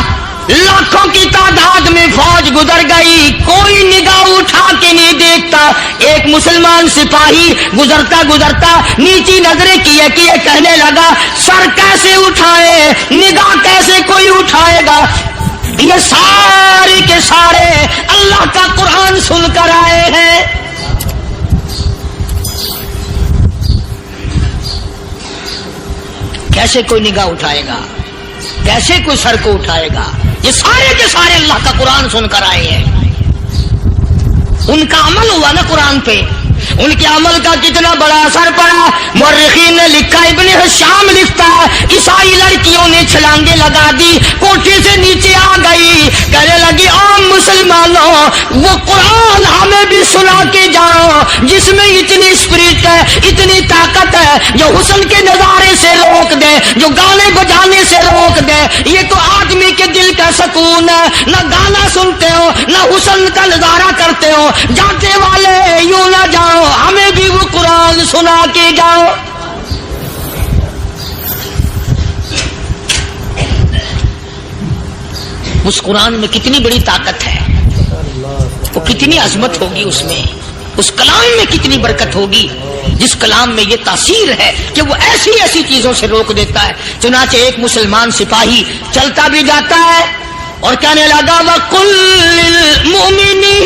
[SPEAKER 1] لاکھوں کی تعداد میں فوج گزر گئی، کوئی نگاہ اٹھا کے نہیں دیکھتا. ایک مسلمان سپاہی گزرتا گزرتا نیچی نظریں کیے کہنے لگا سر کیسے اٹھائے، نگاہ کیسے کوئی اٹھائے گا؟ یہ سارے کے سارے اللہ کا قرآن سن کر آئے ہیں. کیسے کوئی نگاہ اٹھائے گا؟ کیسے کوئی سر کو اٹھائے گا؟ یہ سارے کے سارے اللہ کا قرآن سن کر آئے ہیں. ان کا عمل ہوا نا قرآن پہ، ان کے عمل کا کتنا بڑا اثر پڑا. مورخین نے لکھا، ابن حشام لکھتا ہے عیسائی لڑکیوں نے چھلانگیں لگا دی، کوٹھی سے نیچے آ گئی، کہنے لگی عام مسلمانوں وہ قرآن ہمیں بھی سنا کے جاؤ جس میں اتنی اسپرٹ ہے، اتنی طاقت ہے، جو حسن کے نظارے سے روک دے، جو گانے بجانے سے روک دے. یہ تو آدمی کے دل کا سکون ہے. نہ گانا سنتے ہو، نہ حسن کا نظارہ کرتے ہو. جاتے والے یوں نہ جاؤ، ہمیں بھی وہ قرآن سنا کے جاؤ. اس قرآن میں کتنی بڑی طاقت ہے، وہ کتنی عظمت ہوگی اس میں. اس کلام میں کتنی برکت ہوگی جس کلام میں یہ تاثیر ہے کہ وہ ایسی ایسی چیزوں سے روک دیتا ہے. چنانچہ ایک مسلمان سپاہی چلتا بھی جاتا ہے اور کہنے لگا وَقُلْ لِلْمُؤْمِنِينَ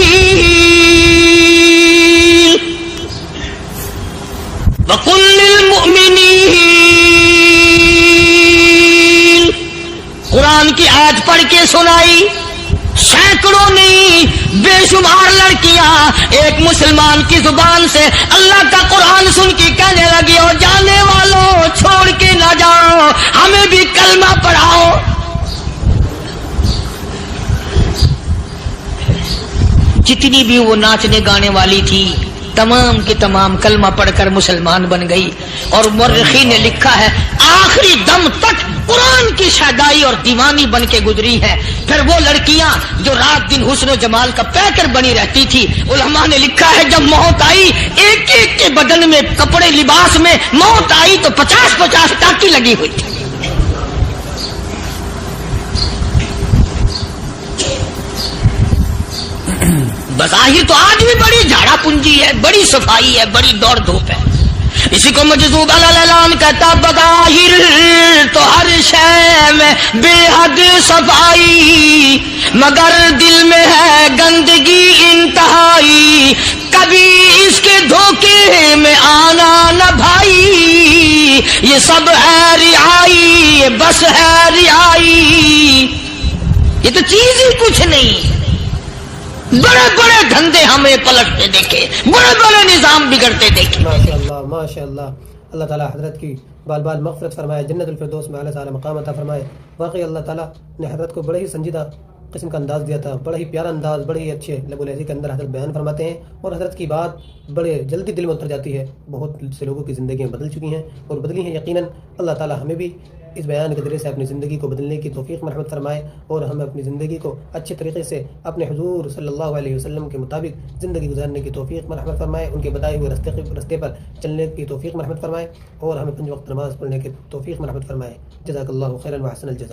[SPEAKER 1] قرآن کی آیت پڑھ کے سنائی. سینکڑوں نہیں بے شمار لڑکیاں ایک مسلمان کی زبان سے اللہ کا قرآن سن کے کہنے لگی اور جانے والوں چھوڑ کے نہ جاؤ ہمیں بھی کلمہ پڑھاؤ. جتنی بھی وہ ناچنے گانے والی تھی تمام کے تمام کلمہ پڑھ کر مسلمان بن گئی. اور مورخین نے لکھا ہے آخری دم تک قرآن کی شیدائی اور دیوانی بن کے گزری ہے. پھر وہ لڑکیاں جو رات دن حسن و جمال کا پیکر بنی رہتی تھی علماء نے لکھا ہے جب موت آئی ایک ایک کے بدن میں کپڑے لباس میں موت آئی تو 50-50 ٹاکی لگی ہوئی تھی. بظاہر تو آج بھی بڑی جھاڑا پنجی ہے بڑی صفائی ہے بڑی دوڑ دھوپ ہے. اسی کو مجذوب الاعلان کہتا بظاہر تو ہر شے میں بے حد صفائی مگر دل میں ہے گندگی انتہائی کبھی اس کے دھوکے میں آنا نہ بھائی یہ سب ہے رعائی یہ بس ہے رعائی. یہ تو چیز ہی کچھ نہیں. بڑے بڑے دھندے ہمیں پلٹتے دیکھے بڑے بڑے نظام بگڑتے دیکھے.
[SPEAKER 2] ماشاء اللہ ماشاء اللہ. اللہ تعالیٰ حضرت کی بال بال مغفرت فرمائے جنت الفردوس میں اعلیٰ تعالیٰ مقام عطا فرمائے. واقعی اللہ تعالیٰ نے حضرت کو بڑے ہی سنجیدہ قسم کا انداز دیا تھا بڑا ہی پیارا انداز بڑے ہی اچھے لب و لہجے کے اندر حضرت بیان فرماتے ہیں اور حضرت کی بات بڑے جلدی دل میں اتر جاتی ہے. بہت سے لوگوں کی زندگیاں بدل چکی ہیں اور بدلی ہیں یقیناً. اللہ تعالیٰ ہمیں بھی اس بیان کے ذریعے سے اپنی زندگی کو بدلنے کی توفیق مرحمت فرمائے اور ہمیں اپنی زندگی کو اچھے طریقے سے اپنے حضور صلی اللہ علیہ وسلم کے مطابق زندگی گزارنے کی توفیق مرحمت فرمائے. ان کے بتائے ہوئے رستے پر چلنے کی توفیق مرحمت فرمائے اور ہمیں 5 وقت نماز پڑھنے کی توفیق مرحمت فرمائے. جزاک اللہ خیرا و احسن الجزاء.